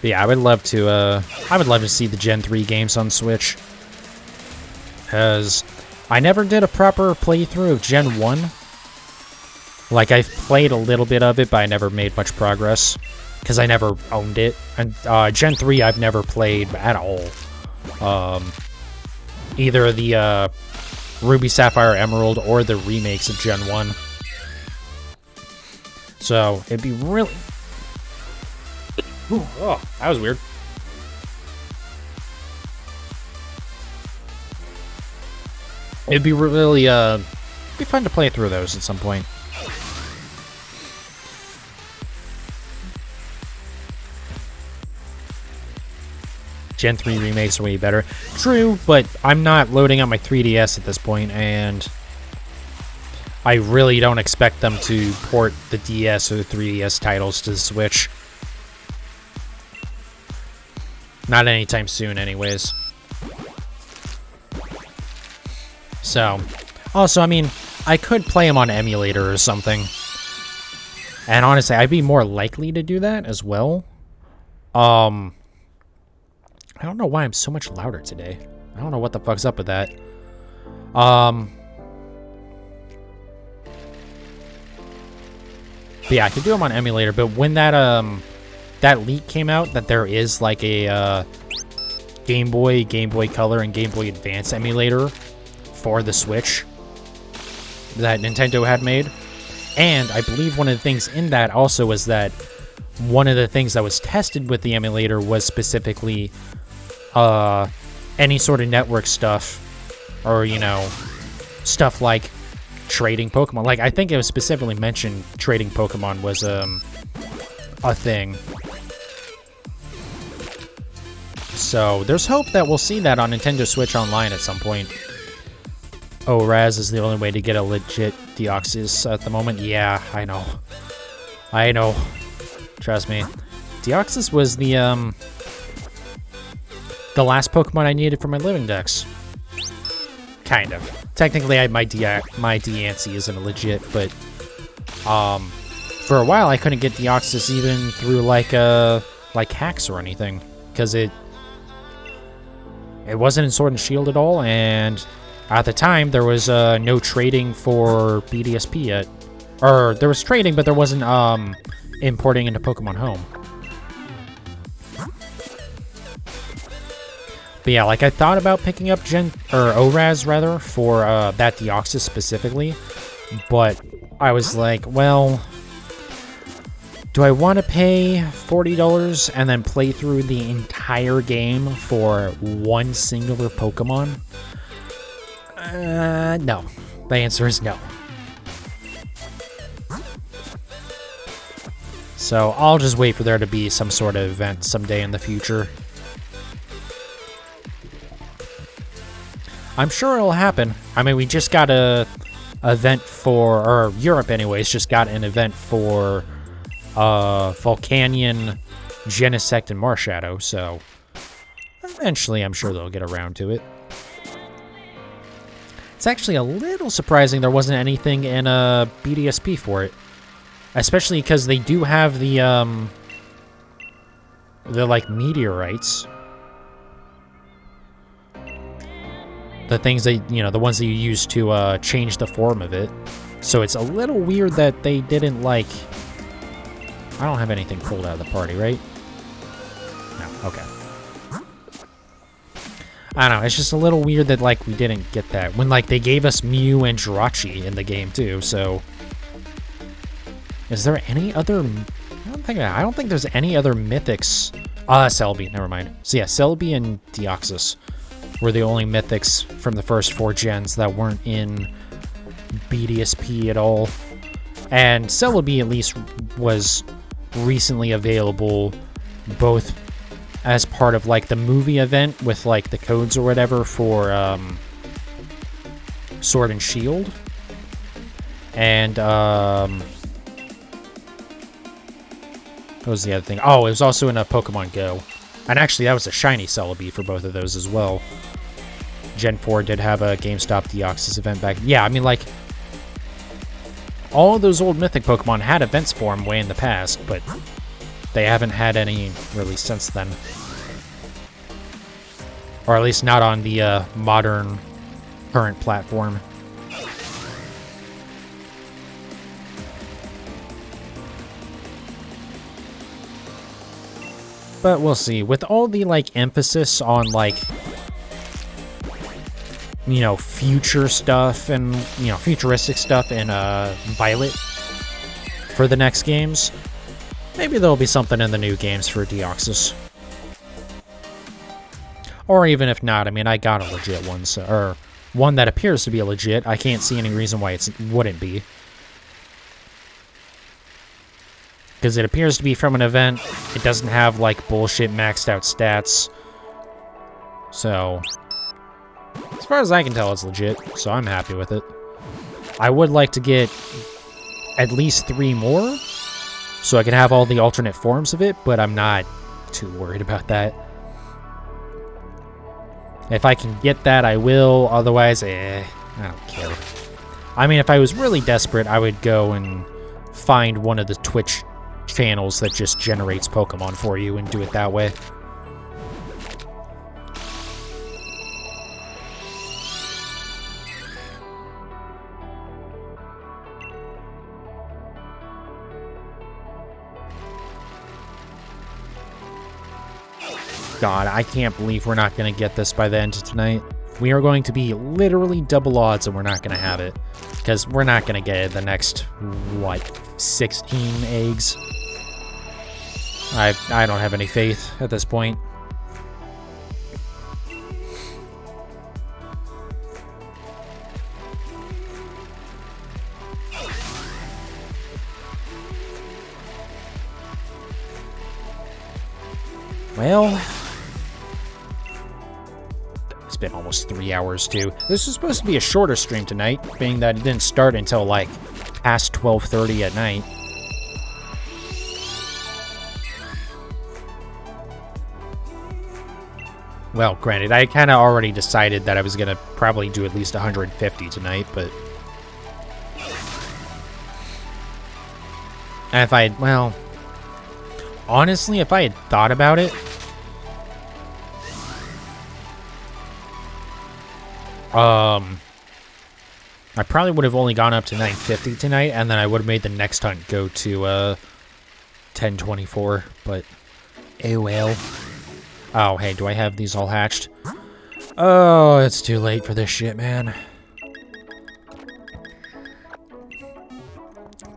But yeah, I would love to see the Gen 3 games on Switch. Because I never did a proper playthrough of Gen 1. Like, I've played a little bit of it, but I never made much progress. Because I never owned it. And Gen 3 I've never played at all. Either the Ruby, Sapphire, Emerald, or the remakes of Gen 1. So, it'd be really... Ooh, oh, that was weird. It'd be really, be fun to play through those at some point. Gen 3 remakes are way better. True, but I'm not loading on my 3DS at this point, and I really don't expect them to port the DS or the 3DS titles to the Switch. Not anytime soon, anyways. So, also, I mean, I could play them on emulator or something. And honestly, I'd be more likely to do that as well. I don't know why I'm so much louder today. I don't know what the fuck's up with that. But yeah, I could do them on emulator, but when that leak came out that there is like a Game Boy Color, and Game Boy Advance emulator for the Switch that Nintendo had made. And I believe one of the things in that also was that one of the things that was tested with the emulator was specifically any sort of network stuff, or, you know, stuff like trading Pokemon. Like, I think it was specifically mentioned trading Pokemon was a thing. So there's hope that we'll see that on Nintendo Switch Online at some point. Oh, Raz is the only way to get a legit Deoxys at the moment. Yeah, I know. I know. Trust me. Deoxys was the last Pokemon I needed for my living dex. Kind of. Technically, my Deancey isn't a legit, but for a while I couldn't get Deoxys even through like hacks or anything, because it wasn't in Sword and Shield at all, and at the time there was no trading for BDSP yet. Or there was trading, but there wasn't importing into Pokemon Home. But yeah, like I thought about picking up ORAS rather for that Deoxys specifically, but I was like, well, do I want to pay $40 and then play through the entire game for one singular Pokemon? No. The answer is no. So I'll just wait for there to be some sort of event someday in the future. I'm sure it'll happen. I mean, we just got a event for, or Europe anyways, just got an event for Volcanion, Genesect, and Marshadow, so eventually I'm sure they'll get around to it. It's actually a little surprising there wasn't anything in BDSP for it. Especially because they do have the like meteorites. The things that, you know, the ones that you use to change the form of it. So it's a little weird that they didn't, like... I don't have anything pulled out of the party, right? No, okay. I don't know, it's just a little weird that, like, we didn't get that. When, like, they gave us Mew and Jirachi in the game, too, so... Is there any other... I don't think there's any other mythics... Celebi, never mind. So yeah, Celebi and Deoxys were the only mythics from the first 4 gens that weren't in BDSP at all. And Celebi at least was recently available both as part of like the movie event with like the codes or whatever for Sword and Shield. And what was the other thing? Oh, it was also in a Pokemon Go. And actually, that was a shiny Celebi for both of those as well. Gen 4 did have a GameStop Deoxys event back. Yeah, I mean, like, all of those old Mythic Pokemon had events for them way in the past, but they haven't had any really since then. Or at least not on the modern, current platform. But we'll see. With all the, like, emphasis on, like, you know, future stuff and, you know, futuristic stuff in Violet for the next games, maybe there'll be something in the new games for Deoxys. Or even if not, I mean, I got a legit one, so, or one that appears to be a legit. I can't see any reason why it wouldn't be. Because it appears to be from an event. It doesn't have, like, bullshit maxed out stats. So, as far as I can tell, it's legit. So I'm happy with it. I would like to get at least 3 more, so I can have all the alternate forms of it, but I'm not too worried about that. If I can get that, I will. Otherwise, I don't care. I mean, if I was really desperate, I would go and find one of the Twitch channels that just generates Pokemon for you and do it that way. God, I can't believe we're not going to get this by the end of tonight. We are going to be literally double odds and we're not going to have it. Because we're not going to get it the next, what, 16 eggs? I don't have any faith at this point. Well, it's been almost 3 hours, too. This was supposed to be a shorter stream tonight, being that it didn't start until, like, past 12:30 at night. Well, granted, I kind of already decided that I was going to probably do at least 150 tonight, but... And if I had, well... Honestly, if I had thought about it... I probably would have only gone up to 950 tonight, and then I would have made the next hunt go to, 1024, but... Oh well. Oh, hey, do I have these all hatched? Oh, it's too late for this shit, man.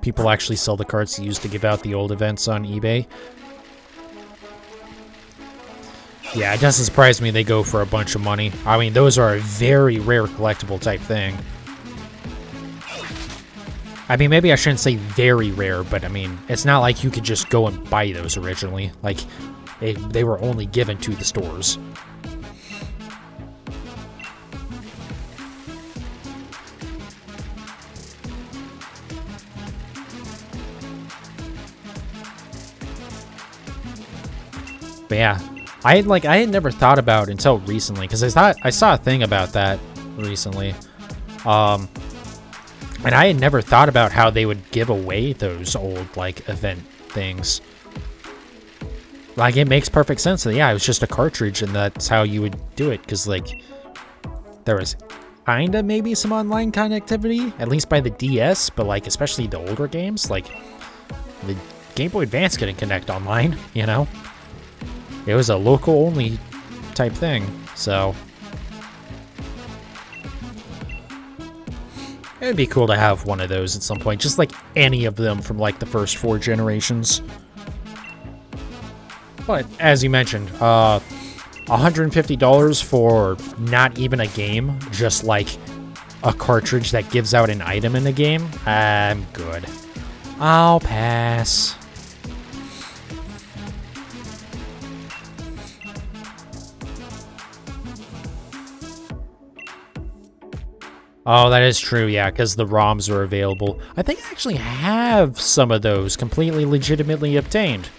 People actually sell the cards used to give out the old events on eBay. Yeah, it doesn't surprise me they go for a bunch of money. I mean, those are a very rare collectible type thing. I mean, maybe I shouldn't say very rare, but I mean, it's not like you could just go and buy those originally. Like, they were only given to the stores. But yeah, I had never thought about until recently, because I saw a thing about that recently. And I had never thought about how they would give away those old, like, event things. Like, it makes perfect sense. Yeah, it was just a cartridge, and that's how you would do it, because, like, there was kinda maybe some online connectivity, at least by the DS, but, like, especially the older games, like, the Game Boy Advance couldn't connect online, you know? It was a local-only type thing, so... It'd be cool to have one of those at some point, just like any of them from, like, the first 4 generations. But, as you mentioned, $150 for not even a game, just like a cartridge that gives out an item in the game? I'm good. I'll pass. Oh, that is true, yeah, because the ROMs are available. I think I actually have some of those completely legitimately obtained.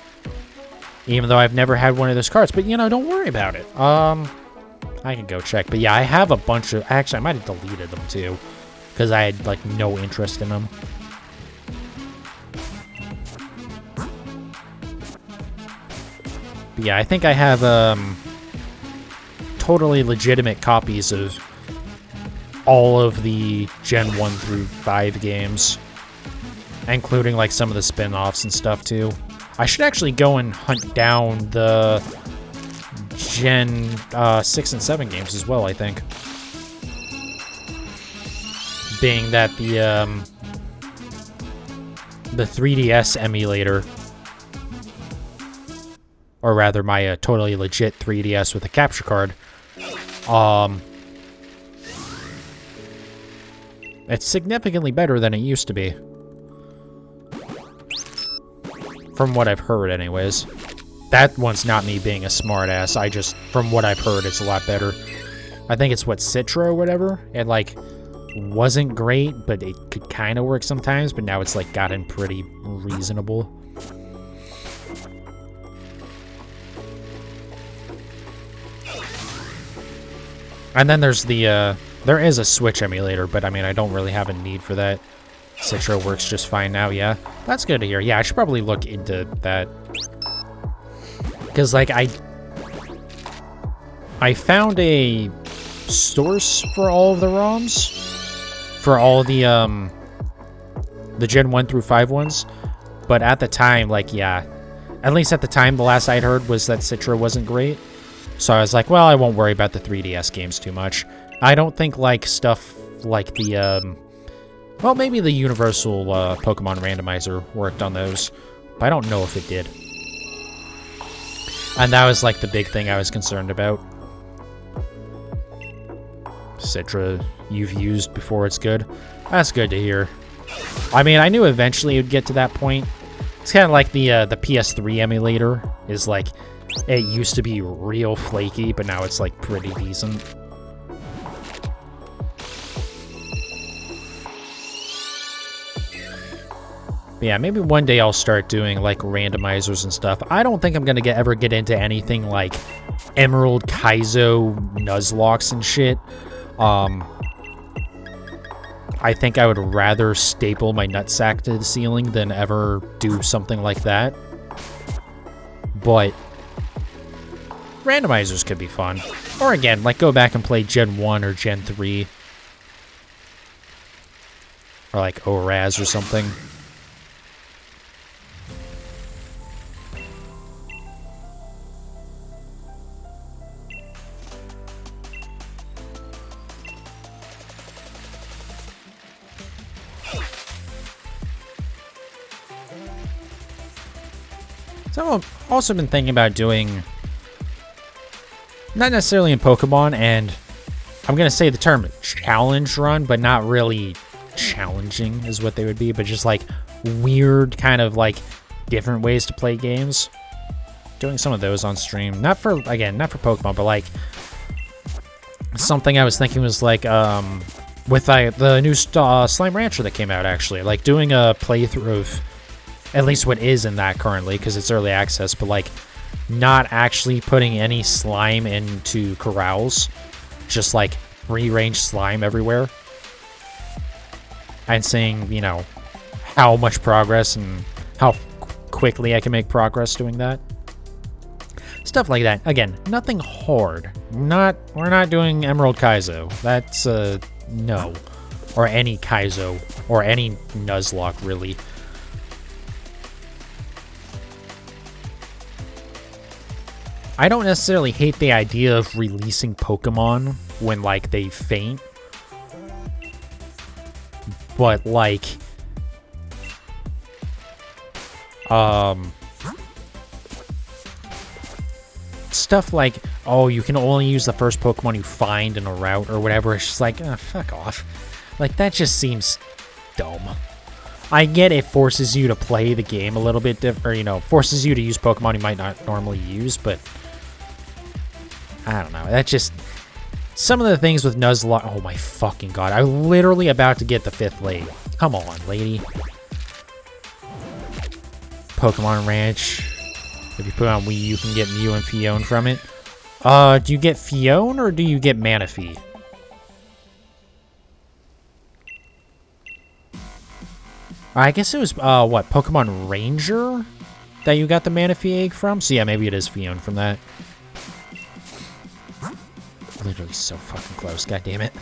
Even though I've never had one of those cards. But, you know, don't worry about it. I can go check. But, yeah, I have a bunch of... Actually, I might have deleted them, too. Because I had, like, no interest in them. But, yeah, I think I have, totally legitimate copies of all of the Gen 1 through 5 games. Including, like, some of the spin-offs and stuff, too. I should actually go and hunt down the Gen 6 and 7 games as well, I think. Being that the 3DS emulator, or rather my totally legit 3DS with a capture card, it's significantly better than it used to be. From what I've heard, anyways. That one's not me being a smartass. I just, from what I've heard, it's a lot better. I think it's what, Citra or whatever? It, like, wasn't great, but it could kind of work sometimes, but now it's, like, gotten pretty reasonable. And then there's the, there is a Switch emulator, but, I mean, I don't really have a need for that. Citra works just fine now, yeah. That's good to hear. Yeah, I should probably look into that. Because, like, I found a source for all of the ROMs. For all the Gen 1 through 5 ones. But at the time, like, yeah. At least at the time, the last I'd heard was that Citra wasn't great. So I was like, well, I won't worry about the 3DS games too much. I don't think, like, stuff like the, well, maybe the Universal Pokemon Randomizer worked on those, but I don't know if it did. And that was, like, the big thing I was concerned about. Citra, you've used before it's good. That's good to hear. I mean, I knew eventually it would get to that point. It's kind of like the PS3 emulator is, like, It used to be real flaky, but now it's like pretty decent. But yeah, maybe one day I'll start doing like randomizers and stuff. I don't think I'm gonna ever get into anything like Emerald Kaizo Nuzlocke and shit. I think I would rather staple my nutsack to the ceiling than ever do something like that. But randomizers could be fun. Or again, like go back and play Gen 1 or Gen 3. Or like ORAS or something. So I've also been thinking about doing, not necessarily in Pokemon, and I'm going to say the term challenge run, but not really challenging is what they would be, but just like weird kind of like different ways to play games. Doing some of those on stream. Not for, again, not for Pokemon, but like something I was thinking was like with the new Slime Rancher that came out, actually. Like doing a playthrough of at least what is in that currently, because it's early access, but like not actually putting any slime into corrals, just like free-range slime everywhere, and seeing, you know, how much progress and how quickly I can make progress doing that. Stuff like that. Again, nothing hard. We're not doing Emerald Kaizo. That's no. Or any Kaizo. Or any Nuzlocke, really. I don't necessarily hate the idea of releasing Pokemon when, like, they faint. But, like, stuff like, oh, you can only use the first Pokemon you find in a route or whatever. It's just like, fuck off. Like, that just seems dumb. I get it forces you to play the game a little bit different, or, you know, forces you to use Pokemon you might not normally use, but I don't know. That just, some of the things with Nuzlocke, oh my fucking god. I'm literally about to get the 5th leg. Come on, lady. Pokemon Ranch. If you put it on Wii, you can get Mew and Fione from it. Do you get Fione or do you get Manaphy? I guess it was, what, Pokemon Ranger that you got the Manaphy egg from? So yeah, maybe it is Fione from that. Literally so fucking close, god damn it.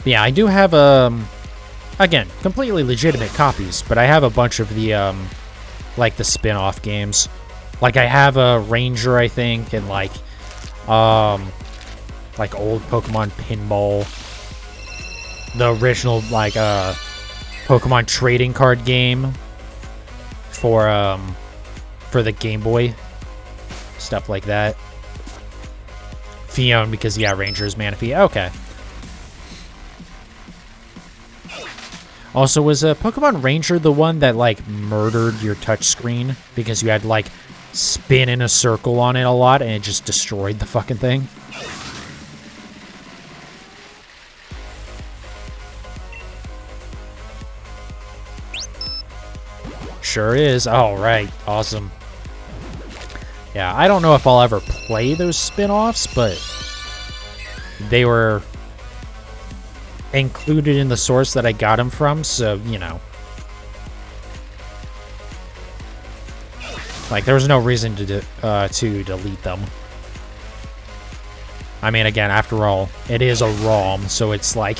Yeah, I do have, again, completely legitimate copies, but I have a bunch of the, like, the spin-off games. Like, I have a Ranger, I think, and, like old Pokemon Pinball. The original, like, Pokemon trading card game for the Game Boy. Stuff like that. Fione, because, yeah, Ranger's Manaphy. Okay. Also, was Pokemon Ranger the one that, like, murdered your touchscreen because you had to, like, spin in a circle on it a lot and it just destroyed the fucking thing? Sure is. Oh, right. Awesome. Yeah, I don't know if I'll ever play those spin-offs, but they were included in the source that I got them from, so, you know. Like, there was no reason to delete them. I mean, again, after all, it is a ROM, so it's like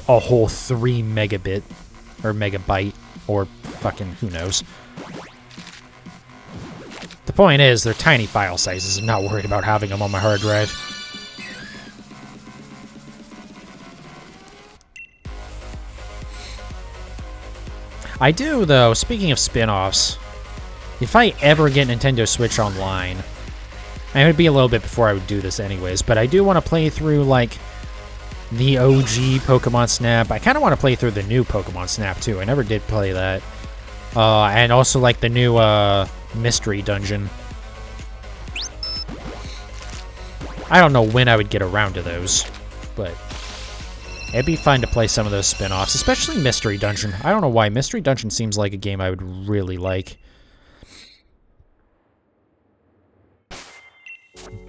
a whole 3 megabit or megabyte or fucking who knows. The point is, they're tiny file sizes. I'm not worried about having them on my hard drive. I do, though, speaking of spin-offs, if I ever get Nintendo Switch Online, and it would be a little bit before I would do this anyways, but I do want to play through, like, the OG Pokemon Snap. I kind of want to play through the new Pokemon Snap, too. I never did play that. And also like the new mystery dungeon. I don't know when I would get around to those, but it'd be fun to play some of those spin-offs, especially Mystery Dungeon. I don't know why. Mystery Dungeon seems like a game I would really like.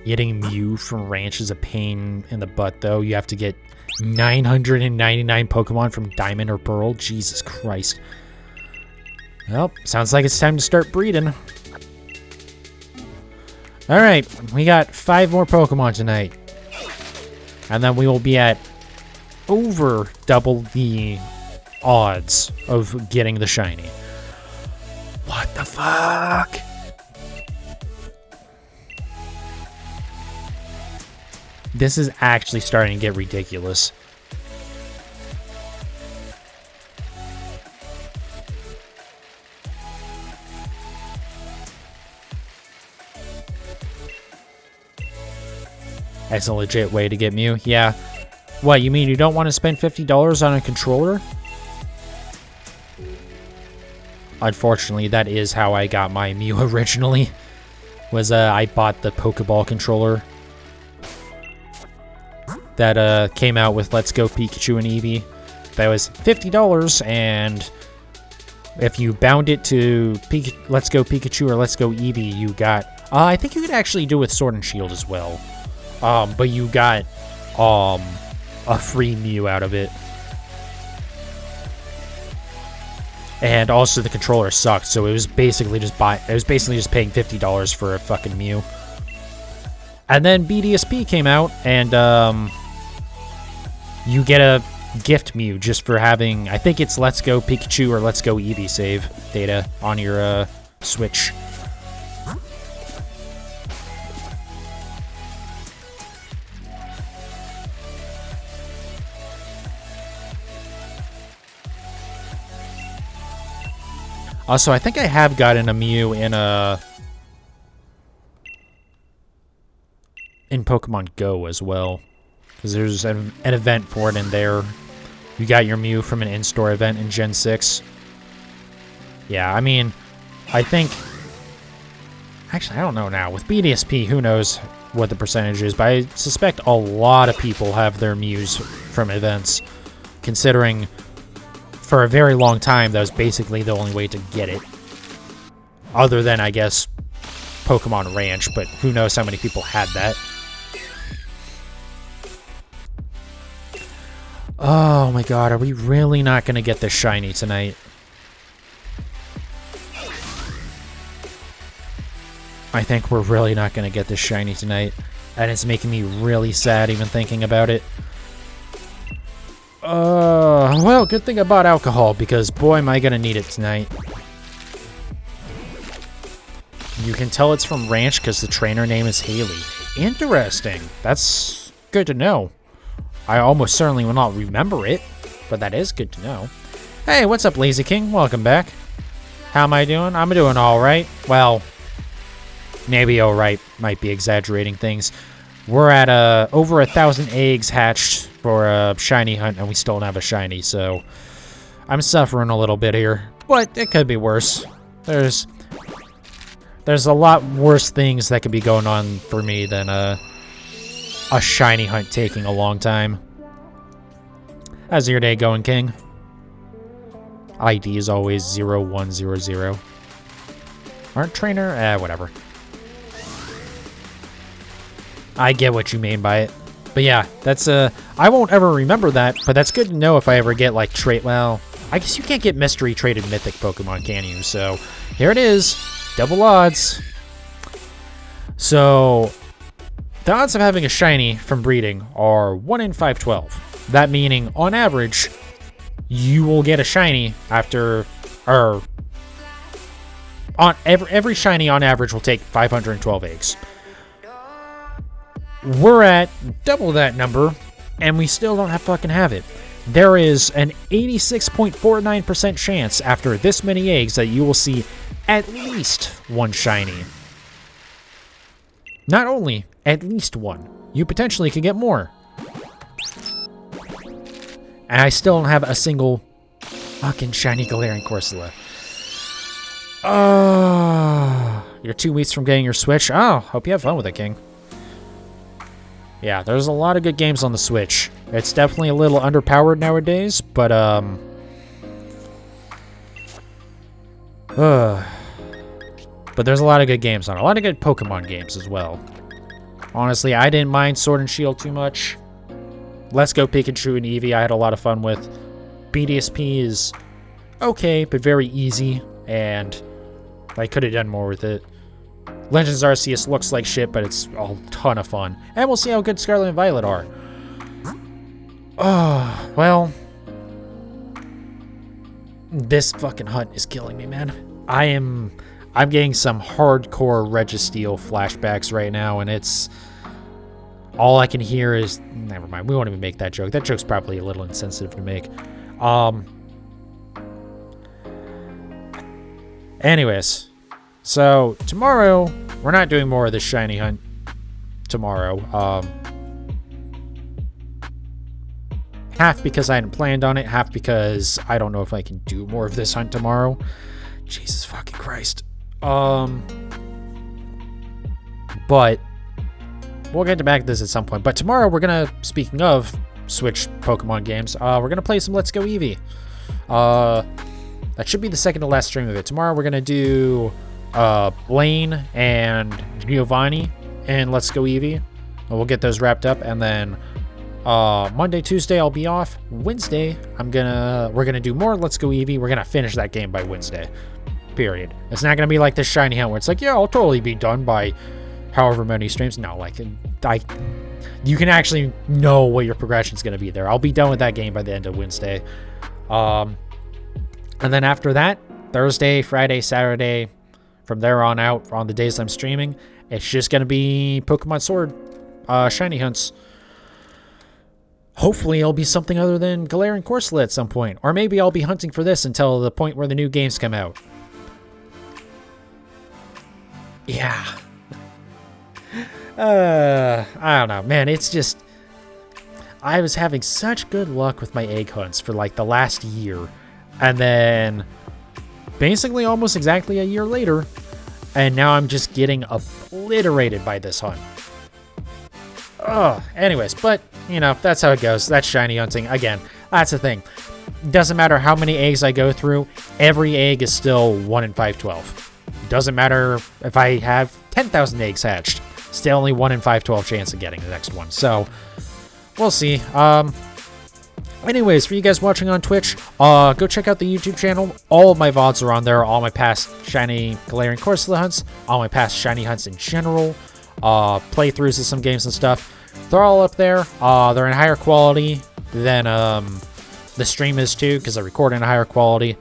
Getting Mew from Ranch is a pain in the butt, though. You have to get 999 Pokemon from Diamond or Pearl. Jesus Christ. Well, sounds like it's time to start breeding. Alright, we got 5 more Pokemon tonight. And then we will be at over double the odds of getting the shiny. What the fuck? This is actually starting to get ridiculous. That's a legit way to get Mew. Yeah. What, you mean you don't want to spend $50 on a controller? Unfortunately, that is how I got my Mew originally. Was I bought the Pokeball controller that came out with Let's Go Pikachu and Eevee. That was $50, and if you bound it to Let's Go Pikachu or Let's Go Eevee, you got... I think you could actually do it with Sword and Shield as well. But you got a free Mew out of it. And also the controller sucked, so it was basically just paying $50 for a fucking Mew. And then BDSP came out, and you get a gift Mew just for having, I think it's Let's Go Pikachu or Let's Go Eevee save data on your Switch. Also, I think I have gotten a Mew in Pokemon Go as well, because there's an event for it in there. You got your Mew from an in-store event in Gen 6. Yeah, I mean, I think... Actually, I don't know now. With BDSP, who knows what the percentage is, but I suspect a lot of people have their Mews from events, considering... For a very long time, that was basically the only way to get it. Other than, I guess, Pokemon Ranch, but who knows how many people had that. Oh my god, are we really not going to get this shiny tonight? I think we're really not going to get this shiny tonight. And it's making me really sad even thinking about it. Well, good thing I bought alcohol, because boy am I gonna need it tonight. You can tell it's from Ranch because the trainer name is Haley. Interesting. That's good to know. I almost certainly will not remember it, but that is good to know. Hey, what's up, Lazy King? Welcome back. How am I doing? I'm doing alright. Well, maybe alright might be exaggerating things. We're at over 1,000 eggs hatched for a shiny hunt, and we still don't have a shiny, so I'm suffering a little bit here. But it could be worse. There's a lot worse things that could be going on for me than a shiny hunt taking a long time. How's your day going, King? ID is always 0100. Aren't trainer? Whatever. I get what you mean by it. But yeah, that's I won't ever remember that, but that's good to know if I ever get like well, I guess you can't get mystery traded mythic Pokemon, can you? So here it is, double odds. So the odds of having a shiny from breeding are 1 in 512. That meaning on average, you will get a shiny after, or on every shiny on average will take 512 eggs. We're at double that number, and we still don't fucking have it. There is an 86.49% chance after this many eggs that you will see at least one shiny. Not only at least one, you potentially could get more. And I still don't have a single fucking shiny Galarian Corsola. You're 2 weeks from getting your Switch. Oh, hope you have fun with it, King. Yeah, there's a lot of good games on the Switch. It's definitely a little underpowered nowadays, but there's a lot of good games on it. A lot of good Pokemon games as well. Honestly, I didn't mind Sword and Shield too much. Let's Go Pikachu and Eevee I had a lot of fun with. BDSP is okay, but very easy, and I could have done more with it. Legends Arceus looks like shit, but it's a ton of fun. And we'll see how good Scarlet and Violet are. Oh, well. This fucking hunt is killing me, man. I'm getting some hardcore Registeel flashbacks right now, and it's... all I can hear is... never mind, we won't even make that joke. That joke's probably a little insensitive to make. Anyways, so tomorrow, we're not doing more of this shiny hunt tomorrow. Half because I hadn't planned on it, half because I don't know if I can do more of this hunt tomorrow. Jesus fucking Christ. But we'll get back to this at some point. But tomorrow we're gonna, speaking of Switch Pokemon games, we're gonna play some Let's Go Eevee. That should be the second to last stream of it. Tomorrow we're gonna do Blaine and Giovanni and Let's Go Eevee. And we'll get those wrapped up, and then Monday, Tuesday I'll be off. Wednesday we're gonna do more Let's Go Eevee. We're gonna finish that game by Wednesday. Period. It's not gonna be like this shiny hunt where it's like, yeah, I'll totally be done by however many streams. No, like you can actually know what your progression's gonna be there. I'll be done with that game by the end of Wednesday. And then after that, Thursday, Friday, Saturday, from there on out, on the days I'm streaming, it's just gonna be Pokemon Sword shiny hunts. Hopefully it'll be something other than Galarian Corsola at some point. Or maybe I'll be hunting for this until the point where the new games come out. Yeah. I don't know, man. It's just... I was having such good luck with my egg hunts for like the last year. And then basically almost exactly a year later. And now I'm just getting obliterated by this hunt. Anyways, but, you know, that's how it goes. That's shiny hunting. Again, that's the thing. Doesn't matter how many eggs I go through. Every egg is still 1 in 512. Doesn't matter if I have 10,000 eggs hatched. Still only 1 in 512 chance of getting the next one. So, we'll see. Anyways, for you guys watching on Twitch, go check out the YouTube channel. All of my VODs are on there. All my past shiny Galarian Corsola hunts. All my past shiny hunts in general. Playthroughs of some games and stuff. They're all up there. They're in higher quality than the stream is too, because I record in a higher quality.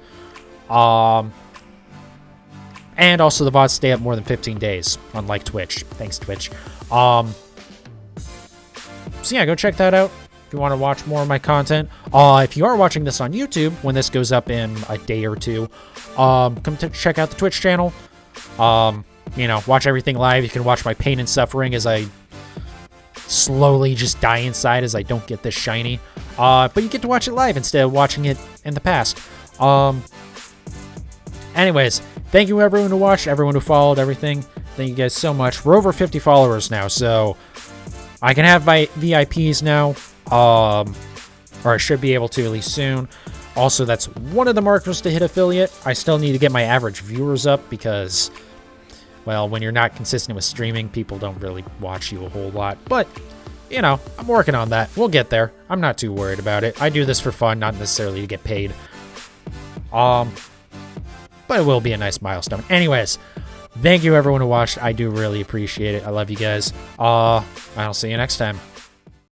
And also the VODs stay up more than 15 days, unlike Twitch. Thanks, Twitch. So yeah, go check that out if you want to watch more of my content. If you are watching this on YouTube, when this goes up in a day or two, come to check out the Twitch channel. You know, watch everything live. You can watch my pain and suffering as I slowly just die inside as I don't get this shiny. But you get to watch it live instead of watching it in the past. Anyways, thank you everyone who watched, everyone who followed, everything. Thank you guys so much. We're over 50 followers now, so I can have my VIPs now. Or I should be able to at least soon. Also, that's one of the markers to hit affiliate. I still need to get my average viewers up because, well, when you're not consistent with streaming, people don't really watch you a whole lot. But, you know, I'm working on that. We'll get there. I'm not too worried about it. I do this for fun, not necessarily to get paid. But it will be a nice milestone. Anyways, thank you everyone who watched. I do really appreciate it. I love you guys. I'll see you next time.